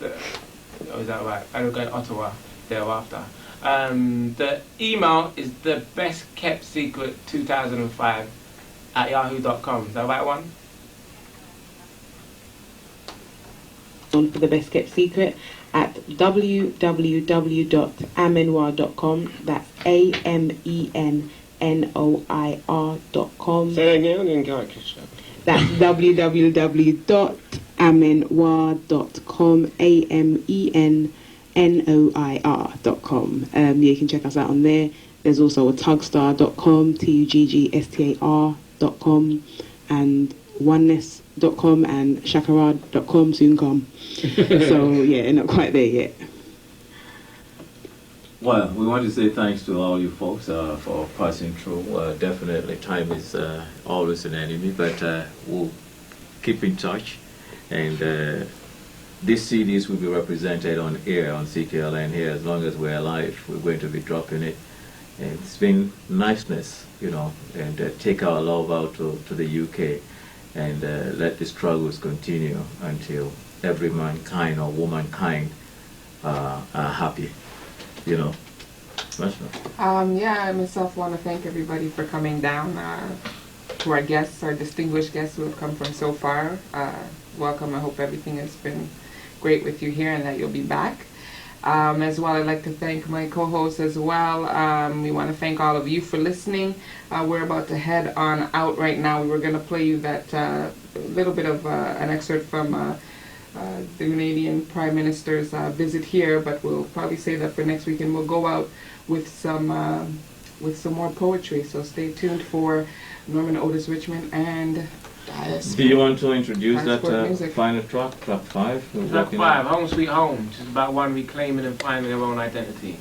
is that right? And we're going to Ottawa thereafter. The email is thebestkeptsecret2005@yahoo.com. Is that the right one? For the Best Kept Secret at www.amennoir.com. That's AMENNOIR.com. Say that again, I didn't catch that. That's www.amennoir.com. AMENNOIR.com. You can check us out on there. There's also a TuggS.T.A.R.com, TuggS.T.A.R.com, and OneNess.com and ShakaRa.com soon come. So yeah, not quite there yet. Well, we want to say thanks to all you folks for passing through. Definitely, time is always an enemy, but we'll keep in touch. And these CDs will be represented on air, on CKLN here, as long as we're alive. We're going to be dropping it. And it's been niceness, you know, and take our love out to the UK. And let the struggles continue until every mankind or womankind are happy, you know. Yeah, I myself want to thank everybody for coming down. To our guests, our distinguished guests who have come from so far. Welcome. I hope everything has been great with you here and that you'll be back. As well, I'd like to thank my co-hosts as well. We want to thank all of you for listening. We're about to head on out right now. We were going to play you that little bit of an excerpt from the Canadian Prime Minister's visit here, but we'll probably save that for next week, and we'll go out with some more poetry. So stay tuned for Norman Otis Richmond and Do you want to introduce that music. final track 5? Track 5, Home Sweet Home, which is about one reclaiming and finding their own identity.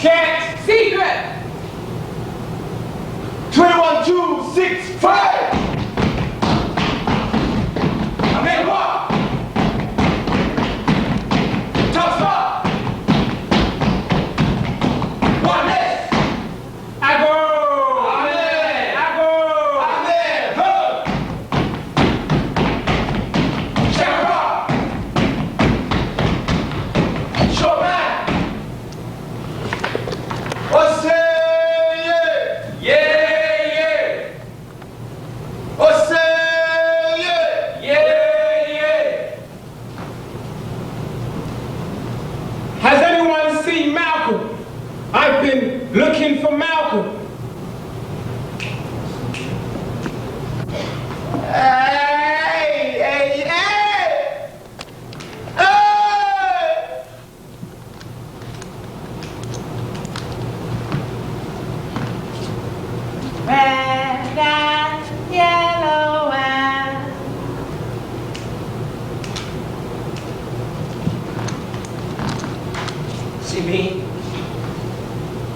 Can't. Secret. 21, 2, 6, 5. Amen Noir. TuggS.T.A.R. OneNess. I go. Amen. I go. Amen. ShakaRa. Show man. What's it? Has anyone seen Malcolm? I've been looking for Malcolm. Hey, hey, hey! Hey! Red and yellow and See me?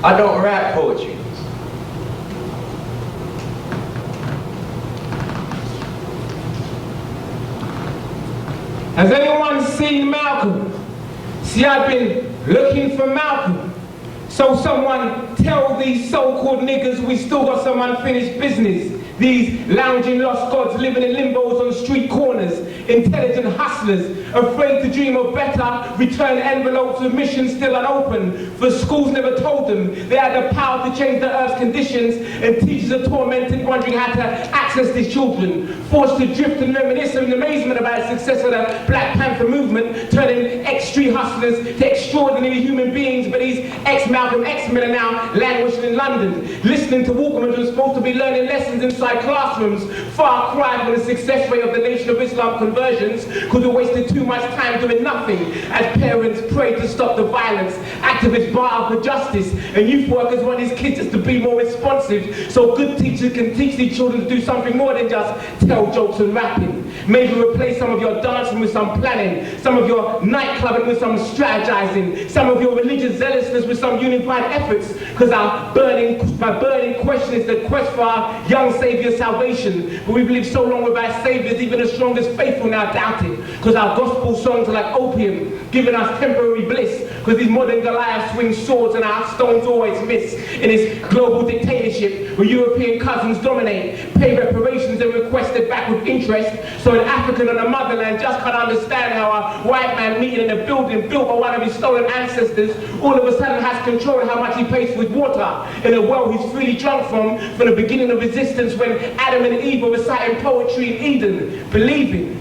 I don't write poetry. Has anyone seen Malcolm? See, I've been looking for Malcolm. So someone tell these so-called niggas we still got some unfinished business. These lounging lost gods living in limbos on street corners, intelligent hustlers, afraid to dream of better, return envelopes with missions still unopened, for schools never told them they had the power to change the earth's conditions, and teachers are tormented wondering how to access these children, forced to drift and reminisce in amazement about the success of the Black Panther movement, turning ex-street hustlers to extraordinary human beings, but these ex-Malcolm X-men are now languishing in London, listening to Walkman who's supposed to be learning lessons inside classrooms, far cry from the success rate of the Nation of Islam conversions, because we wasted too much time doing nothing as parents pray to stop the violence, activists bar out for justice, and youth workers want these kids just to be more responsive so good teachers can teach these children to do something more than just tell jokes and rapping. Maybe replace some of your dancing with some planning, some of your nightclubbing with some strategizing, some of your religious zealousness with some unified efforts, because my burning question is the quest for our young Savior's salvation. But we believe so long with our Saviors, even the strongest faithful now doubt it, because our gospel songs are like opium, giving us temporary bliss, because these modern Goliaths swing swords and our stones always miss. In this global dictatorship where European cousins dominate, pay reparations and request it back with interest, so an African on the motherland just can't understand how a white man meeting in a building built by one of his stolen ancestors all of a sudden has control of how much he pays for his water in a well he's freely drunk from the beginning of existence, when Adam and Eve were reciting poetry in Eden, believing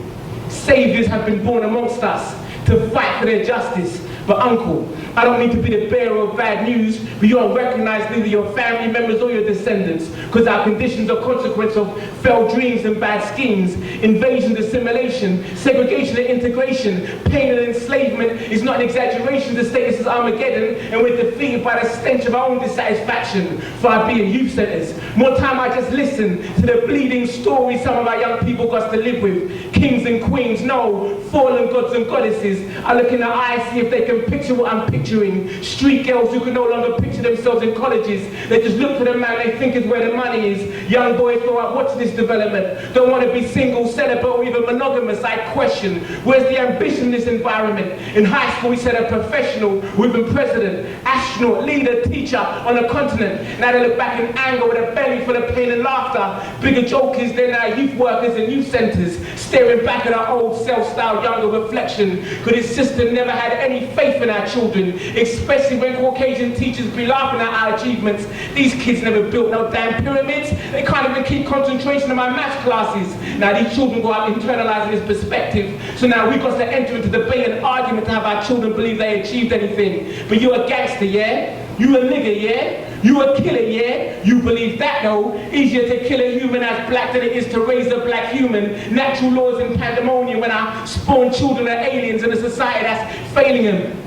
saviors have been born amongst us to fight for their justice. But uncle, I don't mean to be the bearer of bad news, but you don't recognize neither your family members or your descendants, because our conditions are consequence of failed dreams and bad schemes, invasion, assimilation, segregation and integration, pain and enslavement is not an exaggeration. The status is Armageddon, and we're defeated by the stench of our own dissatisfaction for our being youth centers. More time I just listen to the bleeding stories some of our young people got to live with. Kings and queens, no, fallen gods and goddesses. I look in the eyes, see if they can picture what I'm picturing. Street girls who can no longer picture themselves in colleges. They just look for the man they think is where the money is. Young boys go out watching this development. Don't want to be single, celibate, or even monogamous. I question, where's the ambition in this environment? In high school we said a professional, we've been president, astronaut, leader, teacher on a continent. Now they look back in anger with a belly full of pain and laughter. Bigger jokers than our youth workers and youth centers, staring back at our old self-styled younger reflection, because his sister never had any faith in our children, especially when Caucasian teachers be laughing at our achievements. These kids never built no damn pyramids. They can't even keep concentration in my maths classes. Now these children go out internalizing this perspective. So now we've got to enter into debate and argument to have our children believe they achieved anything. But you're a gangster, yeah? You a nigga, yeah? You a killer, yeah? You believe that, though? Easier to kill a human as black than it is to raise a black human. Natural laws in pandemonium when our spawn children are aliens in a society that's failing them.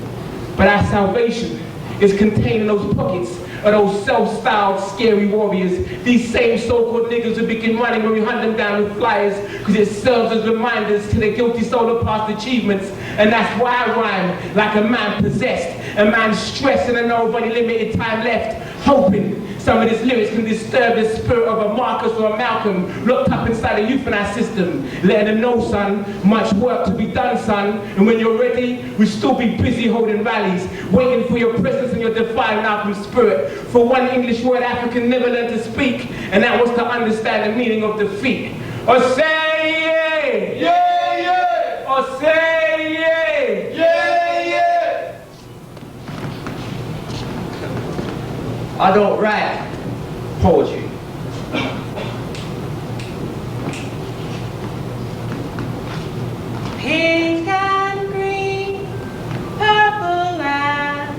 But our salvation is contained in those pockets of those self-styled scary warriors. These same so-called niggas who begin running when we hunt them down with flyers, because it serves as reminders to their guilty soul of past achievements. And that's why I rhyme like a man possessed, a man stressed and nobody limited time left, hoping some of these lyrics can disturb the spirit of a Marcus or a Malcolm locked up inside a euthanized system, letting them know, son, much work to be done, son, and when you're ready, we'll still be busy holding rallies, waiting for your presence and your divine Malcolm spirit. For one English word African never learned to speak, and that was to understand the meaning of defeat. Or say yeah, yeah, yeah. Or say yeah, yeah, yeah. I don't write poetry. Pink and green, purple and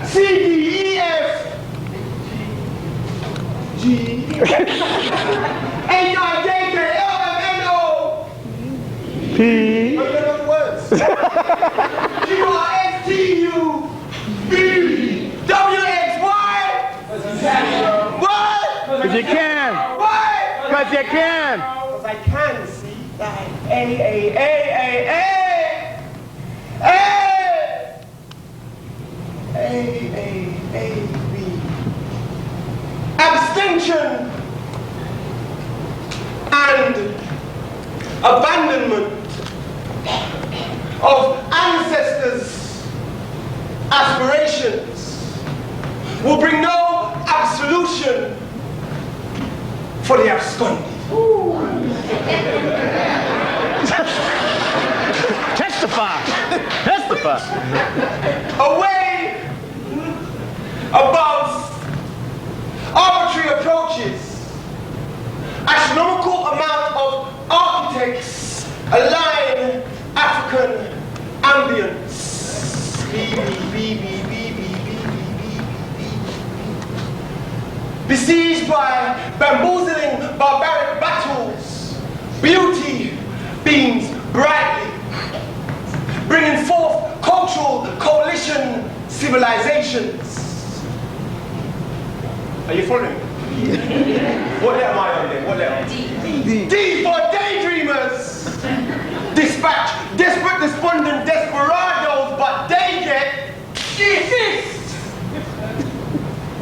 C-D-E-F G H-I-J-K-L-M-N-O P What are those words? Q-R-S-T-U-B W-X-Y What? Because you can. Why? Because you can. Because I can, see? Like A-A-A-A-A-A-A-B Abstention and abandonment of ancestors' aspirations will bring no absolution for the absconded. Testify. Testify. Away above arbitrary approaches, astronomical amount of architects align African ambience. Besieged by bamboozling barbaric battles, beauty beams brightly, bringing forth cultural coalition civilizations. Are you following? What letter am I on there? What letter? D. D for daydreamers. Dispatch desperate, despondent desperados, but they get this.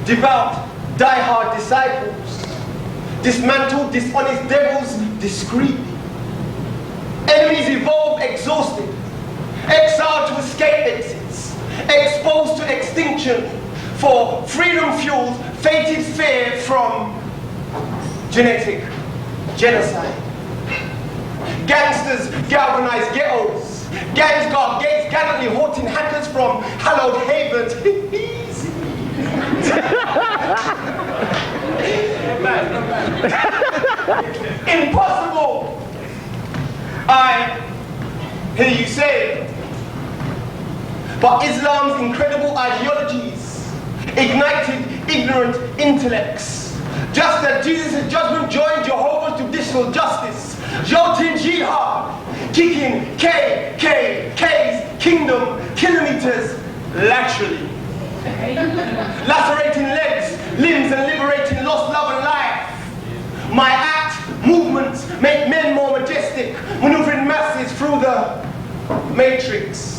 Devout, die-hard disciples. Dismantle dishonest devils discreetly. Enemies evolve exhausted. Exiled to escape exits. Exposed to extinction. For freedom fuels fated fear from genetic genocide. Gangsters galvanize ghettos. Gangs guard gates gallantly haunting hackers from hallowed havens. Impossible! I hear you say, but Islam's incredible ideologies ignited ignorant intellects. Just as Jesus' judgment joined Jehovah's judicial justice, jolting jihad, kicking KKK's kingdom kilometers laterally. Lacerating legs, limbs, and liberating lost love and life. My act, movements make men more majestic, maneuvering masses through the matrix.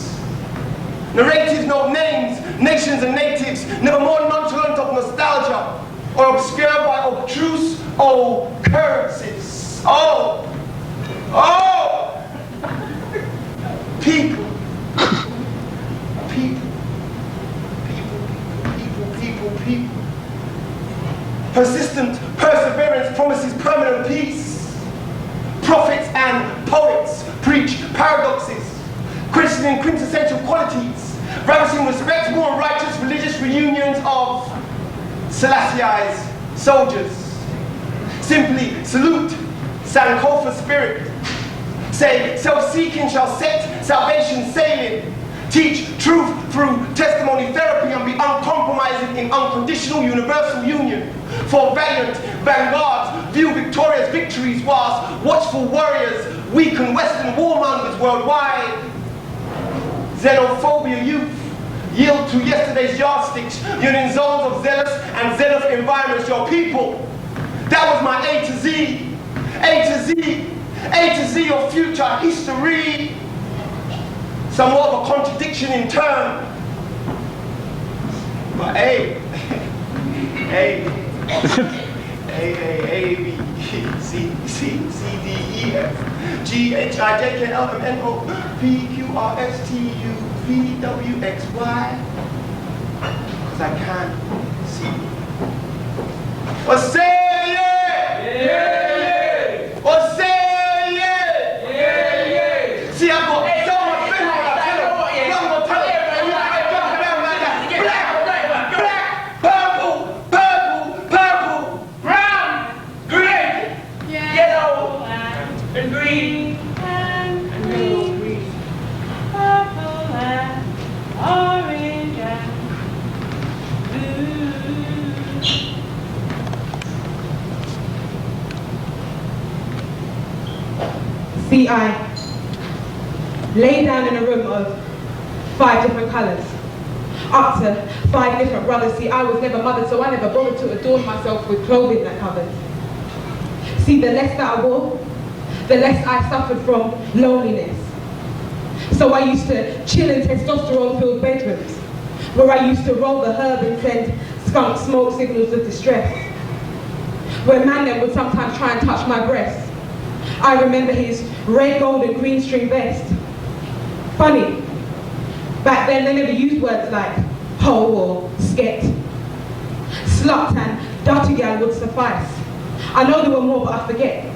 Narratives note names, nations and natives, never more nonchalant of nostalgia, or obscured by obtruse occurrences. Oh! People. Persistent perseverance promises permanent peace. Prophets and poets preach paradoxes, questioning quintessential qualities, ravishing respectable and righteous religious reunions of Selassie's soldiers. Simply salute Sankofa spirit. Say, self-seeking shall set salvation sailing. Teach truth through testimony therapy and be uncompromising in unconditional universal union. For valiant vanguards view victorious victories whilst watchful warriors weaken Western warmongers worldwide. Xenophobia youth yield to yesterday's yardsticks, uniting zones of zealous and zealous environments, your people. That was my A to Z, A to Z, A to Z of future history. Some more of a contradiction in term. But A, A, B, C, D, E, F, G, H, I, J, K, L, M, N, O, P, Q, R, S, T, U, V, W, X, Y. Because I can't see. Well, say yeah! Yeah! Well, say yeah! Yeah! See, I've got so much feeling when I tell them. I'm going to tell them. Black, purple, purple, purple, brown, green, yellow, and green, and green, purple, and orange, and See, I lay down in a room of 5 different colours, up to 5 different brothers. See, I was never mothered, so I never bothered to adorn myself with clothing that covered. See, the less that I wore, the less I suffered from loneliness. So I used to chill in testosterone-filled bedrooms, where I used to roll the herb and send skunk smoke signals of distress, where man then would sometimes try and touch my breast. I remember his red, gold and green string vest. Funny, back then they never used words like hoe or sket. Slut and dirty gal would suffice. I know there were more, but I forget.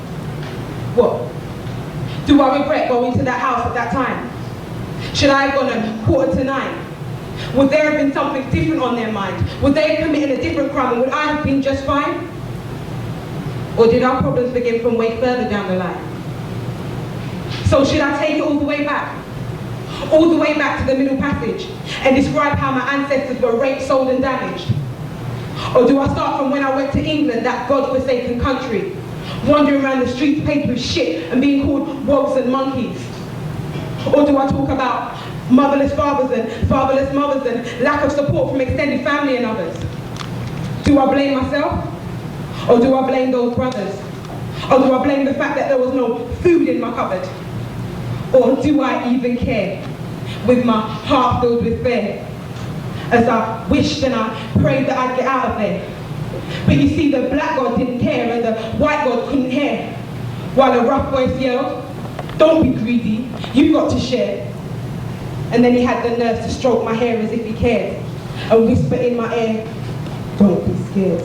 What? Do I regret going to that house at that time? Should I have gone at 9:15? Would there have been something different on their mind? Would they have committed a different crime, and would I have been just fine? Or did our problems begin from way further down the line? So should I take it all the way back? All the way back to the Middle Passage and describe how my ancestors were raped, sold and damaged? Or do I start from when I went to England, that God-forsaken country, wandering around the streets paid with shit and being called wogs and monkeys? Or do I talk about motherless fathers and fatherless mothers and lack of support from extended family and others? Do I blame myself? Or do I blame those brothers? Or do I blame the fact that there was no food in my cupboard? Or do I even care, with my heart filled with fear, as I wished and I prayed that I'd get out of there? But you see, the black God didn't care and the white God couldn't hear, while a rough voice yelled, "Don't be greedy, you've got to share." And then he had the nerve to stroke my hair as if he cared, and whisper in my ear, "Don't be scared."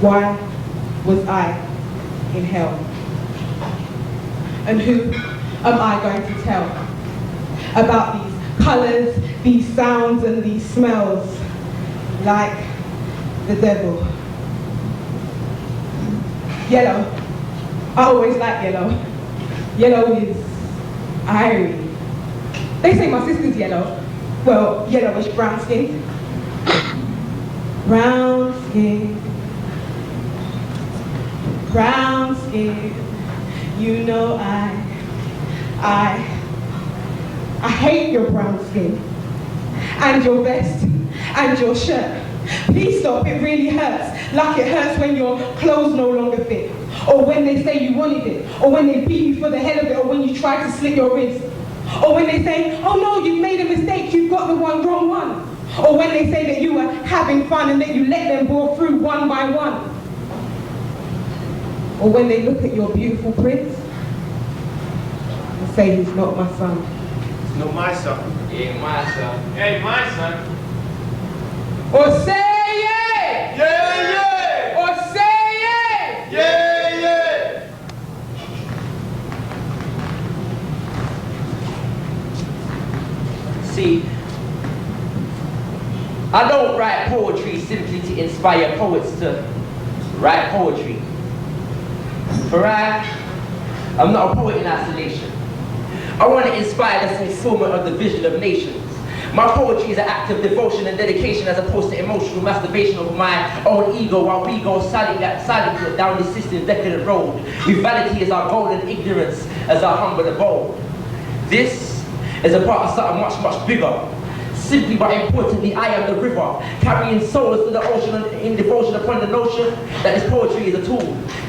Why was I in hell? And who am I going to tell about these colours, these sounds and these smells, like the devil? Yellow. I always like yellow. Yellow is irie. They say my sister's yellow. Well, yellowish brown skin. Brown skin. Brown skin. You know I hate your brown skin. And your vest. And your shirt. Please stop, it really hurts. Like it hurts when your clothes no longer fit. Or when they say you wanted it. Or when they beat you for the hell of it. Or when you try to slit your wrist. Or when they say, "Oh no, you've made a mistake, you've got the wrong one." Or when they say that you were having fun and that you let them bore through one by one. Or when they look at your beautiful prince and say he's not my son. It's not my son. He ain't my son. Hey, my son. Or say yeah! Yeah, yeah! Or say yeah! Yeah, yeah! See, I don't write poetry simply to inspire poets to write poetry. For I'm not a poet in isolation. I want to inspire the fulfillment of the vision of nations. My poetry is an act of devotion and dedication as opposed to emotional masturbation over my own ego while we go silently down the system's decadent road. With vanity as our goal and ignorance as our humble abode. This is a part of something much, much bigger. Simply but importantly, I am the river, carrying souls to the ocean in devotion upon the notion that this poetry is a tool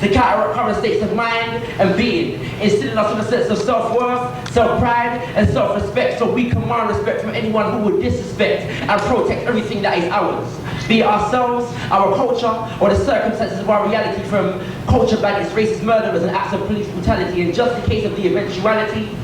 to counteract current states of mind and being, instilling us with a sense of self-worth, self-pride, and self-respect, so we command respect from anyone who would disrespect and protect everything that is ours, be it ourselves, our culture, or the circumstances of our reality, from culture bandits, racist murderers, and acts of police brutality. And just in case of the eventuality,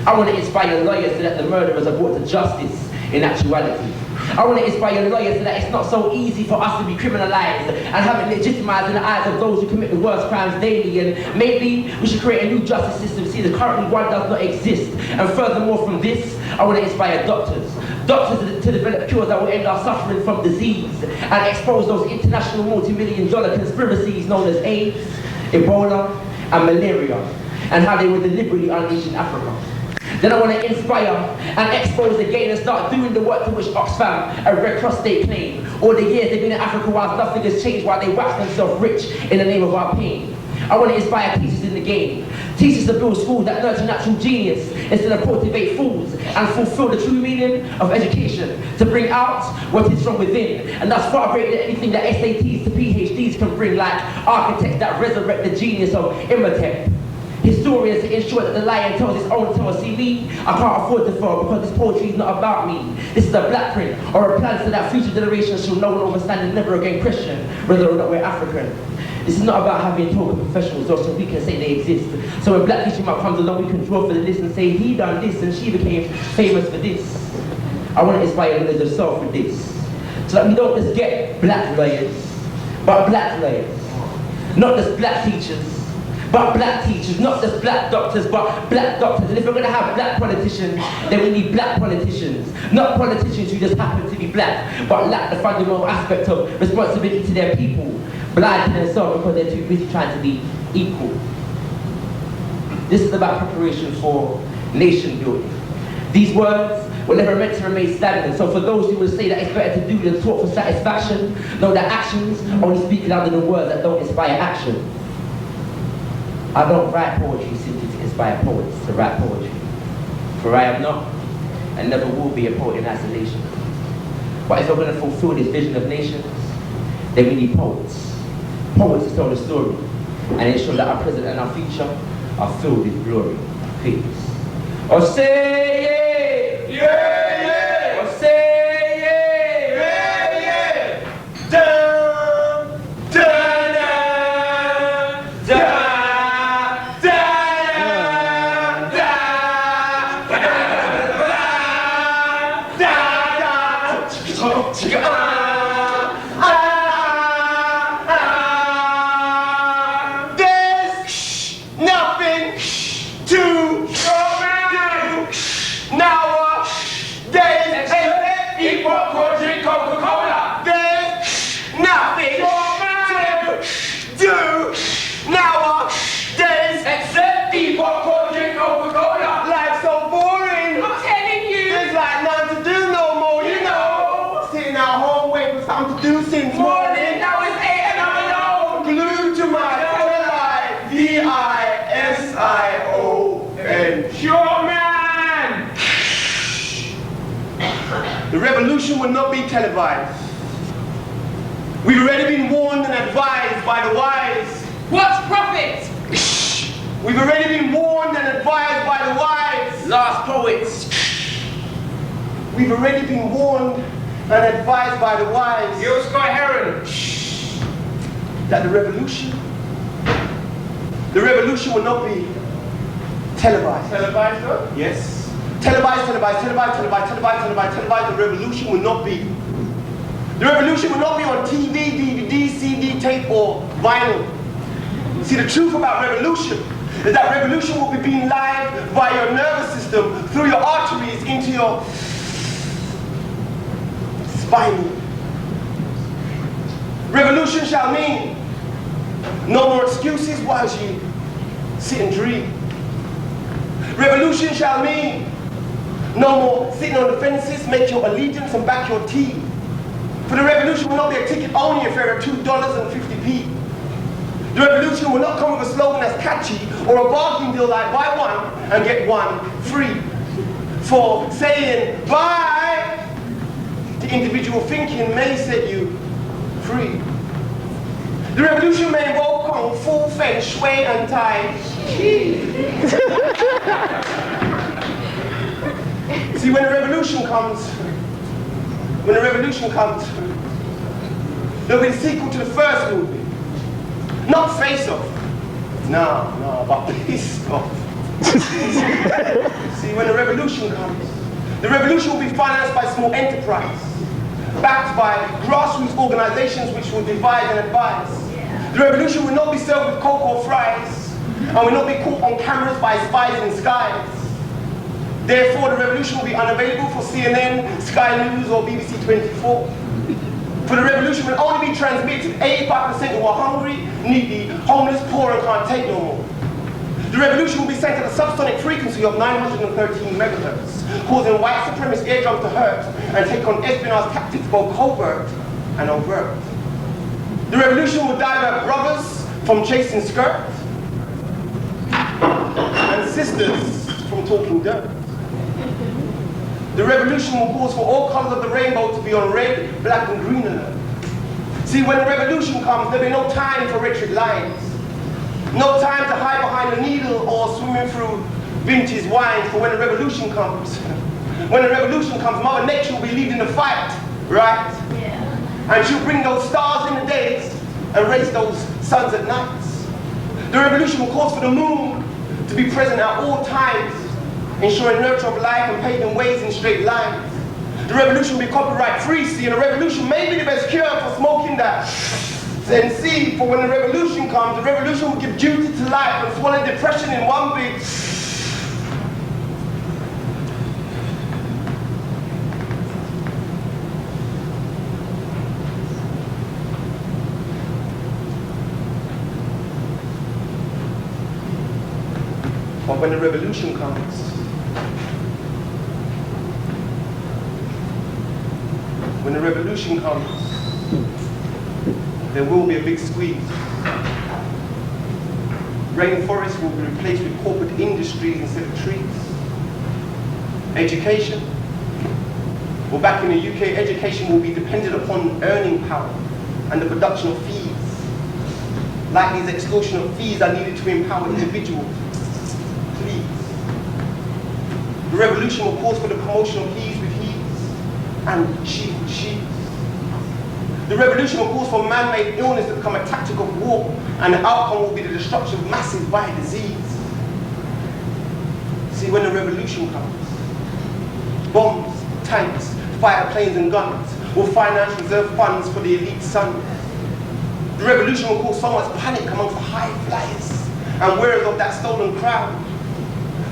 I want to inspire lawyers so that the murderers are brought to justice. In actuality, I want to inspire lawyers so that it's not so easy for us to be criminalized and have it legitimized in the eyes of those who commit the worst crimes daily. And maybe we should create a new justice system, see that currently one does not exist. And furthermore from this, I want to inspire doctors to develop cures that will end our suffering from disease and expose those international multi-million-dollar conspiracies known as AIDS, Ebola, and malaria, and how they were deliberately unleashed in Africa. Then I want to inspire and expose again and start doing the work to which Oxfam and Red Cross State claim. All the years they've been in Africa while nothing has changed, while they wax themselves rich in the name of our pain. I want to inspire teachers in the game. Teachers to build schools that nurture natural genius instead of cultivate fools, and fulfill the true meaning of education, to bring out what is from within, and thus far greater than anything that SATs to PhDs can bring, like architects that resurrect the genius of Imhotep. Historians to ensure that the lion tells its own tale. See me, I can't afford to fall because this poetry is not about me. This is a black print or a plan so that future generations shall know and understand and never again Christian, whether or not we're African. This is not about having token professionals though, so we can say they exist. So when Black History Month comes along, we can draw for the list and say he done this and she became famous for this. I want to inspire knowledge of self with this, so that we don't just get black lawyers, but black lawyers. Not just black teachers, but black teachers, not just black doctors, but black doctors. And if we're going to have black politicians, then we need black politicians. Not politicians who just happen to be black, but lack the fundamental aspect of responsibility to their people, blind to themselves because they're too busy trying to be equal. This is about preparation for nation building. These words were never meant to remain stagnant. So for those who would say that it's better to do than talk for satisfaction, know that actions only speak louder than words that don't inspire action. I don't write poetry simply to inspire poets to write poetry. For I am not, and never will be, a poet in isolation. But if we're going to fulfill this vision of nations, then we need poets. Poets to tell the story, and ensure that our present and our future are filled with glory. Peace. Oh, say yeah! Yeah, yeah! Oh, say yeah! Yeah, yeah! Dun, dun, dun, dun. There's nothing to do nowadays. People could drink Coca-Cola. There's nothing to do nowadays except people could drink Coca-Cola. Life's so boring. I'm telling you. There's like nothing to do no more, you know. Sitting at home waiting for something to do since morning. Now it's 8 and I'm alone. Glued to my light. V-I-S-I-O-N. Sure, man. The revolution will not be televised. We've already been warned and advised by the wise. What's profit? We've already been warned and advised by the wise. Last poets. We've already been warned and advised by the wise. Yo, Scott Heron. That the revolution will not be televised. Televised, though? Yes. Televised. The revolution will not be. The revolution will not be on TV, DVD, CD, tape, or vinyl. See, the truth about revolution is that revolution will be being live by your nervous system, through your arteries, into your spine. Revolution shall mean no more excuses. excuses whilst you sit and dream. Revolution shall mean no more sitting on the fences, make your allegiance and back your team. For the revolution will not be a ticket-only affair of $2.50. The revolution will not come with a slogan that's catchy or a bargain deal like buy one and get one free. For saying bye to individual thinking may set you free. The revolution may involve kung fu, feng shui, and tai chi. See, when the revolution comes, there'll be a sequel to the first movie. Not Face Off. No, but Peace Off. See, when the revolution comes, the revolution will be financed by small enterprise, backed by grassroots organizations which will devise and advise. The revolution will not be served with coke or fries, and will not be caught on cameras by spies in skies. Therefore, the revolution will be unavailable for CNN, Sky News, or BBC 24. For the revolution will only be transmitted to 85% who are hungry, needy, homeless, poor, and can't take no more. The revolution will be sent at a subsonic frequency of 913 megahertz, causing white supremacist eardrums to hurt and take on espionage tactics both covert and overt. The revolution will divert brothers from chasing skirts and sisters from talking dirt. The revolution will cause for all colors of the rainbow to be on red, black, and green alert. See, when the revolution comes, there'll be no time for rhetoric lines. No time to hide behind a needle or swimming through vintage wine. For when the revolution comes, Mother Nature will be leading the fight, right? Yeah. And she'll bring those stars in the days and raise those suns at nights. The revolution will cause for the moon to be present at all times, ensuring nurture of life and paving ways in straight lines. The revolution will be copyright free, see, and the revolution may be the best cure for smoking that. Then see, for when the revolution comes, the revolution will give duty to life and swallow depression in one big. But when the revolution comes, there will be a big squeeze. Rainforests will be replaced with corporate industries instead of trees. Education. Well, back in the UK, education will be dependent upon earning power and the production of fees. Like these extortionate fees are needed to empower individuals. Please. The revolution will cause for the promotion of he's with he's and she with she's. The revolution will cause for man-made illness to become a tactic of war, and the outcome will be the destruction of masses by disease. See, when the revolution comes, bombs, tanks, fighter planes and guns will finance reserve funds for the elite sons. The revolution will cause so much panic amongst the high flyers and wearers of that stolen crown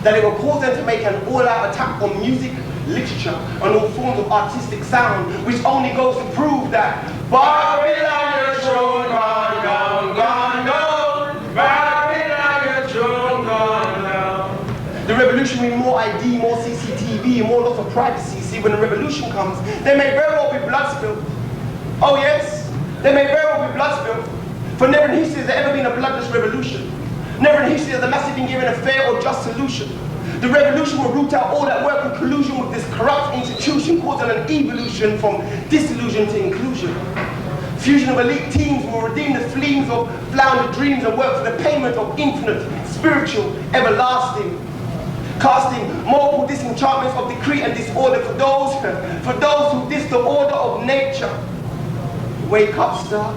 that it will cause them to make an all-out attack on music, literature, and all forms of artistic sound, which only goes to prove that Babylon, your throne, gone, gone, gone, gone. Babylon, your throne, gone, gone. The revolution will mean more ID, more CCTV, more loss of privacy. See, when the revolution comes, there may very well be blood spilled. Oh yes, there may very well be blood spilled. For never in history has there ever been a bloodless revolution. Never in history has the masses been given a fair or just solution. The revolution will root out all that work in collusion with this corrupt institution, causing an evolution from disillusion to inclusion. Fusion of elite teams will redeem the fleams of floundered dreams and work for the payment of infinite, spiritual, everlasting. Casting multiple disenchantments of decree and disorder for those who diss the order of nature. Wake up, star.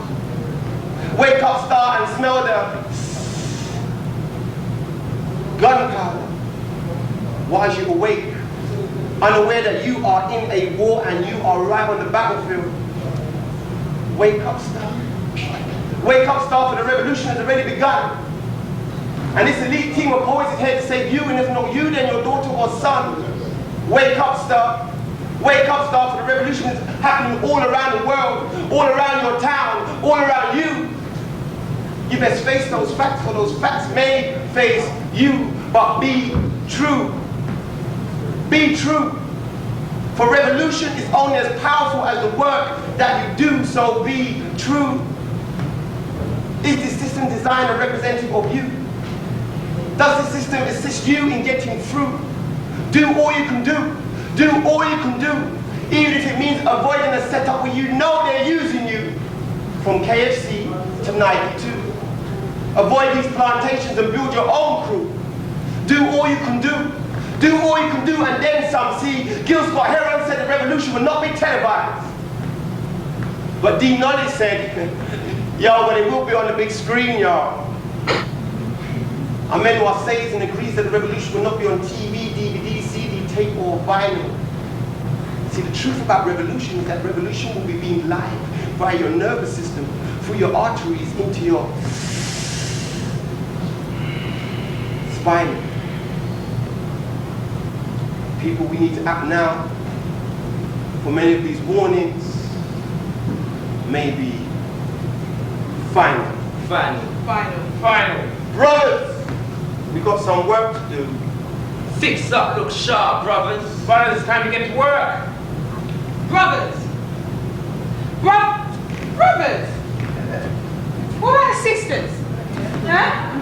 Wake up, star, and smell the gunpowder. While you awake, unaware that you are in a war and you are right on the battlefield. Wake up, star. Wake up, star, for the revolution has already begun. And this elite team of poets is here to save you, and if not you, then your daughter or son. Wake up, star. Wake up, star, for the revolution is happening all around the world, all around your town, all around you. You best face those facts, for those facts may face you, but be true. Be true. For revolution is only as powerful as the work that you do, so be true. Is this system designed or representative of you? Does the system assist you in getting through? Do all you can do. Do all you can do. Even if it means avoiding a setup where you know they're using you. From KFC to Nike too. Avoid these plantations and build your own crew. Do all you can do. Do all you can do and then some. See, Gil Scott Heron said the revolution will not be televised. But D. Knowledge said, yo, but it will be on the big screen, y'all. Amen Noir says and agrees that the revolution will not be on TV, DVD, CD, tape, or vinyl. See, the truth about revolution is that revolution will be being live via your nervous system, through your arteries, into your spine. People, we need to act now. For many of these warnings may be final. Final. Brothers, we got some work to do. Fix up, look sharp, brothers. Brothers, it's time to get to work. Brothers. Brothers. What about sisters? Huh?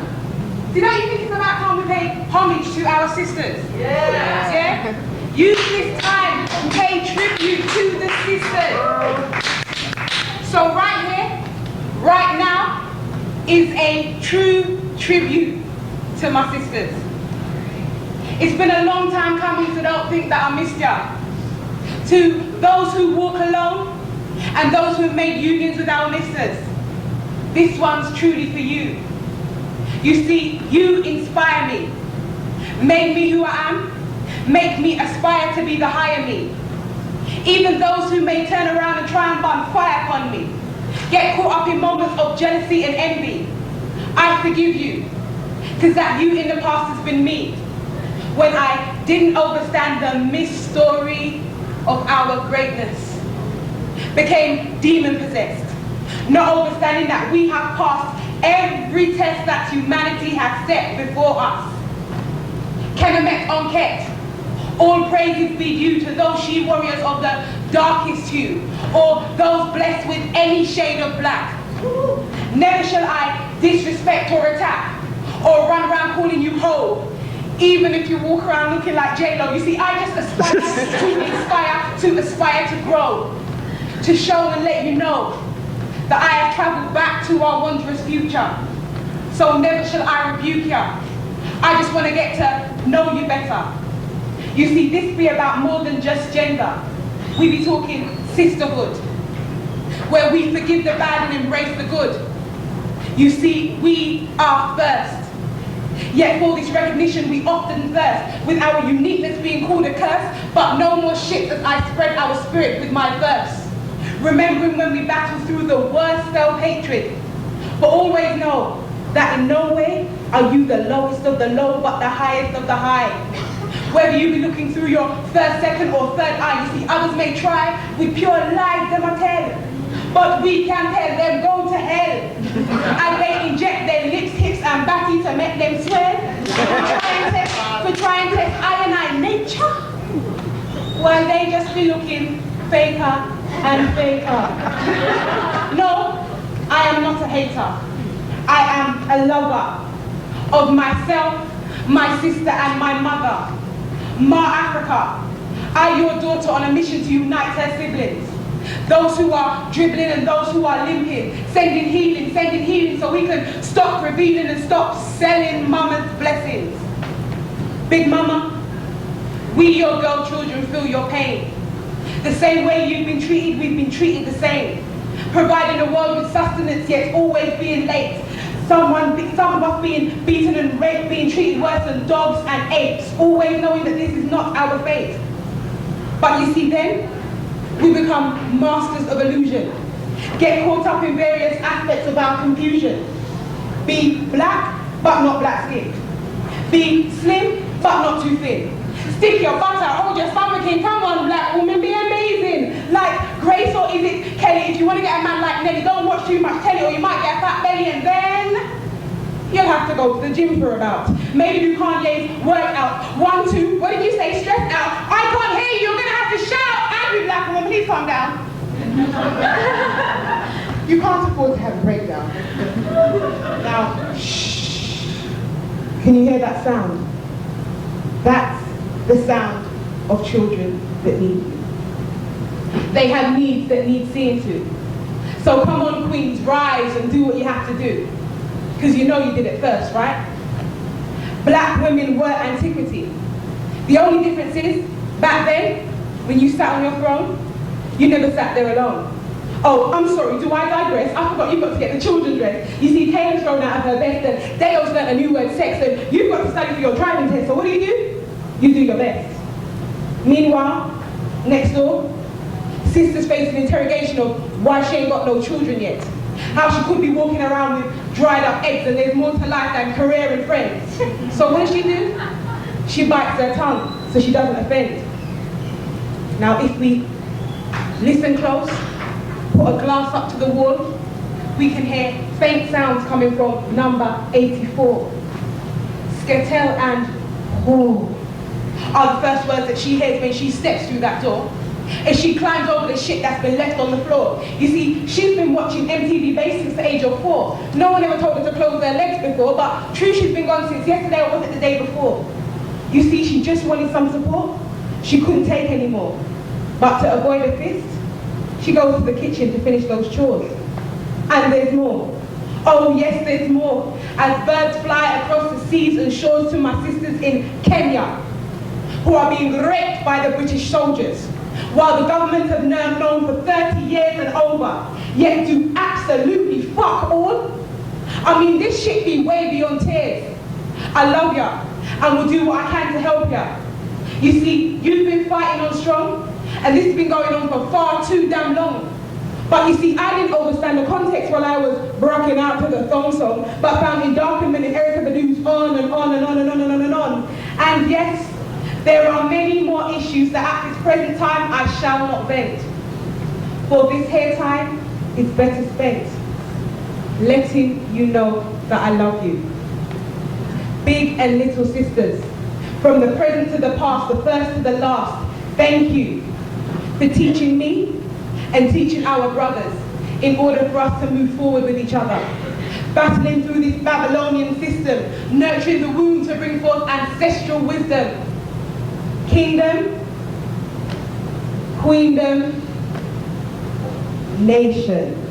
Did you think it's about time we pay homage to our sisters? Yeah? Use this time to pay tribute to the sisters. So right here, right now, is a true tribute to my sisters. It's been a long time coming, so don't think that I missed ya. To those who walk alone and those who have made unions with our listeners, this one's truly for you. You see, you inspire me, make me who I am, make me aspire to be the higher me. Even those who may turn around and try and burn fire upon me, get caught up in moments of jealousy and envy, I forgive you, because that you in the past has been me, when I didn't understand the mystery of our greatness, became demon-possessed, not understanding that we have passed every test that humanity has set before us. Kenamet Onket, all praises be due to those she-warriors of the darkest hue, or those blessed with any shade of black. Never shall I disrespect or attack, or run around calling you hoe, even if you walk around looking like J-Lo. You see, I just aspire to aspire to grow, to show and let you know that I have traveled back to our wondrous future. So never shall I rebuke ya. I just want to get to know you better. You see, this be about more than just gender. We be talking sisterhood, where we forgive the bad and embrace the good. You see, we are first. Yet for this recognition we often thirst, with our uniqueness being called a curse, but no more shit as I spread our spirit with my verse. Remembering when we battle through the worst self-hatred, but always know that in no way are you the lowest of the low, but the highest of the high. Whether you be looking through your first, second, or third eye, you see others may try with pure lies them a tell, but we can tell them go to hell. And they inject their lips, hips, and batty to make them swell. For trying to test I and I nature, while they just be looking faker and faker. No, I am not a hater. I am a lover of myself, my sister, and my mother. Ma Africa, I, your daughter, on a mission to unite her siblings. Those who are dribbling and those who are limping, sending healing so we can stop revealing and stop selling mama's blessings. Big mama, we, your girl children, feel your pain. The same way you've been treated, we've been treated the same. Providing a world with sustenance, yet always being late. Some of us being beaten and raped, being treated worse than dogs and apes, always knowing that this is not our fate. But you see then, we become masters of illusion. Get caught up in various aspects of our confusion. Be black, but not black skinned. Be slim, but not too thin. Stick your butter, hold your stomach in, come on black woman, be amazing. Like Grace, or is it Kelly? If you want to get a man like Nelly, don't watch too much telly or you might get a fat belly and then you'll have to go to the gym for a bout. Maybe do Kanye's workout. 1, 2, what did you say? Stressed out. I can't hear you, you're going to have to shout. Angry black woman, please calm down. You can't afford to have a breakdown. Now, shh. Can you hear that sound? That's the sound of children that need you. They have needs that need seeing to. So come on, queens, rise and do what you have to do. Because you know you did it first, right? Black women were antiquity. The only difference is, back then, when you sat on your throne, you never sat there alone. Oh, I'm sorry, do I digress? I forgot you've got to get the children's dress. You see, Taylor's thrown out of her vest and Dale's learnt a new word, sex, and you've got to study for your driving test. So what do? You do your best. Meanwhile, next door, sisters facing interrogation of why she ain't got no children yet. How she could be walking around with dried up eggs and there's more to life than career and friends. So what does she do? She bites her tongue so she doesn't offend. Now if we listen close, put a glass up to the wall, we can hear faint sounds coming from number 84. T.A.R and ShakaRa are the first words that she hears when she steps through that door. As she climbs over the shit that's been left on the floor. You see, she's been watching MTV Base since the age of 4. No one ever told her to close their legs before, but true, she's been gone since yesterday or was it the day before? You see, she just wanted some support. She couldn't take anymore. But to avoid a fist, she goes to the kitchen to finish those chores. And there's more. Oh yes, there's more. As birds fly across the seas and shores to my sisters in Kenya, who are being raped by the British soldiers, while the government have known for 30 years and over, yet do absolutely fuck all. I mean, this shit be way beyond tears. I love ya, and will do what I can to help ya. You see, you've been fighting on strong, and this has been going on for far too damn long. But you see, I didn't understand the context while I was rocking out to the thong song, but found in Darkenman and Erica Badu's on and on and on and on and on and on. And yes, there are many more issues that at this present time I shall not vent. For this hair time is better spent letting you know that I love you. Big and little sisters, from the present to the past, the first to the last, thank you for teaching me and teaching our brothers in order for us to move forward with each other. Battling through this Babylonian system, nurturing the womb to bring forth ancestral wisdom. Kingdom, queendom, nation.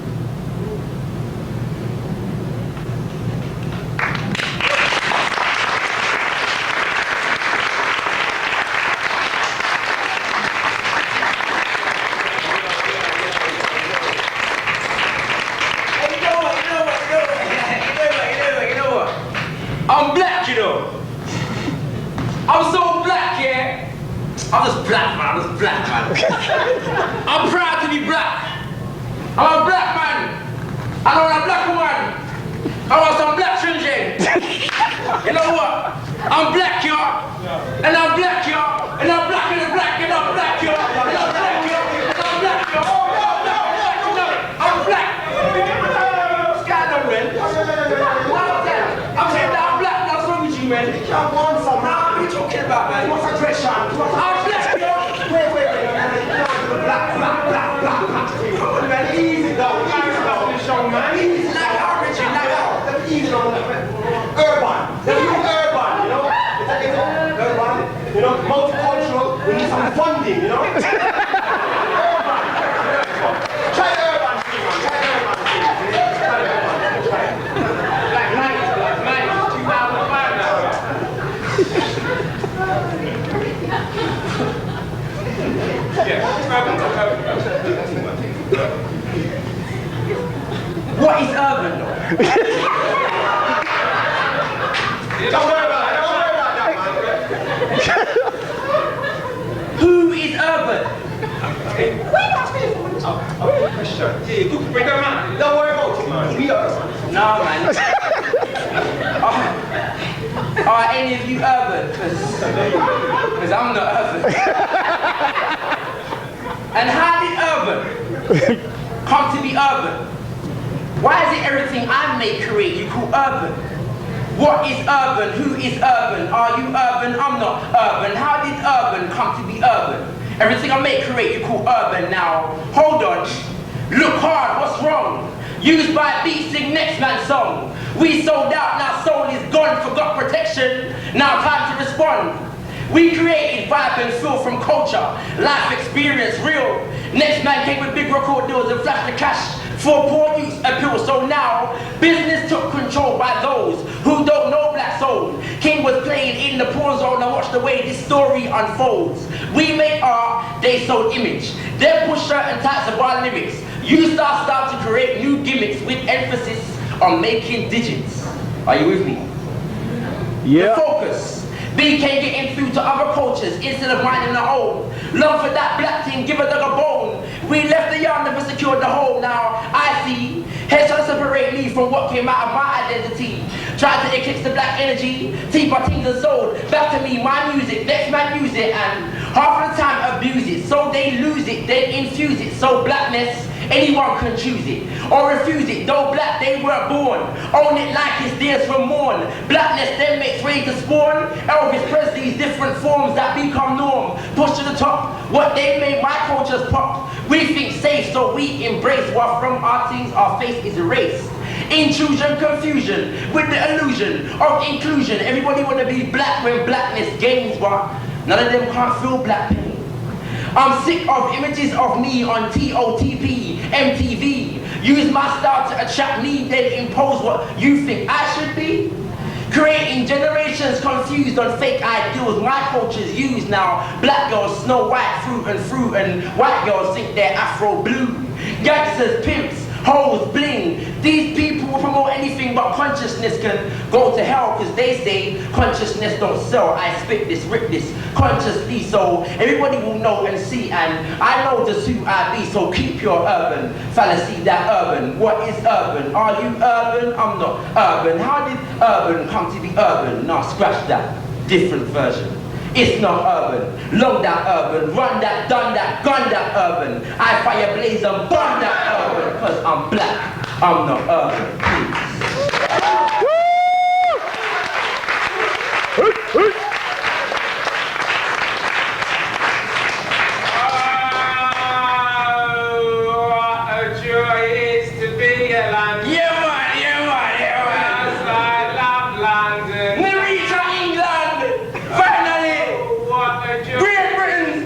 I'm black, you know. I'm so black, yeah. I'm just black, man. I'm just black, man. I'm proud to be black. I'm a black man. I know I'm a black woman. I want some black children. You know what? I'm black, y'all. And I'm black, y'all. And I'm black and I'm black and I'm black, y'all. And I'm black, y'all. And I'm black, y'all. I'm black. Scandal, man. I'm saying that I'm black. What's wrong with you, man? You can't want some. What are you talking about, man? What's aggression? I'm black, y'all. Wait. Black. Come on, man. Easy, though. Show, man. Easy. Like origin, like how? Easy, though. Urban. Urban, you know? Urban. You know, multicultural. We need some funding, you know? Urban. Try the urban thing, man. Try the urban thing. Try it. Like 2005 now. What is urban, though? Don't worry about that, man. Who is urban? Don't worry about it, man. We are urban. No, man. Are any of you urban? Because I'm not urban. And how did urban come to be urban? Why is it everything I make create you call urban? What is urban? Who is urban? Are you urban? I'm not urban. How did urban come to be urban? Everything I make create you call urban. Now, hold on. Look hard, what's wrong? Used by beat, sing next man's song. We sold out, now soul is gone, forgot protection. Now time to respond. We created vibe and feel from culture, life experience real. Next man came with big record deals and flashed the cash for poor youth appeal. So now, business took control by those who don't know black soul. King was playing in the porn zone and watch the way this story unfolds. We made art, they sold image. They push certain types of our lyrics. You start to create new gimmicks with emphasis on making digits. Are you with me? Yeah. The focus. BK getting through to other cultures instead of minding our own. Love for that black thing, give a dog a bone. We left the yard, never secured the hole. Now I see, heads trying to separate me from what came out of my identity. Tried to eclipse the black energy, T.A.R and sold. Back to me, my music, next man use it, and half of the time abuse it. So they lose it, they infuse it. So blackness, anyone can choose it or refuse it. Though black, they were born. Own it like it's theirs from morn. Blackness then makes way to spawn. Elvis Presley's different forms that become norm. Push to the top, what they made my cultures pop. We think safe, so we embrace. While from our things, our face is erased. Intrusion, confusion, with the illusion of inclusion. Everybody wanna be black when blackness gains, but none of them can't feel black pain. I'm sick of images of me on TOTP, MTV. Use my style to attract me, then impose what you think I should be. Creating generations confused on fake ideals my culture's used now. Black girls snow white through and white girls think they're Afro blue. Gangsters, pimps, hoes, bling. These people will promote anything but consciousness can go to hell because they say consciousness don't sell. I spit this, rip this consciously so everybody will know and see, and I know just who I be, so keep your urban fallacy that urban. What is urban? Are you urban? I'm not urban. How did urban come to be urban? Nah, scratch that. Different version. It's not urban. Long that urban. Run that, done that, gun that urban. I fire blaze and burn that urban. Cause I'm black. I'm not urban. What a joy it is to be a London. Yeah man, yeah man, yeah man. Yes, I love London. We reach England, finally. What a joy. Great Britain.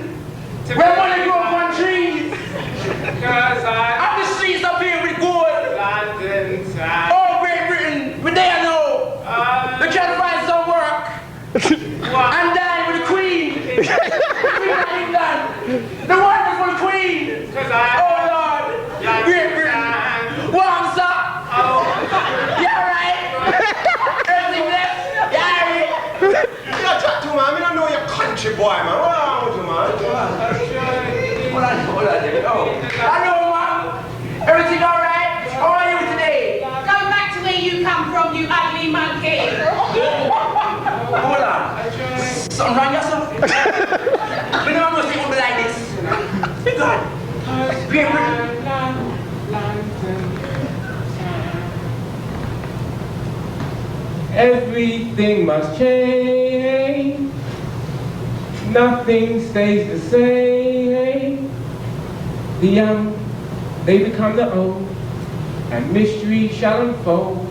Where money grow up on trees. Cause and the streets are filled with gold. London town. Oh, Great Britain, we there now. We try to find some work. And dine with the Queen. The Queen of England. The one was for the Queen. Oh Lord. Great Britain. Warm up. Oh. Yeah, right. Everything left. Yeah, right. You talk to man, I don't know your country boy, man. What wrong with you, man? Hold on, David. Oh. I know, man. Everything all right? How are you today? Go back to where you come from, you ugly monkey. Hold on. Something wrong yourself? We know I'm going to say something like this. Be good. Great Britain. Everything must change. Nothing stays the same. The young, they become the old, and mystery shall unfold.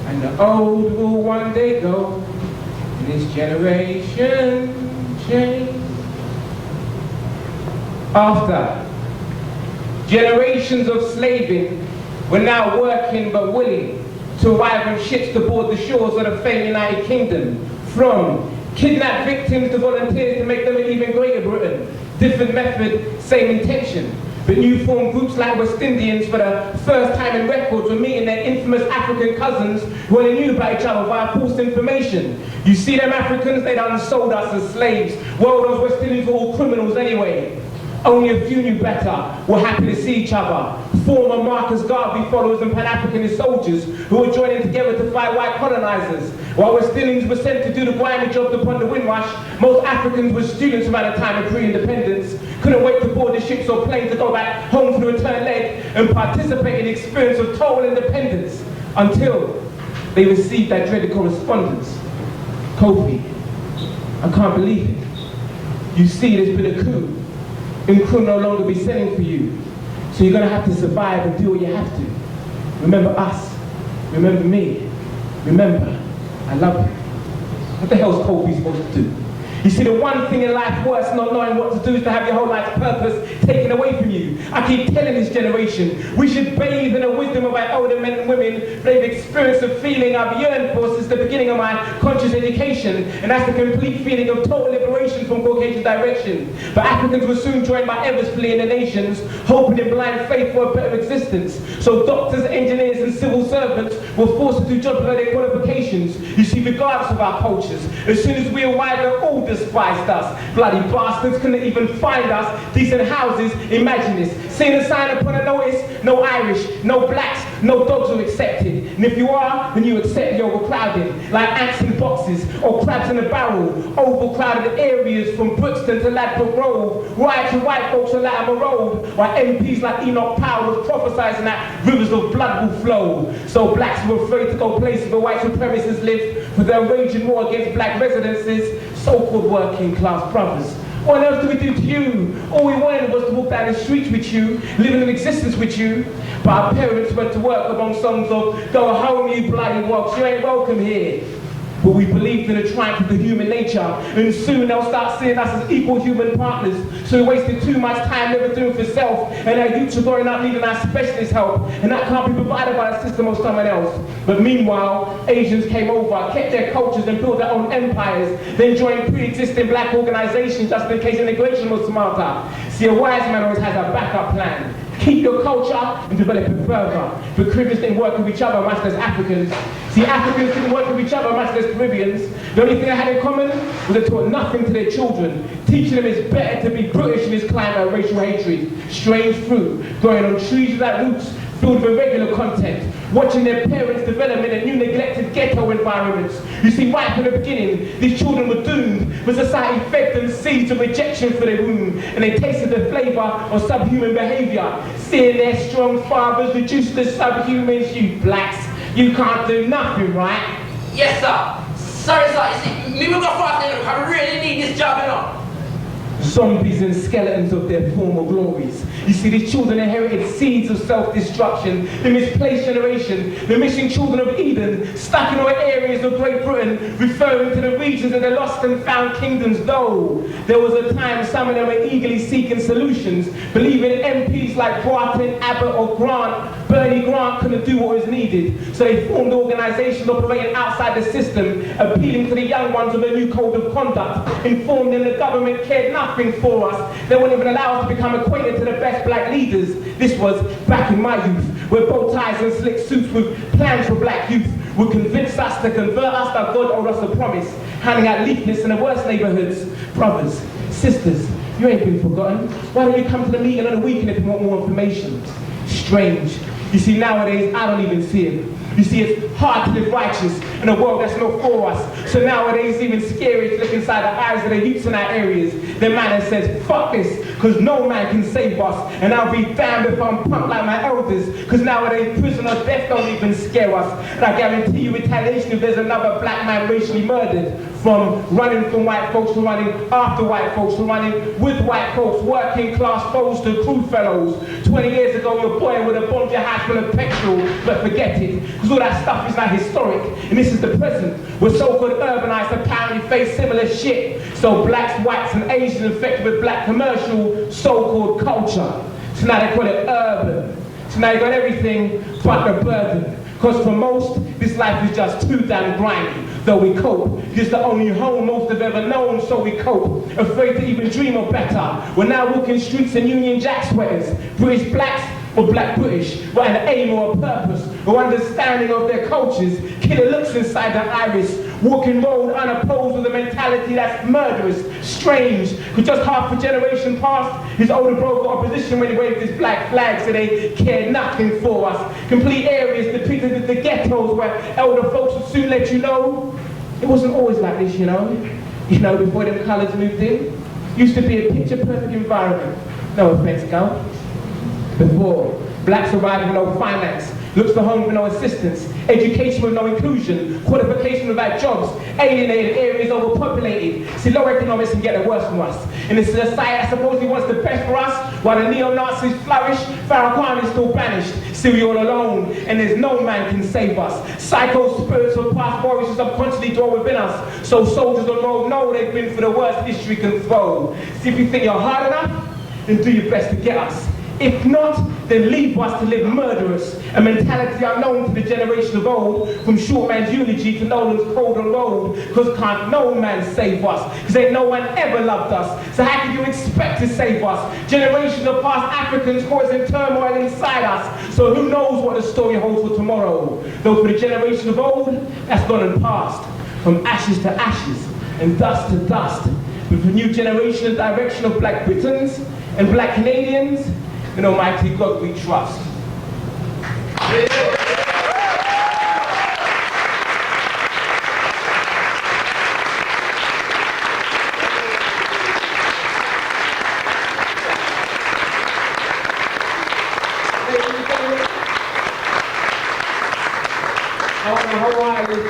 And the old will one day go, and this generation change. After generations of slaving, we're now working but willing to arrive on ships to board the shores of the famed United Kingdom. From kidnapped victims to volunteers to make them an even greater Britain. Different method, same intention. But new formed groups like West Indians for the first time in records were meeting their infamous African cousins who only knew about each other via false information. You see them Africans, they done sold us as slaves. Well, those West Indians were all criminals anyway. Only a few knew better, were happy to see each other. Former Marcus Garvey followers and Pan-Africanist soldiers who were joining together to fight white colonizers. While West Indians were sent to do the grimy jobs upon the Windrush, most Africans were students around the time of pre-independence. couldn't wait to board the ships or planes to go back home for the return leg and participate in the experience of total independence until they received that dreaded correspondence. Kofi, I can't believe it. You see, there's been a coup. And crew no longer be sending for you. So you're gonna have to survive and do what you have to. Remember us. Remember me. Remember, I love you. What the hell's Kofi supposed to do? You see, the one thing in life worse not knowing what to do is to have your whole life's purpose taken away from you. I keep telling this generation, we should bathe in the wisdom of our older men and women. They've experienced a feeling I've yearned for since the beginning of my conscious education, and that's the complete feeling of total liberation from Caucasian direction. But Africans were soon joined by others fleeing the nations, hoping in blind faith for a better existence. So doctors, engineers, and civil servants were forced to do jobs below their qualifications. You see, regardless of our cultures, as soon as we arrived, they're all despised us. Bloody bastards couldn't even find us decent houses. Imagine this. Seeing a sign upon a notice, no Irish, no blacks, no dogs are accepted. And if you are, then you accept the overcrowding. Like ants in boxes or crabs in a barrel. Overcrowded areas from Brixton to Ladbroke Grove. Riots and white folks on Latimer Road. While MPs like Enoch Powell was prophesying that rivers of blood will flow. So blacks were afraid to go places where white supremacists lived for their raging war against black residences. So-called working class brothers. What else do we do to you? All we wanted was to walk down the streets with you, living an existence with you. But our parents went to work among songs of, go home you bloody wogs, you ain't welcome here. But we believed in the triumph of the human nature, and soon they'll start seeing us as equal human partners. So we wasted too much time never doing for self, and our youths are growing up needing our specialist help, and that can't be provided by a system or someone else. But meanwhile, Asians came over, kept their cultures and built their own empires, then joined pre-existing black organizations just in case integration was smarter. See, a wise man always has a backup plan. Keep your culture and develop it further. But Caribbeans didn't work with each other much as Africans. See, Africans didn't work with each other much as Caribbeans. The only thing they had in common was they taught nothing to their children. Teaching them it's better to be British in this climate of racial hatred. Strange fruit, growing on trees without roots, filled with irregular content. Watching their parents development in new neglected ghetto environments. You see, right from the beginning, these children were doomed, but society fed them seeds of rejection for their womb, and they tasted the flavor of subhuman behavior. Seeing their strong fathers reduced to subhumans, you blacks, you can't do nothing, right? Yes, sir. Sorry, sir. You see, me go fast enough. I really need this job, you know. Zombies and skeletons of their former glories. You see, these children inherited seeds of self-destruction, the misplaced generation, the missing children of Eden, stuck in all areas of Great Britain, referring to the regions of the lost and found kingdoms, though there was a time some of them were eagerly seeking solutions, believing MPs like Barton, Abbott or Grant, Bernie Grant couldn't do what was needed. So they formed organizations operating outside the system, appealing to the young ones with a new code of conduct, informed them the government cared nothing for us. They wouldn't even allow us to become acquainted to the best black leaders. This was back in my youth, where bow ties and slick suits with plans for black youth would convince us to convert us that God owed us a promise, handing out leaflets in the worst neighborhoods. Brothers, sisters, you ain't been forgotten. Why don't you come to the meeting on the weekend if you want more information? Strange. You see, nowadays, I don't even see it. You see, it's hard to live righteous in a world that's not for us. So nowadays, it's even scary to look inside the eyes of the youths in our areas. The man that says, fuck this, because no man can save us. And I'll be damned if I'm punked like my elders, because nowadays, prison or death don't even scare us. And I guarantee you retaliation if there's another black man racially murdered. From running from white folks to running after white folks to running with white folks, working class foes to crew fellows. 20 years ago, your boy would have bombed your house full of petrol, but forget it, because all that stuff is now historic, and this is the present. We're so-called urbanized, apparently face similar shit. So blacks, whites, and Asians infected with black commercial so-called culture. So now they call it urban. So now you got everything but the burden. Because for most, this life is just too damn grimy. Though we cope, it's the only home most have ever known, so we cope. Afraid to even dream of better. We're now walking streets in Union Jack sweaters. British blacks or black British, with an aim or a purpose, or understanding of their cultures. Killer looks inside the iris, walking road unopposed with a mentality that's murderous, strange. Because just half a generation past, his older bro got opposition when he waved his black flag, so they cared nothing for us. Complete areas depicted as the ghettos where elder folks would soon let you know it wasn't always like this, you know, before them colours moved in. used to be a picture-perfect environment. No offense, girl. Before, blacks arrived with no finance, looks for home with no assistance, education with no inclusion, qualification without jobs, alienated areas overpopulated. See, low economics can get the worst from us. And it's a society that supposedly wants the best for us, while the neo-Nazis flourish, Farrakhan is still banished. Still we all alone, and there's no man can save us. Psycho spirits of past warriors subconsciously dwell within us. So soldiers on the road know they've been for the worst history can throw. See, if you think you're hard enough, then do your best to get us. If not, then leave us to live murderous, a mentality unknown to the generation of old, from short man's eulogy to Nolan's cold and road, because can't no man save us, because ain't no one ever loved us, so how can you expect to save us? Generations of past Africans causing turmoil inside us, so who knows what the story holds for tomorrow? Though for the generation of old, that's gone and passed, from ashes to ashes, and dust to dust, with a new generation and direction of black Britons and black Canadians, in Almighty God we trust.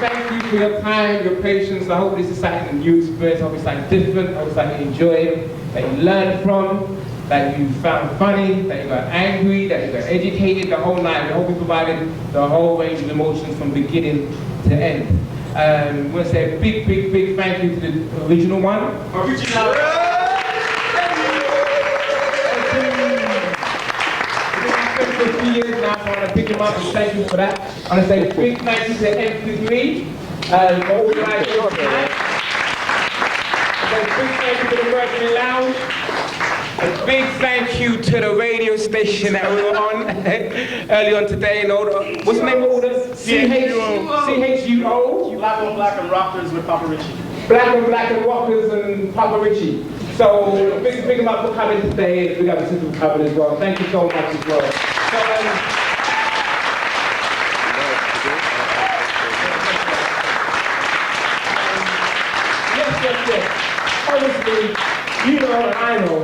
Thank you for your time, your patience. I hope this is something you experience. I hope it's something different. I hope it's something you enjoy, that you learned from, that you found funny, that you got angry, that you got educated, the whole night. I hope we provided the whole range of emotions from beginning to end. I want to say a big, big, big thank you to the original one. Original. For 3 years now, so I want to pick him up and thank you for that. I want to say a big thank you to MP3 for organizing it tonight. A big thank you to the Mercury Lounge. A big thank you to the radio station that we were on early on today. What's the name of the CHUO? Black on Black and Rockers with Papa Richie. Black on Black and Rockers and Papa Richie. So big up for coming today. We got the system covered as well. Thank you so much as well. So, yes. Honestly, you know and I know,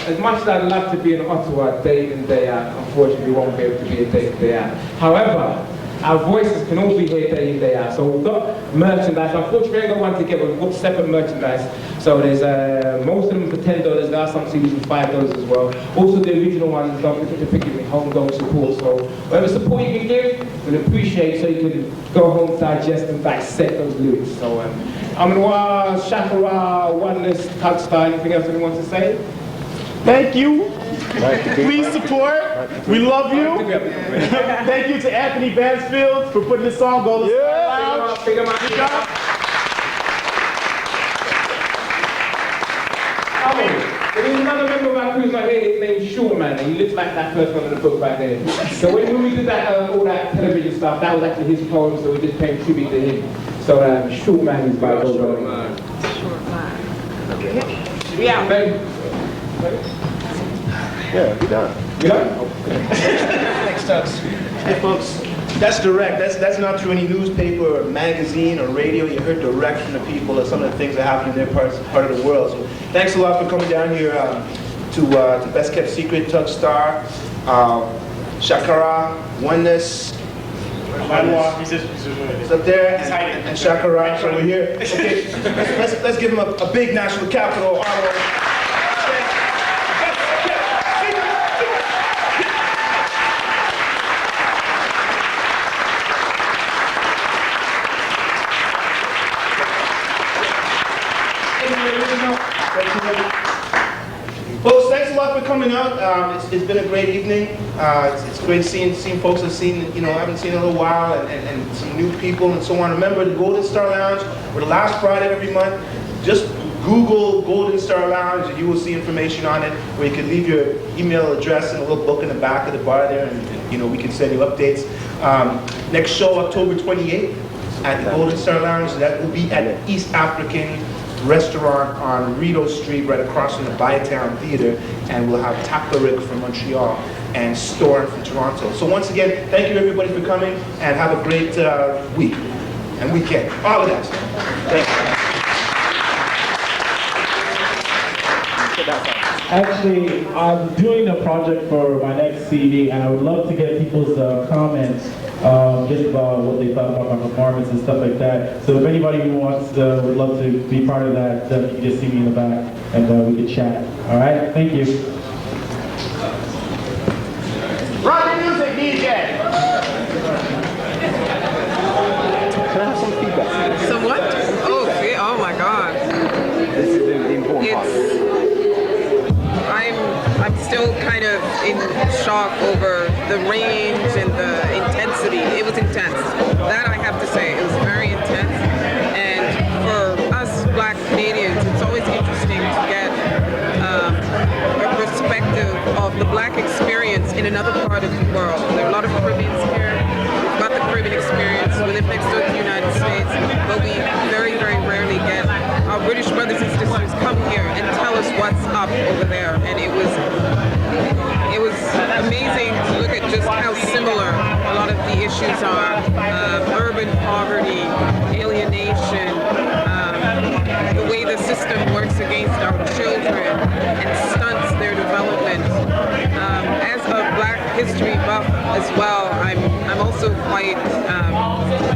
as much as I'd love to be in Ottawa day in, day out, unfortunately we won't be able to be a day in, day out. However, our voices can all be here day in, day out. So we've got merchandise. Unfortunately, we ain't got one together. We've got separate merchandise. So there's most of them for $10. There are some CDs for $5 as well. Also the original ones, don't forget to pick it with homegrown support. So whatever support you can give, we'll appreciate so you can go home, digest and dissect those lyrics. So Amen Noir, ShakaRa, OneNess, TuggS.T.A.R, anything else anyone wants to say? Thank you. Please support. We love you. Thank you to Anthony Bansfield for putting this song Golden Star Lounge. There's another member of our crew's not here, his name's Short Man, and he looks like that person on the book right there. So when we did that, all that television stuff, that was actually his poem, so we just paid tribute to him. So Short Man is by Short Man. Okay. We out, baby. Yeah, we done. You done? Thanks, Tugs. Hey, folks, that's direct. That's not through any newspaper or magazine or radio. You heard direct from the people of some of the things that happen in their part of the world. So thanks a lot for coming down here to Best Kept Secret, TuggS.T.A.R, ShakaRa, OneNess. It's up there, and ShakaRa. So we're here. Okay, let's give him a big national capital. Ottawa. Folks, thanks a lot for coming out. It's been a great evening. It's great seeing folks I've haven't seen in a little while, and some new people and so on. Remember the Golden Star Lounge, we're the last Friday of every month. Just Google Golden Star Lounge and you will see information on it, where you can leave your email address in a little book in the back of the bar there, and we can send you updates. Next show, October 28th at the Golden Star Lounge. That will be at East African Restaurant on Rideau Street, right across from the Bytown Theater, and we'll have TuggS.T.A.R from Montreal and Storm from Toronto. So once again, thank you everybody for coming, and have a great week and weekend. All of that. Thank you. Actually, I'm doing a project for my next CD, and I would love to get people's comments just about what they thought about my performance and stuff like that. So if anybody who wants would love to be part of that, you can just see me in the back, and we can chat. All right? Thank you. Run the music, DJ! Can I have some feedback? Some what? Oh, yeah, oh my God. This is the important part. I'm still kind of in shock over the range and the intensity. It was intense. That I have to say, it was very intense. And for us Black Canadians, it's always interesting to get a perspective of the Black experience in another part of the world. There are a lot of Caribbeans here. We've got the Caribbean experience. We live next door to the United States, but we very, very rarely get our British brothers and sisters come here and tell us what's up over there. And it was amazing to look at just how similar a lot of the issues are. Urban poverty, alienation, the way the system works against our children and stunts their development. As a Black history buff as well, I'm also quite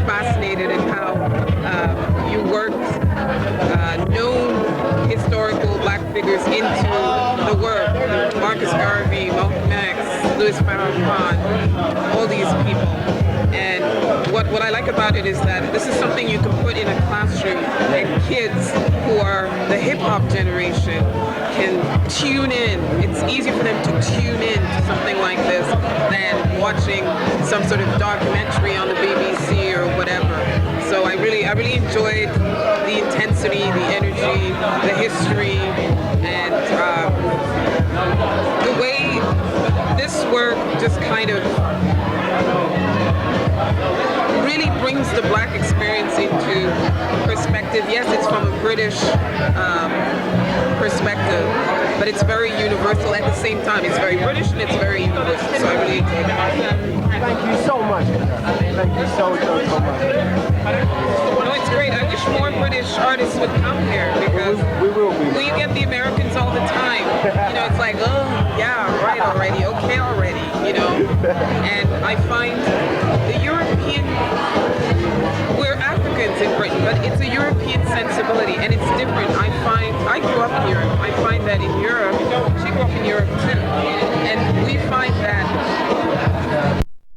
fascinated in how you worked known historical Black figures into the work. Marcus Garvey, Malcolm X, Louis Farrakhan, all these people. And what I like about it is that this is something you can put in a classroom, and kids who are the hip-hop generation can tune in. It's easier for them to tune in to something like this than watching some sort of documentary on the BBC or whatever. So I really enjoyed the intensity, the energy, the history, and the way this work just kind of really brings the Black experience into perspective. Yes, it's from a British perspective, but it's very universal at the same time. It's very British and it's very universal, so I really enjoyed it. Thank you so much. Thank you so much. No, it's great. I wish more British artists would come here, because we get the Americans all the time. You know, it's like, oh, yeah, right already, okay already, you know. And I find the European, we're Africans in Britain, but it's a European sensibility, and it's different. I grew up in Europe. I find that in Europe, she grew up in Europe too.